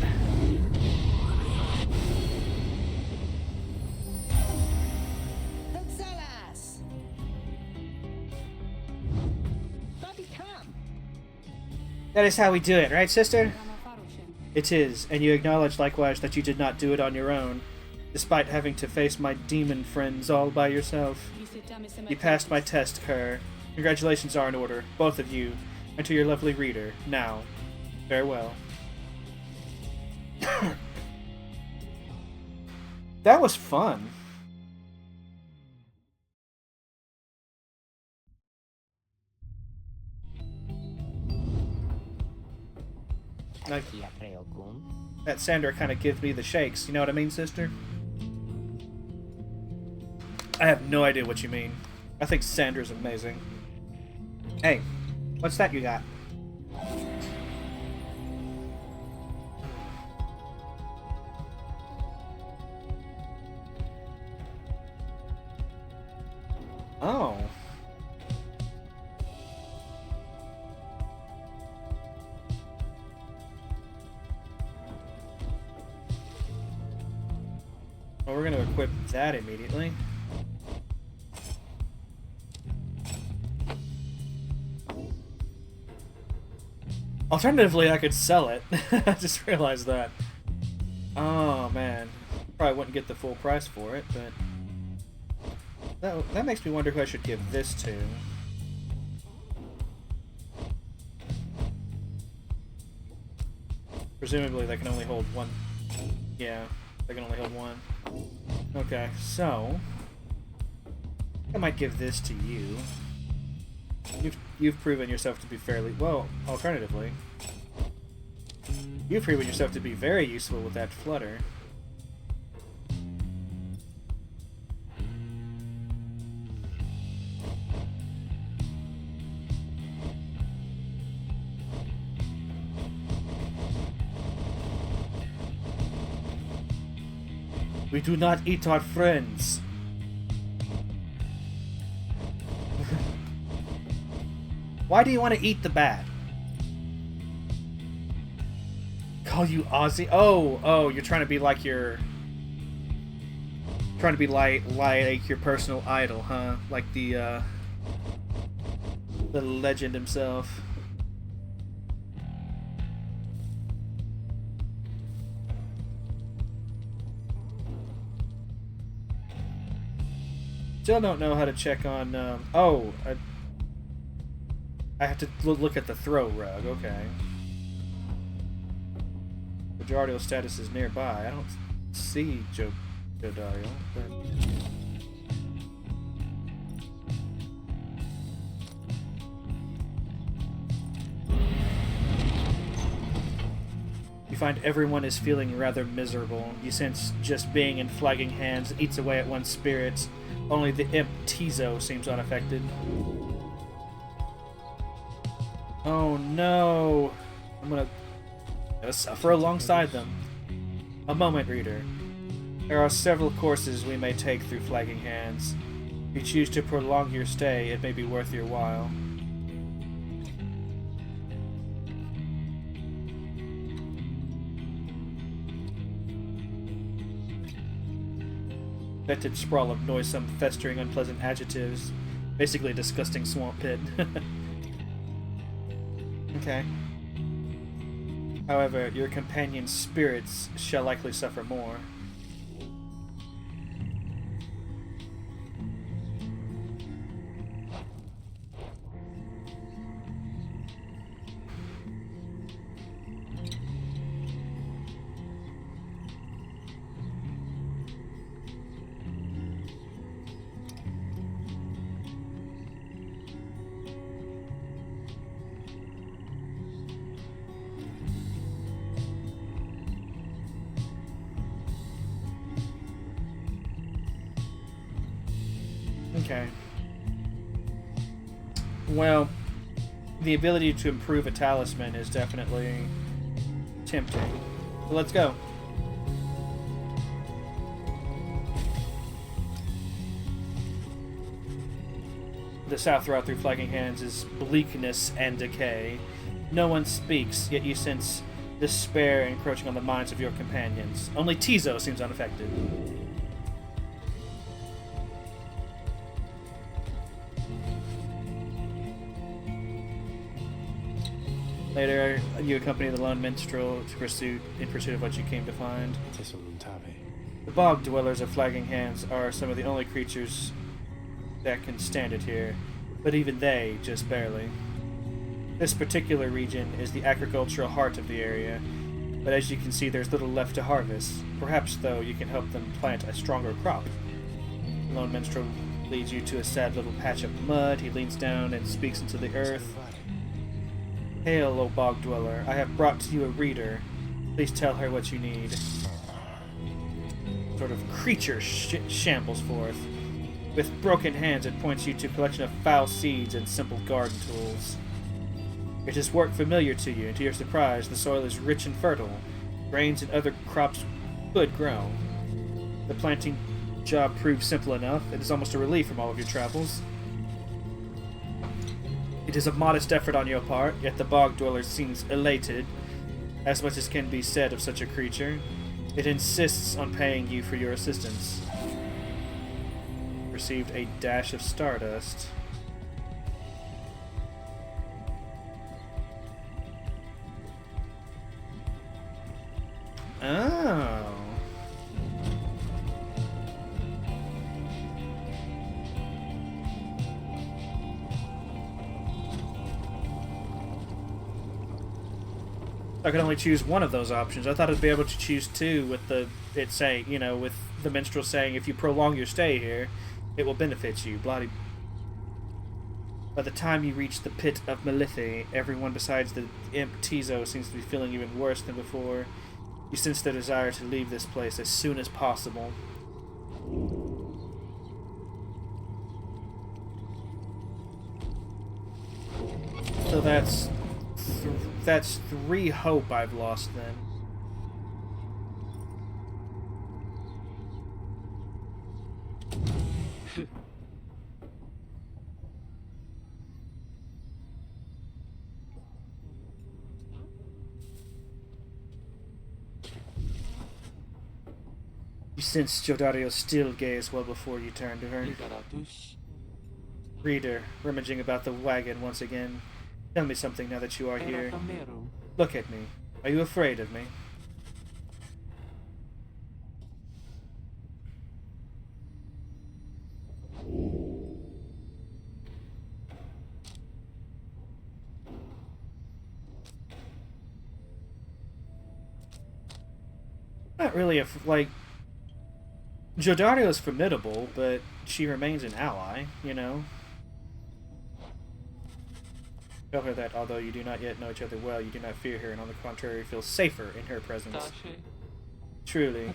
That is how we do it, right, sister? It is, and you acknowledge likewise that you did not do it on your own, despite having to face my demon friends all by yourself. You passed my test, Kerr. Congratulations are in order, both of you, and to your lovely reader. Now, farewell. That was fun. Like, that Sandra kind of gives me the shakes. You know what I mean, sister? I have no idea what you mean. I think Sandra's amazing. Hey, what's that you got? Oh. Well, we're going to equip that immediately. Alternatively, I could sell it. I just realized that. Oh, man. Probably wouldn't get the full price for it, but... That makes me wonder who I should give this to. Presumably, they can only hold one. Yeah, they can only hold one. Okay, so... I might give this to you. You've proven yourself to be fairly... Well, alternatively, you've proven yourself to be very useful with that flutter. We do not eat our friends. Why do you want to eat the bat? Call you Ozzy? Oh, you're trying to be like your... Trying to be like your personal idol, huh? Like the legend himself. Still don't know how to check on, I have to look at the throw rug, okay. Jodariel's status is nearby. I don't see Jodariel, but... You find everyone is feeling rather miserable. You sense just being in flagging hands eats away at one's spirits. Only the imp Tizo seems unaffected. Oh no! I'm gonna suffer alongside them. A moment, reader. There are several courses we may take through flagging hands. If you choose to prolong your stay, it may be worth your while. Fetid sprawl of noisome, festering, unpleasant adjectives. Basically a disgusting swamp pit. Okay. However, your companion's spirits shall likely suffer more. Okay. Well, the ability to improve a talisman is definitely tempting. So let's go. The south route through Flagging Hands is bleakness and decay. No one speaks, yet you sense despair encroaching on the minds of your companions. Only Tizo seems unaffected. Later, you accompany the lone minstrel in pursuit of what you came to find. The bog dwellers of Flagging Hands are some of the only creatures that can stand it here, but even they just barely. This particular region is the agricultural heart of the area, but as you can see, there's little left to harvest. Perhaps, though, you can help them plant a stronger crop. The lone minstrel leads you to a sad little patch of mud. He leans down and speaks into the earth. Hail, O bog dweller, I have brought to you a reader. Please tell her what you need. Sort of creature shambles forth. With broken hands, it points you to a collection of foul seeds and simple garden tools. It is work familiar to you, and to your surprise, the soil is rich and fertile. Grains and other crops could grow. The planting job proved simple enough. It is almost a relief from all of your travels. It is a modest effort on your part, yet the bog dweller seems elated, as much as can be said of such a creature. It insists on paying you for your assistance. Received a dash of stardust. Oh. I could only choose one of those options. I thought I'd be able to choose two with it saying, with the minstrel saying, if you prolong your stay here, it will benefit you. Bloody. By the time you reach the pit of Melithi, everyone besides the imp Tizo seems to be feeling even worse than before. You sense their desire to leave this place as soon as possible. So that's 3 hope I've lost then. You sense Jodario's still gaze well before you turn to her. Reader, rummaging about the wagon once again. Tell me something now that you are here. Look at me. Are you afraid of me? Not really Jodario is formidable, but she remains an ally, Tell her that, although you do not yet know each other well, you do not fear her, and on the contrary, feel safer in her presence. Truly.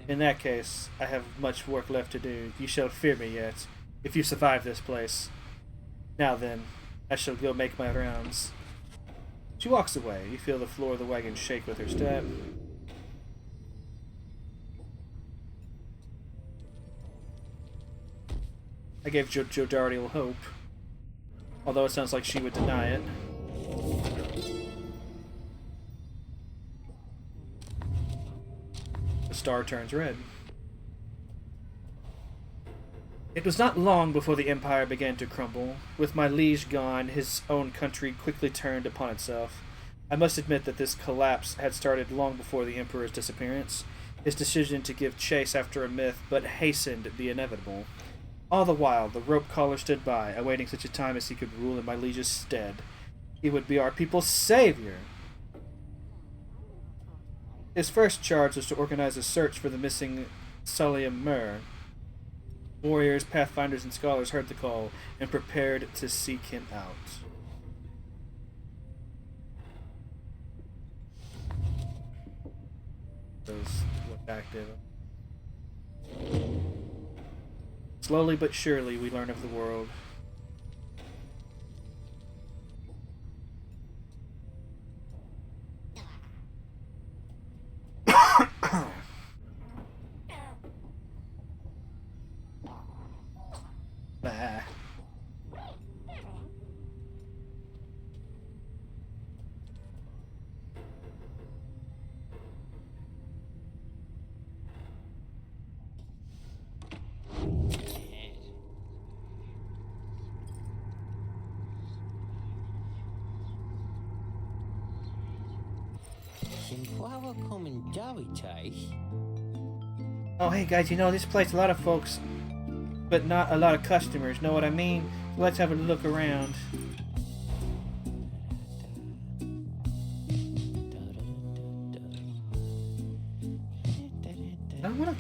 In that case, I have much work left to do. You shall fear me yet, if you survive this place. Now then, I shall go make my rounds. She walks away. You feel the floor of the wagon shake with her step. I gave Jodario hope, although it sounds like she would deny it. The star turns red. It was not long before the Empire began to crumble. With my liege gone, his own country quickly turned upon itself. I must admit that this collapse had started long before the Emperor's disappearance. His decision to give chase after a myth but hastened the inevitable. All the while, the rope caller stood by, awaiting such a time as he could rule in my liege's stead. He would be our people's savior. His first charge was to organize a search for the missing Suliam Mur. Warriors, pathfinders, and scholars heard the call and prepared to seek him out. Those look active. Slowly but surely, we learn of the world. Bah. Oh, hey guys, you know, this place a lot of folks, but not a lot of customers, know what I mean? So let's have a look around.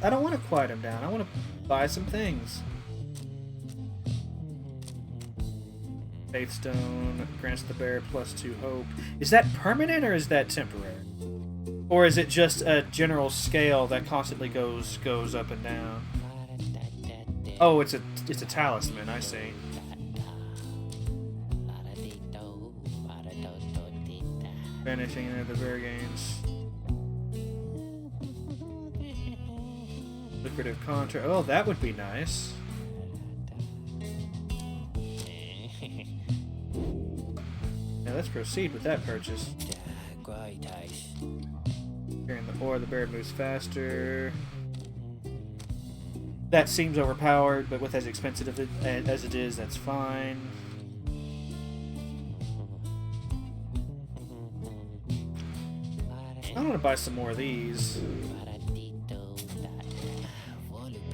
I don't want to quiet him down. I want to buy some things. Faithstone grants the bear +2 hope. Is that permanent or is that temporary? Or is it just a general scale that constantly goes up and down? Oh, it's a talisman, I see. Vanishing into the bear gains. Lucrative contract. Oh, that would be nice. Now let's proceed with that purchase. Carrying the ore, the bear moves faster. That seems overpowered, but with as expensive as it is, that's fine. I want to buy some more of these.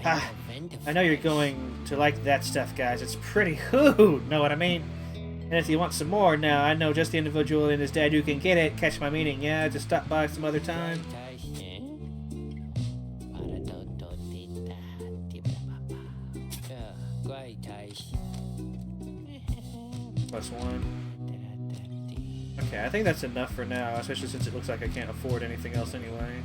Ah, I know you're going to like that stuff, guys. It's pretty hoo, know what I mean? And if you want some more, now I know just the individual and his dad who can get it. Catch my meaning, yeah? Just stop by some other time. +1. Okay, I think that's enough for now, especially since it looks like I can't afford anything else anyway.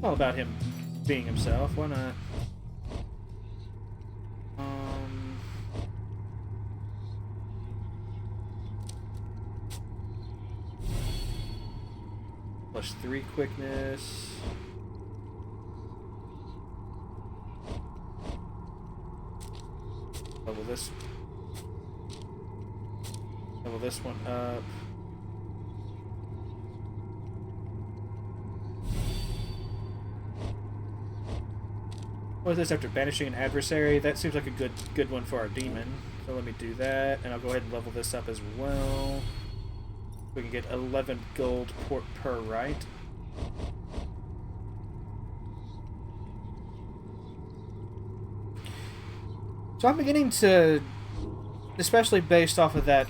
All about him being himself, why not? +3 quickness. Level this one up. What is this after banishing an adversary? That seems like a good one for our demon. So let me do that, and I'll go ahead and level this up as well. We can get 11 gold per right. So I'm beginning to, especially based off of that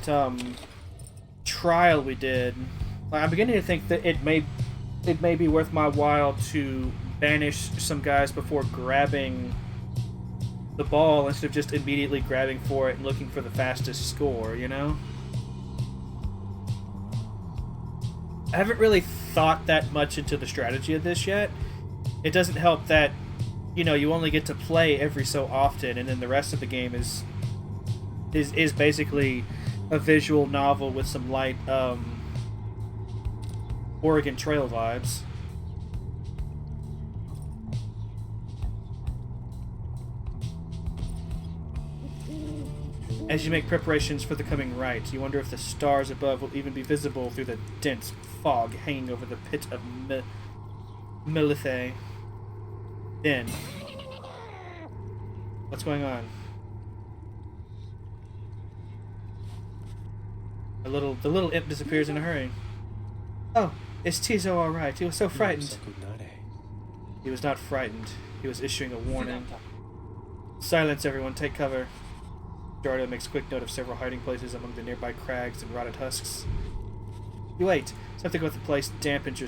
trial we did, I'm beginning to think that it may be worth my while to banish some guys before grabbing the ball instead of just immediately grabbing for it and looking for the fastest score, you know? I haven't really thought that much into the strategy of this yet. It doesn't help that, you know, you only get to play every so often, and then the rest of the game is basically a visual novel with some light Oregon Trail vibes. As you make preparations for the coming rite, you wonder if the stars above will even be visible through the dense fog hanging over the pit of Melithe. Then, what's going on? The little imp disappears in a hurry. Oh, is Tizo all right? He was so frightened. He was not frightened. He was issuing a warning. Silence, everyone. Take cover. Jardo makes quick note of several hiding places among the nearby crags and rotted husks. You wait. Something about the place dampens your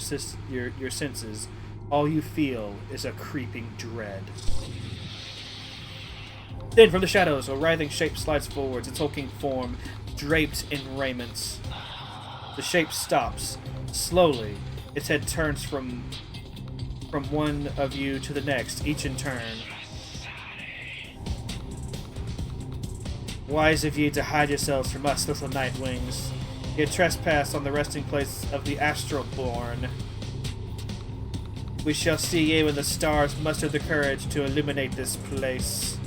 senses. All you feel is a creeping dread. Then, from the shadows, a writhing shape slides forwards, its hulking form draped in raiments. The shape stops. Slowly, its head turns from one of you to the next, each in turn. Wise of ye to hide yourselves from us, little nightwings. Ye trespass on the resting place of the astral-born. We shall see ye when the stars muster the courage to illuminate this place.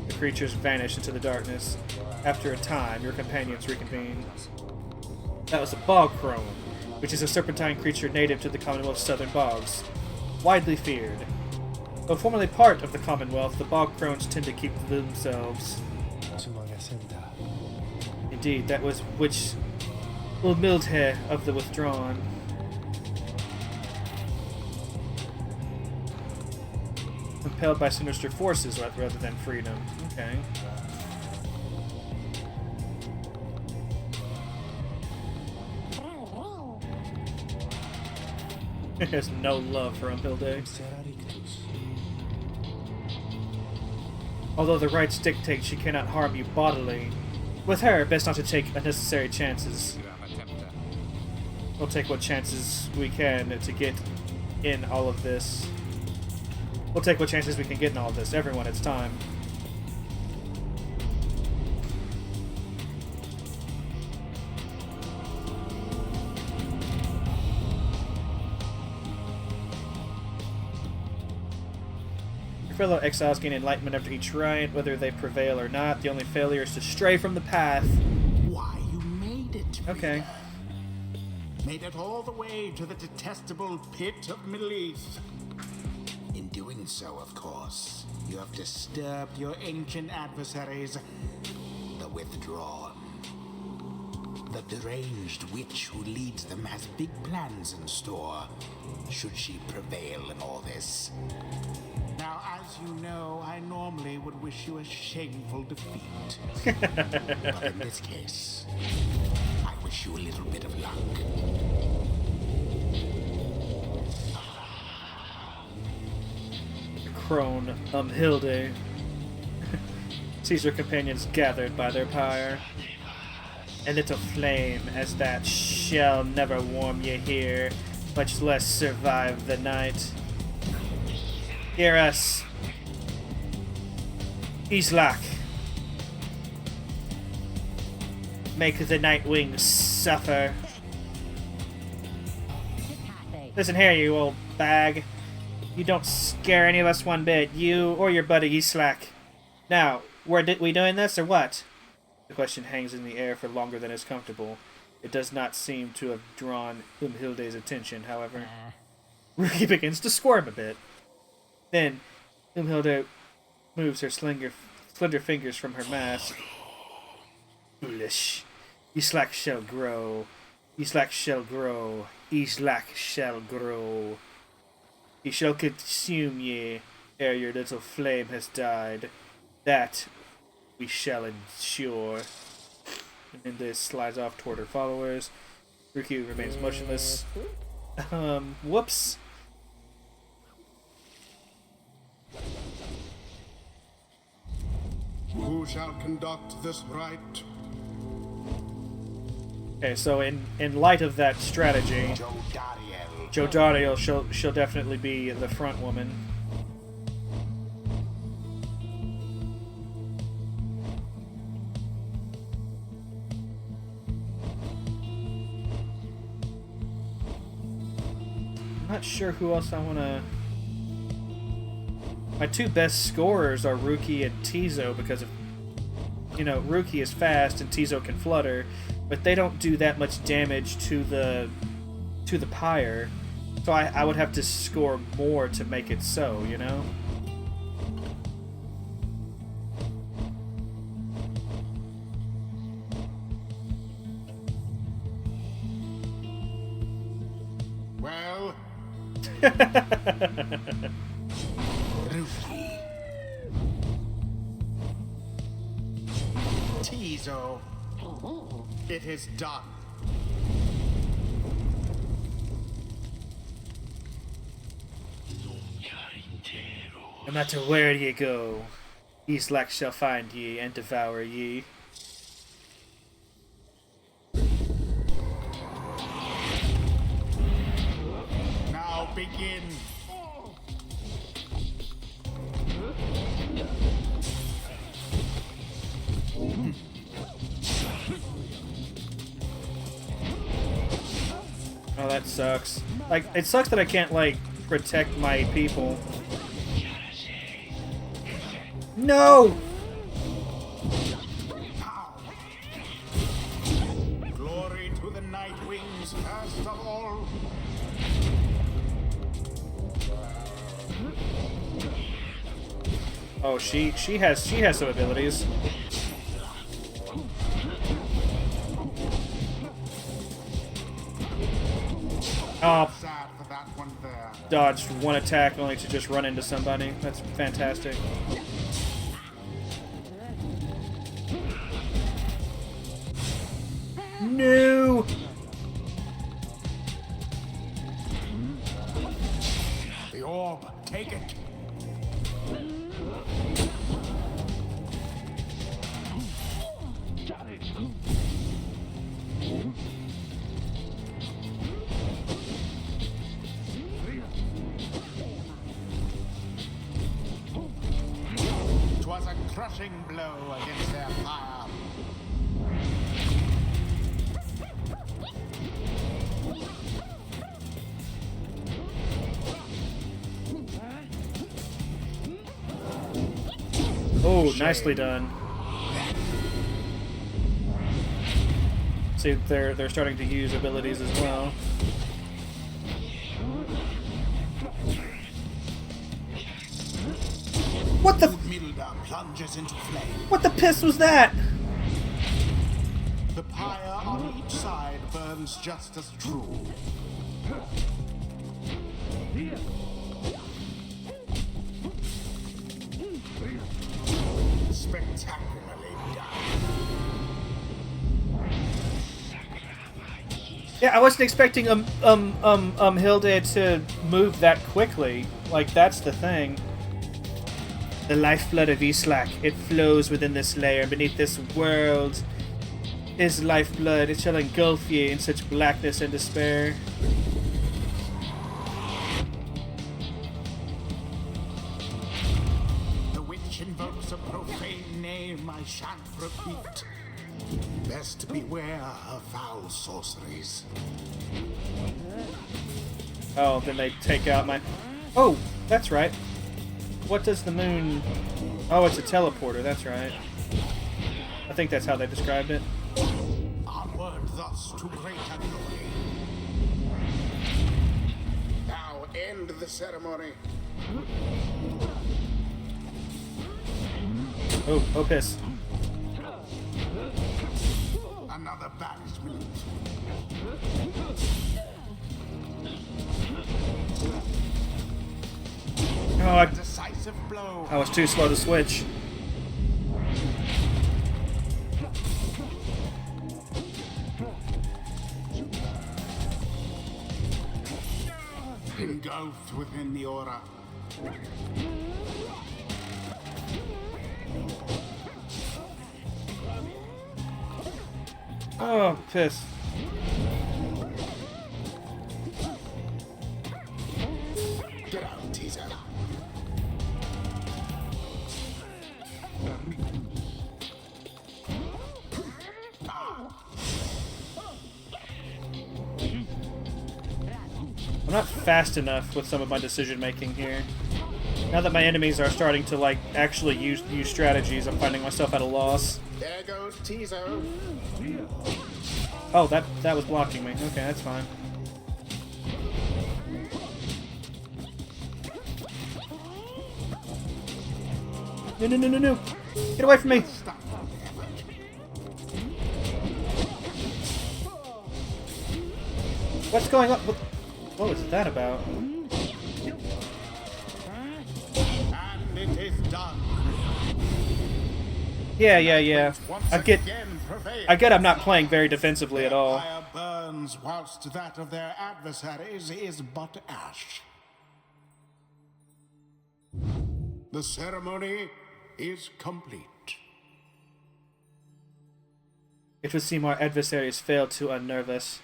The creatures vanish into the darkness. After a time, your companions reconvene. That was a bog crone, which is a serpentine creature native to the Commonwealth's southern bogs. Widely feared. Though formerly part of the Commonwealth, the bog crones tend to keep to themselves. Indeed, that was which Ulmildhe of the Withdrawn. Compelled by sinister forces rather than freedom. Okay. There's no love for Ulmildhe. Although the rites dictate she cannot harm you bodily, with her, best not to take unnecessary chances. We'll take what chances we can to get in all of this. We'll take what chances we can get in all of this. Everyone, it's time. Your fellow exiles gain enlightenment after each rite, whether they prevail or not. The only failure is to stray from the path. Why, you made it. Okay. Made it all the way to the detestable pit of Mileith. In doing so, of course, you have disturbed your ancient adversaries, the Withdrawn. The deranged witch who leads them has big plans in store, should she prevail in all this. Now, as you know, I normally would wish you a shameful defeat. But in this case, I wish you a little bit of luck. Crone, Hilde, sees her companions gathered by their pyre. A little flame as that shall never warm ye here, much less survive the night. Hear us, Islak. Make the Nightwings suffer. Listen here, you old bag. You don't scare any of us one bit, you or your buddy Islak. Now, we doing this or what? The question hangs in the air for longer than is comfortable. It does not seem to have drawn Umhilde's attention, however. Ruki begins to squirm a bit. Then, Umhilde moves her slender fingers from her mask. Foolish. Islak shall grow. Islak shall grow. Islak shall grow. He shall consume ye ere your little flame has died. That we shall ensure. And then this slides off toward her followers. Ruki remains motionless. Whoops. Who shall conduct this rite? Okay, so in light of that strategy, Jodariel she'll definitely be the front woman. I'm not sure who else I want to... My two best scorers are Ruki and Tizo because of... You know, Ruki is fast and Tizo can flutter, but they don't do that much damage to the pyre. So I would have to score more to make it so, you know? Well... Ruki. Tizo. It is done. No matter where ye go, Islak shall find ye and devour ye. that sucks. Like, it sucks that I can't, like, protect my people. No! Glory to the Night Wings, first of all. Oh, she has some abilities. Oh, Sad for that one there. dodged one attack only to just run into somebody. That's fantastic. No! The orb, take it. Twas a crushing blow against their pyre. Oh, nicely done. See, they're starting to use abilities as well. What the? Milda plunges into flame. What the piss was that? The pyre on each side burns just as true. Spectacularly done. Yeah, I wasn't expecting Hilde to move that quickly. Like, that's the thing. The lifeblood of Islak, it flows within this layer, beneath this world. His lifeblood, it shall engulf ye in such blackness and despair. The witch invokes a profane name I shan't repeat. Best beware of foul sorceries. Oh, then they take out my... Oh, that's right. What does the moon... Oh, it's a teleporter, that's right. I think that's how they described it. Onward thus to greater glory. Now end the ceremony. Oh, piss. Another banishment. Oh, Decisive blow. I was too slow to switch. Engulfed within the aura. Oh, piss. Get out, teaser. I'm not fast enough with some of my decision making here. Now that my enemies are starting to, like, actually use strategies, I'm finding myself at a loss. There goes Tizo. Oh, that was blocking me. Okay, that's fine. No. Get away from me. What's going on? What was that about? And it is done. Yeah. Once I get again prevails. I'm not playing very defensively at all. Fire burns whilst that of their adversaries is but ash. The ceremony is complete. It would seem our adversaries failed to unnerve us.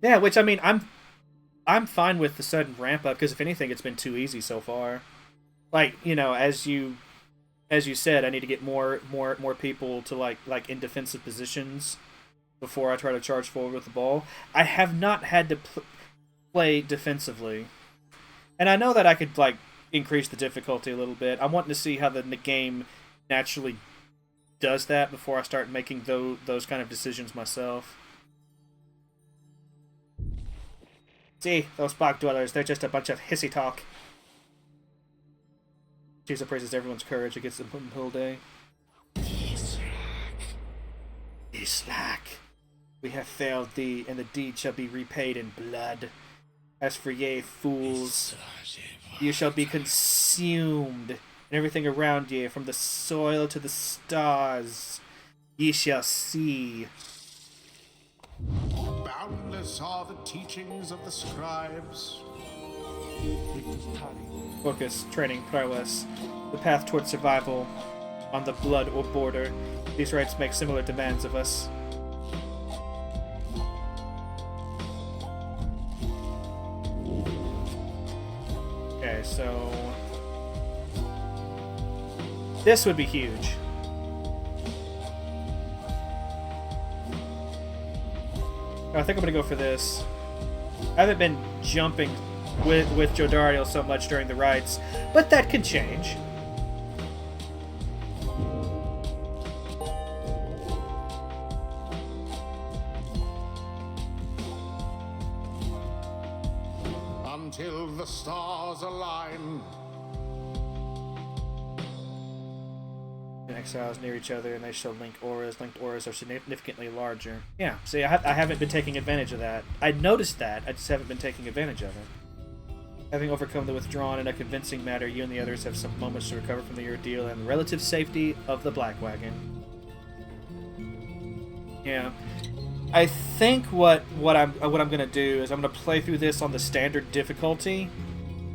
Yeah, which, I mean, I'm fine with the sudden ramp up, because if anything, it's been too easy so far. Like, you know, as you said, I need to get more people to like in defensive positions before I try to charge forward with the ball. I have not had to play defensively. And I know that I could, like, increase the difficulty a little bit. I'm wanting to see how the game naturally does that before I start making those kind of decisions myself. See, those bog dwellers, they're just a bunch of hissy talk. Jesus praises everyone's courage against them the whole day. Be slack. We have failed thee, and the deed shall be repaid in blood. As for ye, fools, you shall be consumed, and everything around ye, from the soil to the stars, ye shall see. Boundless are the teachings of the scribes. Focus, training, prowess, the path towards survival on the blood or border. These rites make similar demands of us. Okay, so this would be huge. I think I'm gonna go for this. I haven't been jumping with Jodariel so much during the rites, but that can change. Until the stars align. Exiles near each other, and they shall link auras. Linked auras are significantly larger. Yeah, see, I haven't been taking advantage of that. I noticed that, I just haven't been taking advantage of it. Having overcome the withdrawn in a convincing manner, you and the others have some moments to recover from the ordeal and the relative safety of the Black Wagon. Yeah. I think what I'm gonna do is I'm gonna play through this on the standard difficulty,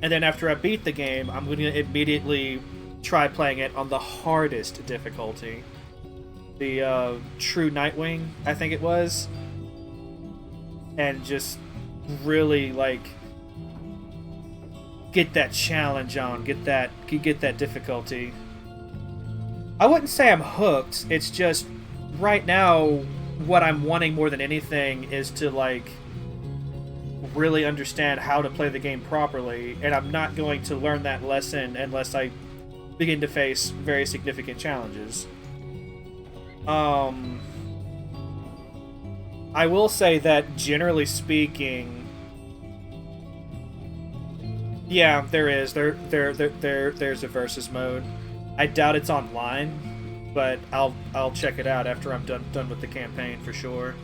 and then after I beat the game, I'm gonna immediately try playing it on the hardest difficulty. The True Nightwing, I think it was. And just really, like, get that challenge on, get that difficulty. I wouldn't say I'm hooked, it's just right now what I'm wanting more than anything is to, like, really understand how to play the game properly, and I'm not going to learn that lesson unless I begin to face very significant challenges. I will say that, generally speaking, yeah, there's a versus mode. I doubt it's online, but I'll check it out after I'm done with the campaign for sure.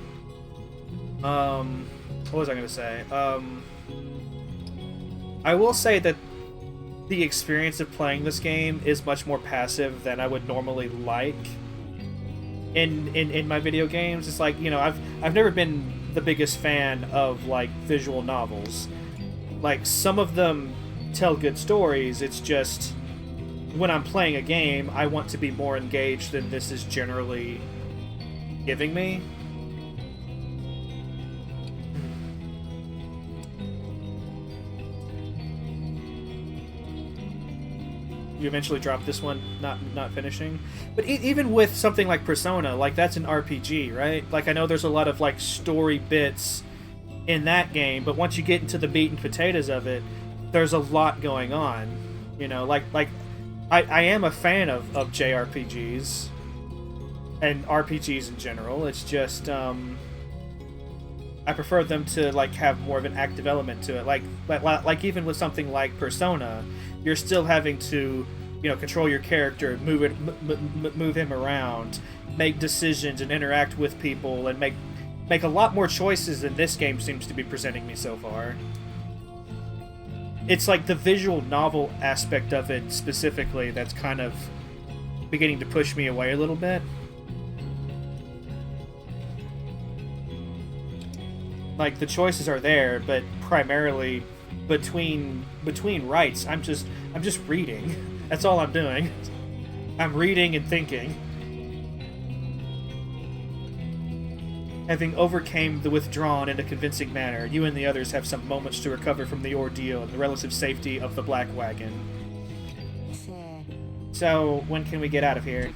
What was I gonna say? I will say that the experience of playing this game is much more passive than I would normally like in my video games. It's like, you know, I've never been the biggest fan of, like, visual novels. Like, some of them tell good stories, it's just when I'm playing a game, I want to be more engaged than this is generally giving me. You eventually drop this one, not finishing. But even with something like Persona, like, that's an RPG, right? Like, I know there's a lot of, like, story bits in that game, but once you get into the meat and potatoes of it, there's a lot going on. You know, like I am a fan of JRPGs and RPGs in general. It's just I prefer them to, like, have more of an active element to it. Like even with something like Persona, you're still having to, you know, control your character, move him around, make decisions, and interact with people, and make a lot more choices than this game seems to be presenting me so far. It's like the visual novel aspect of it specifically that's kind of beginning to push me away a little bit. Like, the choices are there, but primarily between rites, I'm just reading. That's all I'm doing. I'm reading and thinking. Having overcame the withdrawn in a convincing manner, you and the others have some moments to recover from the ordeal and the relative safety of the Black Wagon. So, when can we get out of here?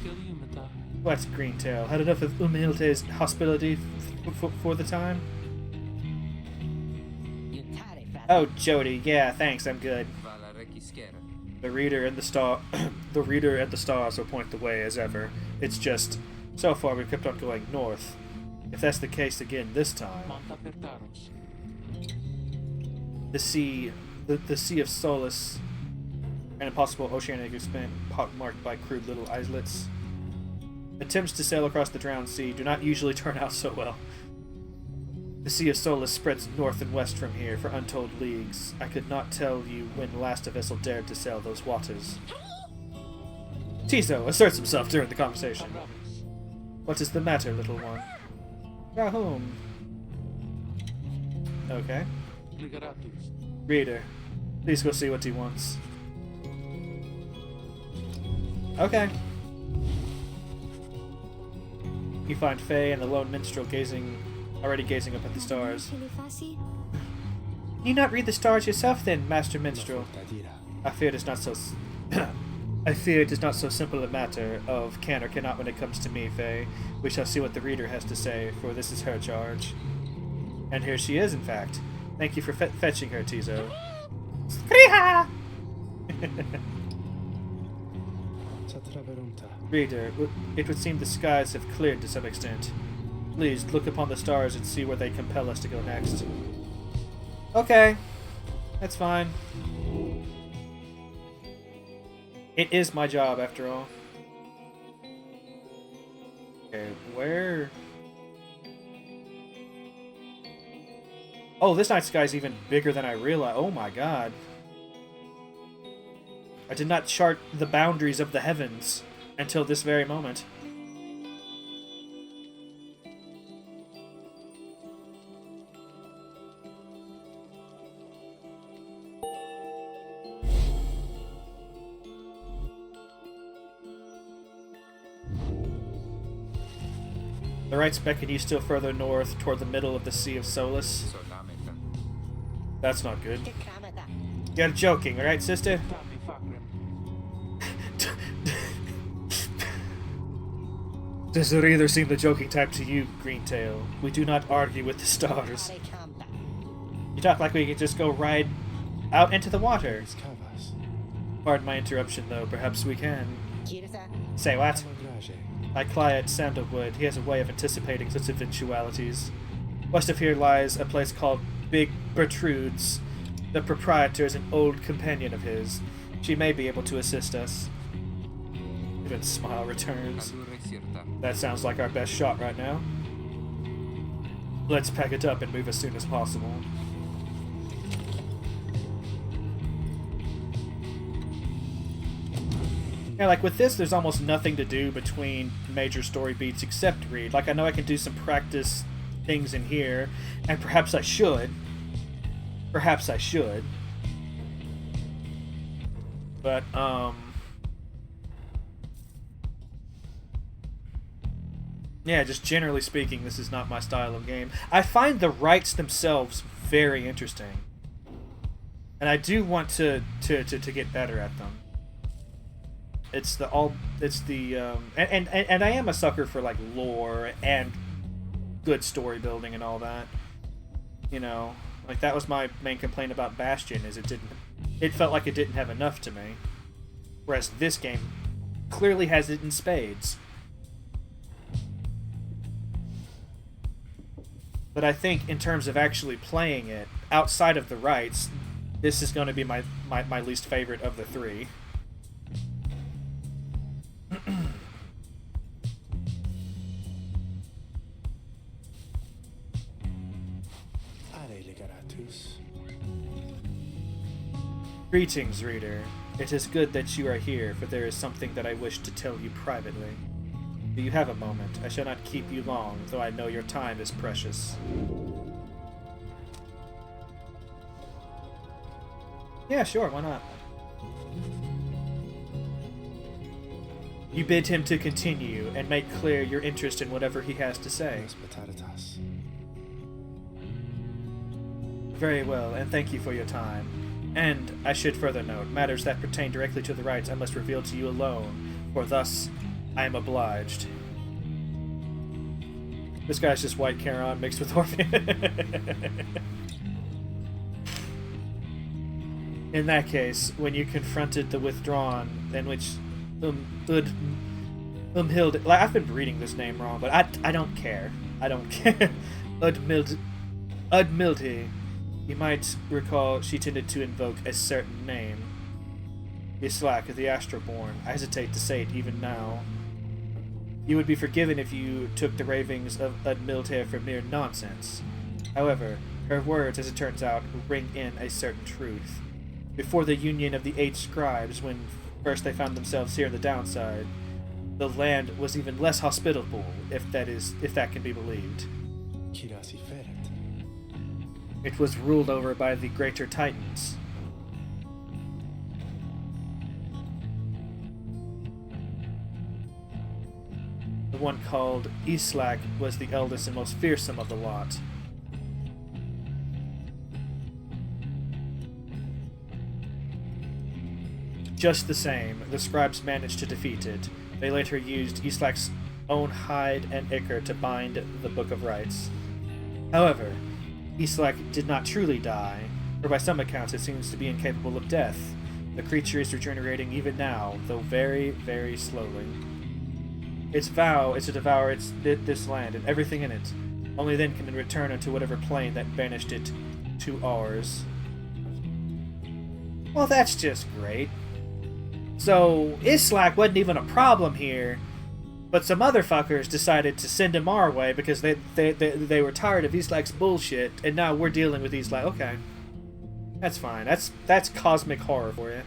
What, Greentail? Had enough of Umilte's hospitality for the time? Oh, Jody. Yeah, thanks. I'm good. The reader and the star, the reader and the stars will point the way as ever. It's just, so far we've kept on going north. If that's the case again this time, the sea of Solace, an impossible oceanic expanse pockmarked by crude little islets. Attempts to sail across the drowned sea do not usually turn out so well. The Sea of Solace spreads north and west from here for untold leagues. I could not tell you when last a vessel dared to sail those waters. Tiso asserts himself during the conversation. What is the matter, little one? Rahum. Okay. Reader, please go see what he wants. Okay. You find Faye and the lone minstrel already gazing up at the stars. Can you not read the stars yourself then, Master Minstrel? I fear it is not so I fear it is not so simple a matter of can or cannot when it comes to me, Faye. We shall see what the reader has to say, for this is her charge. And here she is, in fact. Thank you for fetching her, Tizo. Skriha! Reader, it would seem the skies have cleared to some extent. Please, look upon the stars and see where they compel us to go next. Okay. That's fine. It is my job, after all. Okay, where... Oh, this night sky's even bigger than I realized. Oh my god. I did not chart the boundaries of the heavens until this very moment. The rites beckon you still further north toward the middle of the Sea of Solace. That's not good. You're joking, alright, sister? Does it either seem the joking type to you, Greentail? We do not argue with the stars. You talk like we could just go ride out into the water. Pardon my interruption, though. Perhaps we can. Say what? My client, Sandalwood, he has a way of anticipating such eventualities. West of here lies a place called Big Bertrude's. The proprietor is an old companion of his. She may be able to assist us. Even smile returns. That sounds like our best shot right now. Let's pack it up and move as soon as possible. Yeah, like with this, there's almost nothing to do between major story beats except read. Like, I know I can do some practice things in here, and perhaps I should. Perhaps I should. But, yeah, just generally speaking, this is not my style of game. I find the rites themselves very interesting. And I do want to get better at them. And I am a sucker for like lore and good story building and all that. You know, like that was my main complaint about Bastion, is it felt like it didn't have enough to me. Whereas this game clearly has it in spades. But I think in terms of actually playing it, outside of the rites, this is going to be my least favorite of the three. Greetings, reader. It is good that you are here, for there is something that I wish to tell you privately. Do you have a moment? I shall not keep you long, though I know your time is precious. Yeah, sure, why not? You bid him to continue, and make clear your interest in whatever he has to say. Very well, and thank you for your time. And, I should further note, matters that pertain directly to the rites I must reveal to you alone, for thus I am obliged. This guy's just white Charon mixed with Orphan. In that case, when you confronted the Withdrawn, in which Umhild, like, I've been reading this name wrong, but I don't care. I don't care. Udmildhi, you might recall she tended to invoke a certain name. Islak, the Astroborn. I hesitate to say it even now. You would be forgiven if you took the ravings of Udmildhi for mere nonsense. However, her words, as it turns out, ring in a certain truth. Before the union of the 8 scribes, when first they found themselves here in the downside, the land was even less hospitable, if that can be believed. It was ruled over by the greater Titans. The one called Islak was the eldest and most fearsome of the lot. Just the same, the scribes managed to defeat it. They later used Islak's own hide and ichor to bind the Book of Rites. However, Islak did not truly die, for by some accounts it seems to be incapable of death. The creature is regenerating even now, though very, very slowly. Its vow is to devour this land and everything in it. Only then can it return unto whatever plane that banished it to ours. Well, that's just great. So, Islak wasn't even a problem here, but some other fuckers decided to send him our way because they were tired of Islak's bullshit, and now we're dealing with Islak. Okay. That's fine. That's cosmic horror for you.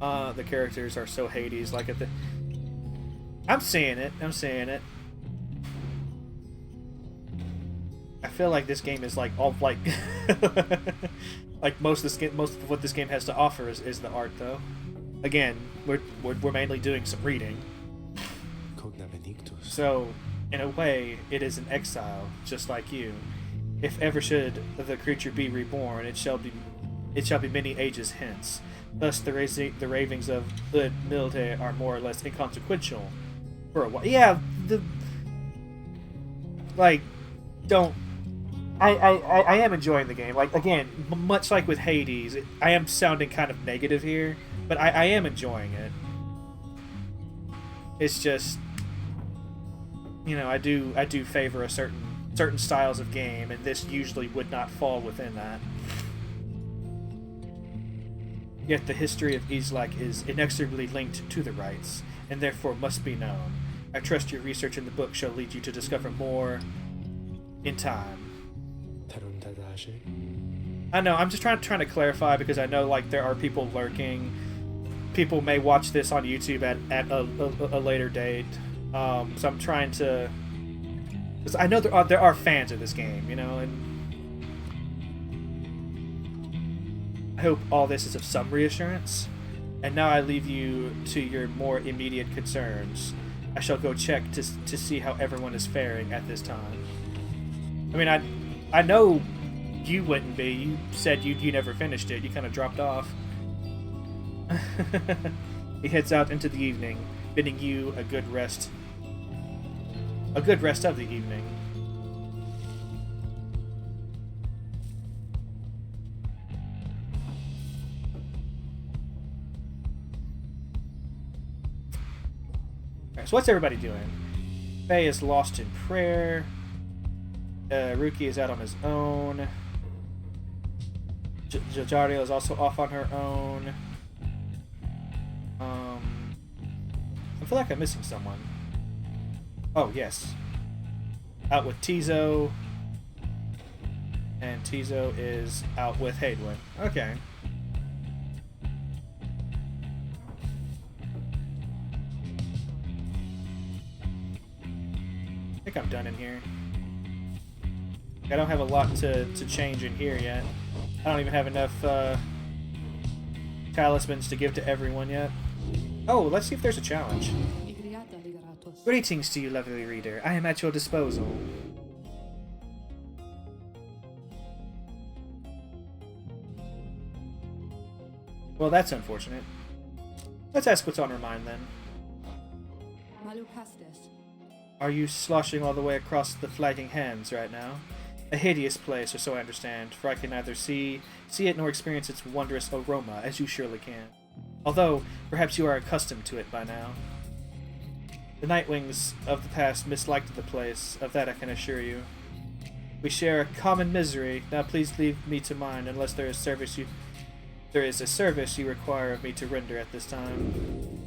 The characters are so Hades, like at the... I'm seeing it. I'm seeing it. I feel like this game is like all like... like most of what this game has to offer is the art, though. Again, we're mainly doing some reading. So, in a way, it is an exile, just like you. If ever should the creature be reborn, it shall be many ages hence. Thus, the ravings of Udmildhi are more or less inconsequential for a while. Yeah, I am enjoying the game. Like, again, much like with Hades, I am sounding kind of negative here, but I am enjoying it. It's just, you know, I do favor a certain styles of game, and this usually would not fall within that. Yet the history of Islak is inexorably linked to the rites, and therefore must be known. I trust your research in the book shall lead you to discover more in time. I know, I'm just trying to clarify because I know, like, there are people lurking. People may watch this on YouTube at a later date. So I'm trying to... Because I know there are fans of this game, you know, and... I hope all this is of some reassurance. And now I leave you to your more immediate concerns. I shall go check to see how everyone is faring at this time. I mean, I know you wouldn't be. You said you never finished it. You kind of dropped off. He heads out into the evening, bidding you a good rest. A good rest of the evening. Alright, so what's everybody doing? Faye is lost in prayer. Ruki is out on his own. Jajario is also off on her own. I feel like I'm missing someone. Oh, yes. Out with Tizo. And Tizo is out with Hadwin. Okay. I think I'm done in here. I don't have a lot to change in here yet. I don't even have enough talismans to give to everyone yet. Oh, let's see if there's a challenge. Greetings to you, lovely reader. I am at your disposal. Well, that's unfortunate. Let's ask what's on her mind, then. Are you sloshing all the way across the flagging hands right now? A hideous place, or so I understand, for I can neither see it nor experience its wondrous aroma, as you surely can. Although, perhaps you are accustomed to it by now. The Nightwings of the past misliked the place, of that I can assure you. We share a common misery. Now please leave me to mine, unless there is a service you require of me to render at this time.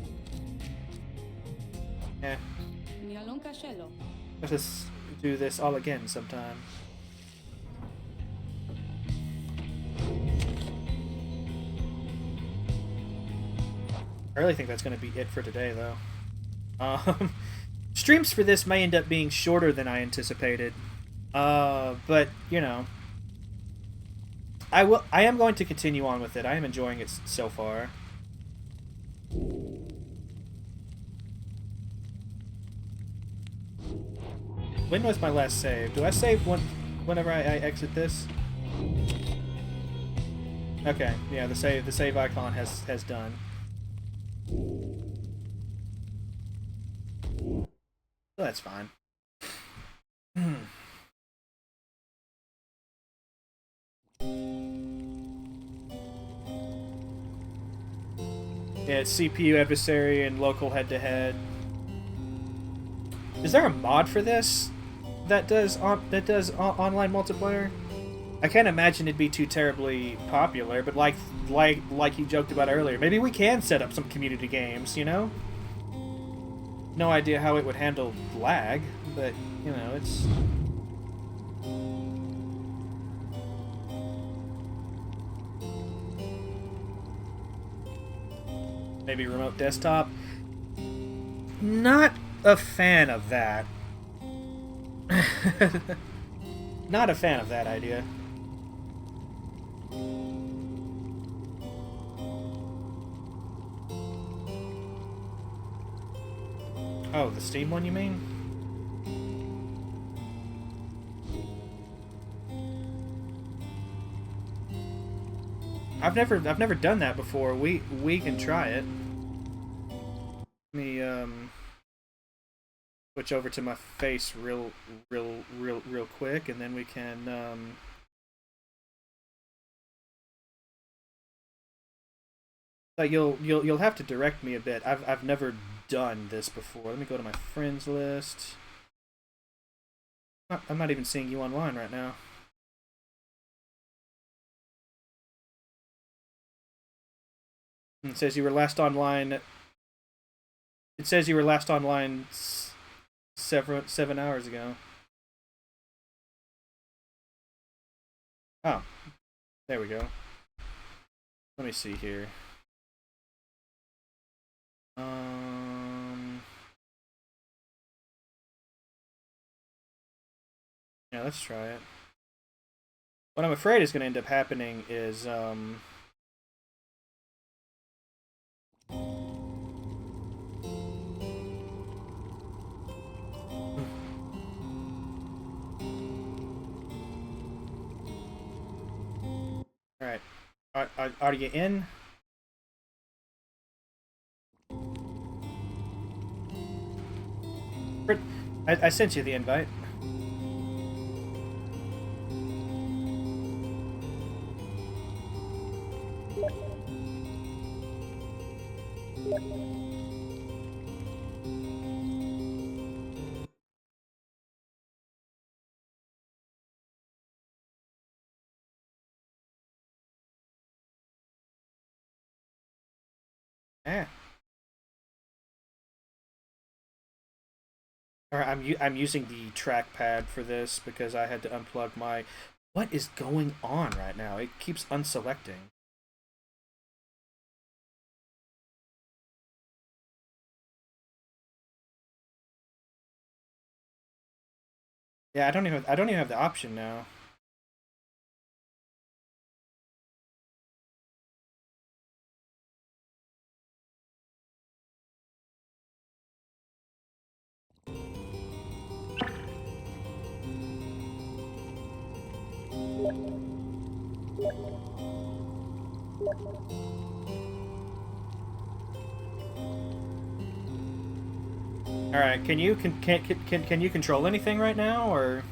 Eh. Let us do this all again sometime. I really think that's going to be it for today, though. Streams for this may end up being shorter than I anticipated. But, you know, I am going to continue on with it. I am enjoying it so far. When was my last save? Do I save whenever I exit this? Okay, yeah, the save icon has done. So that's fine. Yeah, it's CPU adversary and local head-to-head. Is there a mod for this that does online multiplayer? I can't imagine it'd be too terribly popular, but like you joked about earlier, maybe we can set up some community games, you know? No idea how it would handle lag, but, you know, it's... Maybe remote desktop? Not a fan of that. Not a fan of that idea. Oh, the Steam one, you mean? I've never done that before. We can try it. Let me switch over to my face real quick, and then we can you'll have to direct me a bit. I've never done this before. Let me go to my friends list. I'm not even seeing you online right now. It says you were last online. It says you were last online 7 hours ago. Oh, there we go. Let me see here. Yeah, let's try it. What I'm afraid is going to end up happening is Alright. Are you in? I sent you the invite. Yeah. Alright, I'm using the trackpad for this because I had to unplug my... What is going on right now? It keeps unselecting. Yeah, I don't even have the option now. All right, can you control anything right now, or?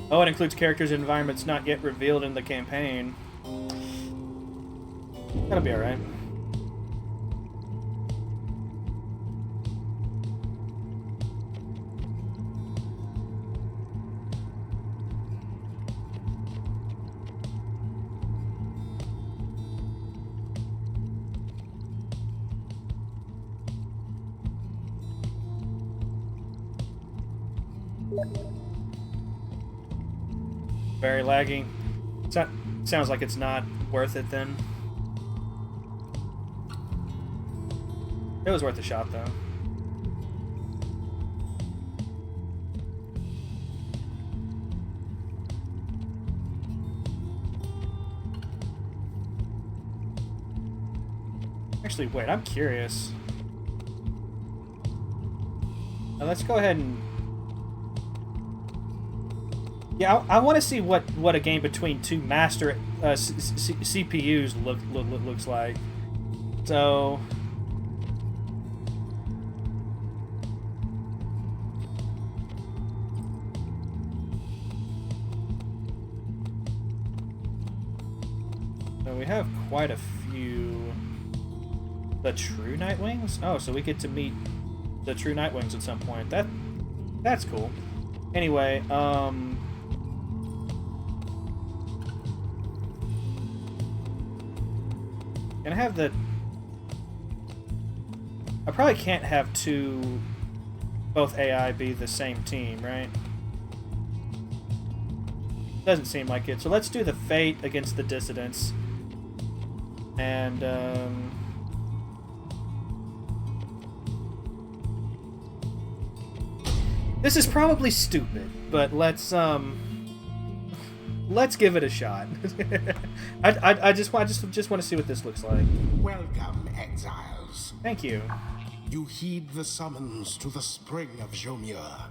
Oh, it includes characters and environments not yet revealed in the campaign. That'll be alright. Very laggy. Sounds like it's not worth it then. It was worth a shot though. Actually, wait, I'm curious. Now let's go ahead and... Yeah, I want to see what a game between two master CPUs looks like. So... So we have quite a few... The true Nightwings? Oh, so we get to meet the true Nightwings at some point. That's cool. Anyway, Can I have the... I probably can't have both AI be the same team, right? Doesn't seem like it. So let's do the Fate against the Dissidents. And, this is probably stupid, but let's give it a shot. I just want to see what this looks like. Welcome, exiles. Thank you. You heed the summons to the spring of Jomur.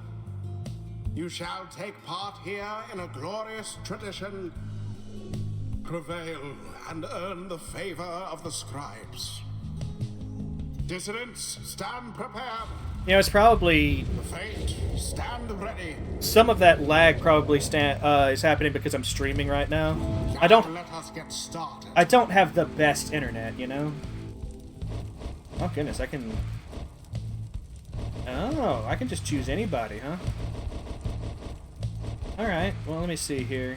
You shall take part here in a glorious tradition. Prevail and earn the favor of the scribes. Dissidents, stand prepared. You know, it's probably... The Fate, stand ready. Some of that lag probably is happening because I'm streaming right now. I don't have the best internet, you know? Oh goodness, I can... Oh, I can just choose anybody, huh? Alright, well let me see here.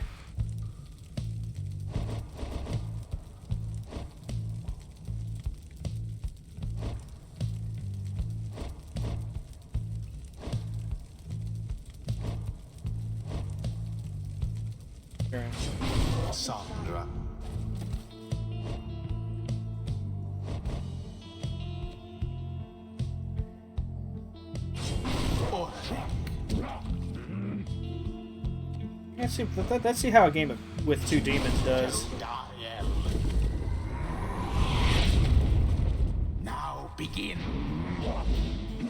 Sandra. Let's see how a game with two demons does. Now begin.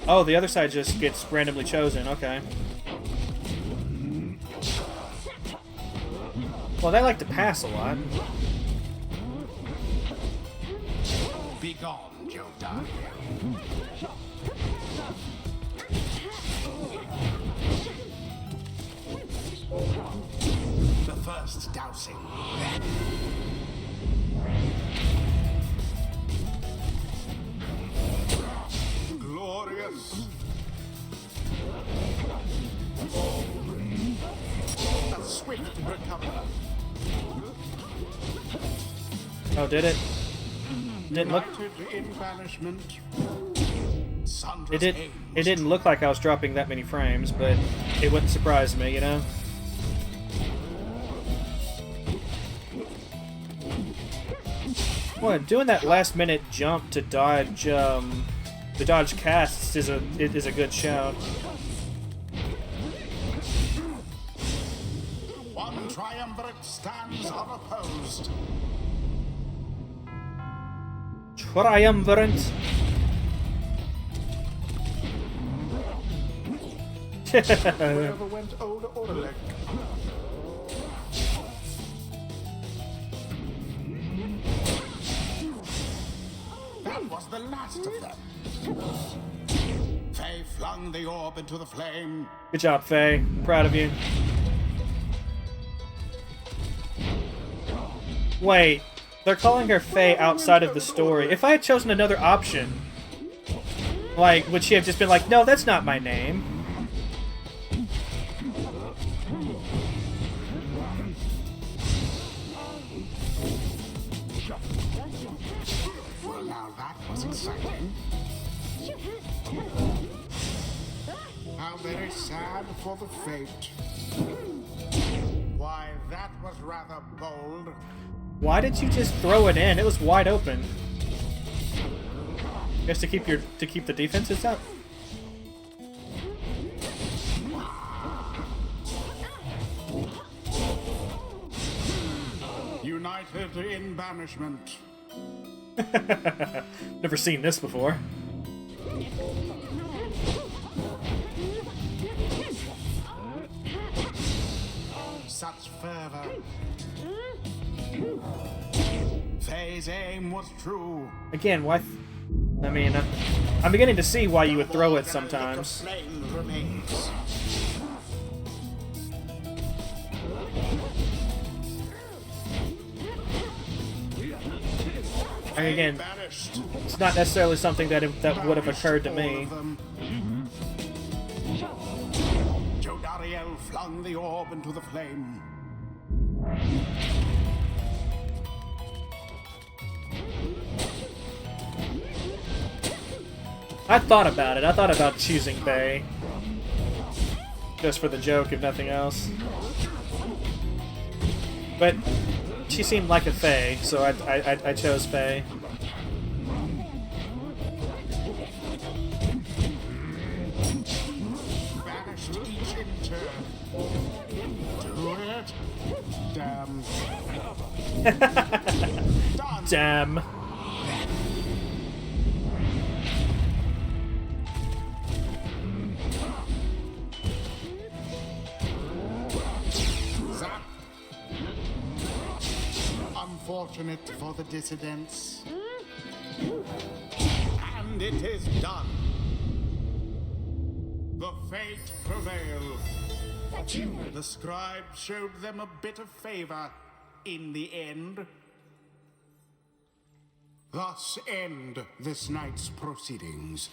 Oh, the other side just gets randomly chosen. Okay. Well, they like to pass a lot. Be gone, Joe Daniel. The first dousing. Glorious. A swift recovery. Oh, did it? Didn't look. In banishment. It didn't look like I was dropping that many frames, but it wouldn't surprise me, you know. Well, doing that last-minute jump to dodge casts is a good shout. One triumvirate stands unopposed. Triumvirate. Wherever went old Orlek? was the last of them. Faye flung the orb into the flame. Good job, Faye. Proud of you. Wait, they're calling her Faye outside of the story. If I had chosen another option, like, would she have just been like, no, that's not my name? Well, now that was exciting. How very sad for the fate. Why, that was rather bold. Why did you just throw it in? It was wide open. Just to keep the defenses up. United in banishment. Never seen this before. Such fervor. Faye's aim was true. Again, why? I mean, I'm beginning to see why you would throw it sometimes. Flame remains. And again, Banished. it's not necessarily something that would have occurred to me. Jodariel flung the orb into the flame. I thought about it. I thought about choosing Faye. Just for the joke, if nothing else. But she seemed like a Faye, so I chose Faye. Banished each in turn. Do it. Damn. Done. Damn. Zap. Unfortunate for the dissidents. And it is done. The fate prevailed. The scribe showed them a bit of favor in the end. Thus end this night's proceedings.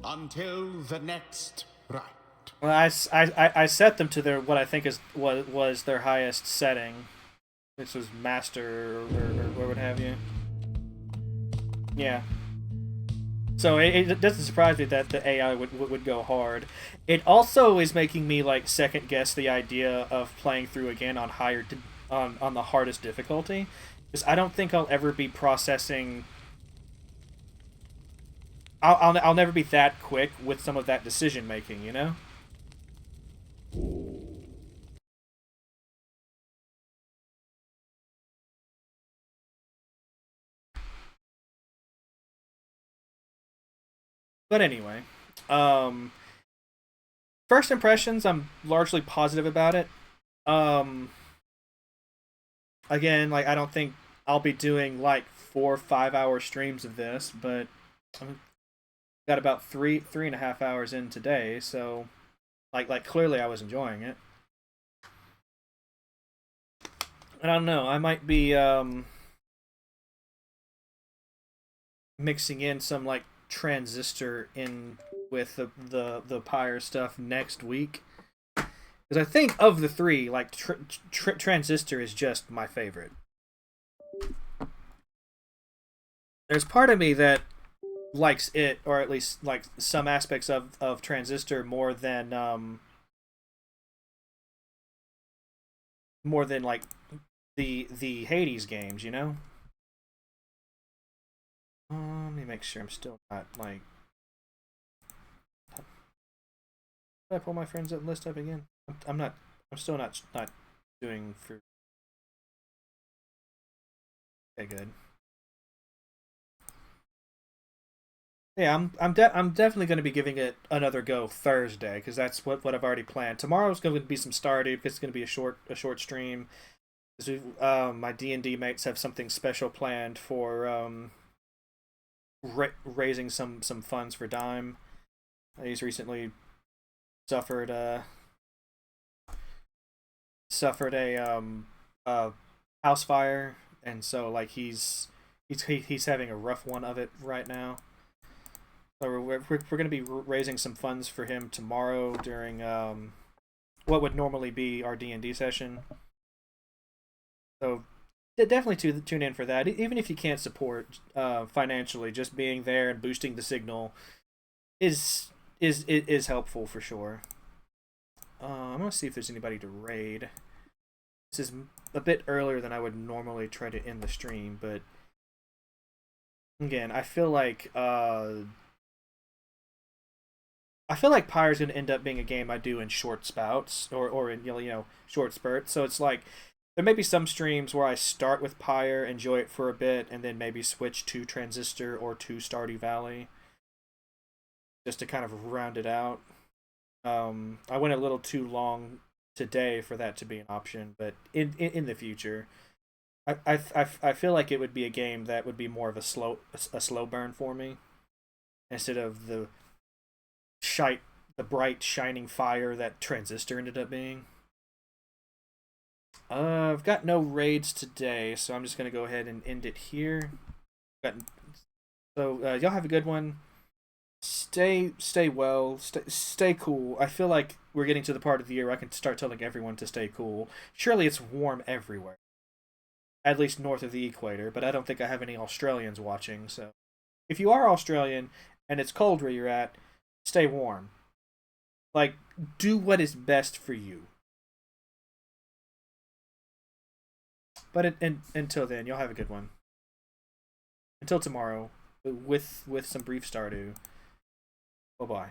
Until the next rite. Well, I set them to their what I think was their highest setting. This was master or what have you. Yeah. So it doesn't surprise me that the AI would go hard. It also is making me like second guess the idea of playing through again on on the hardest difficulty, because I don't think I'll ever be processing. I'll never be that quick with some of that decision making, you know? But anyway, first impressions, I'm largely positive about it. Again, like I don't think I'll be doing like 4 or 5 hour streams of this, but I'm got about three and a half hours in today, so like clearly I was enjoying it. And I don't know, I might be mixing in some like transistor in with the Pyre stuff next week, because I think of the three, like transistor is just my favorite. There's part of me that likes it, or at least like some aspects of transistor more than like the Hades games, you know. Let me make sure I'm still not like. Did I pull my friends up list up again? I'm not. I'm still not doing for. Okay, good. Yeah, I'm definitely going to be giving it another go Thursday because that's what I've already planned. Tomorrow's going to be some Stardew because it's going to be a short stream. My D&D mates have something special planned for raising some funds for Dime. He's recently suffered suffered a house fire, and so like he's having a rough one of it right now. So we're going to be raising some funds for him tomorrow during what would normally be our D&D session. So definitely tune in for that. Even if you can't support financially, just being there and boosting the signal is is helpful for sure. I'm gonna see if there's anybody to raid. This is a bit earlier than I would normally try to end the stream, but again, I feel like Pyre is going to end up being a game I do in short spouts or in short spurts. So it's like there may be some streams where I start with Pyre, enjoy it for a bit, and then maybe switch to Transistor or to Stardew Valley just to kind of round it out. I went a little too long today for that to be an option, but in the future, I feel like it would be a game that would be more of a slow burn for me instead of shite the bright shining fire that Transistor ended up being. I've got no raids today, so I'm just gonna go ahead and end it here. Got, so y'all have a good one. Stay well. Stay cool. I feel like we're getting to the part of the year where I can start telling everyone to stay cool. Surely it's warm everywhere, at least north of the equator. But I don't think I have any Australians watching. So if you are Australian and it's cold where you're at, stay warm. Like, do what is best for you. But until then, y'all have a good one. Until tomorrow, with some brief Stardew. Bye bye.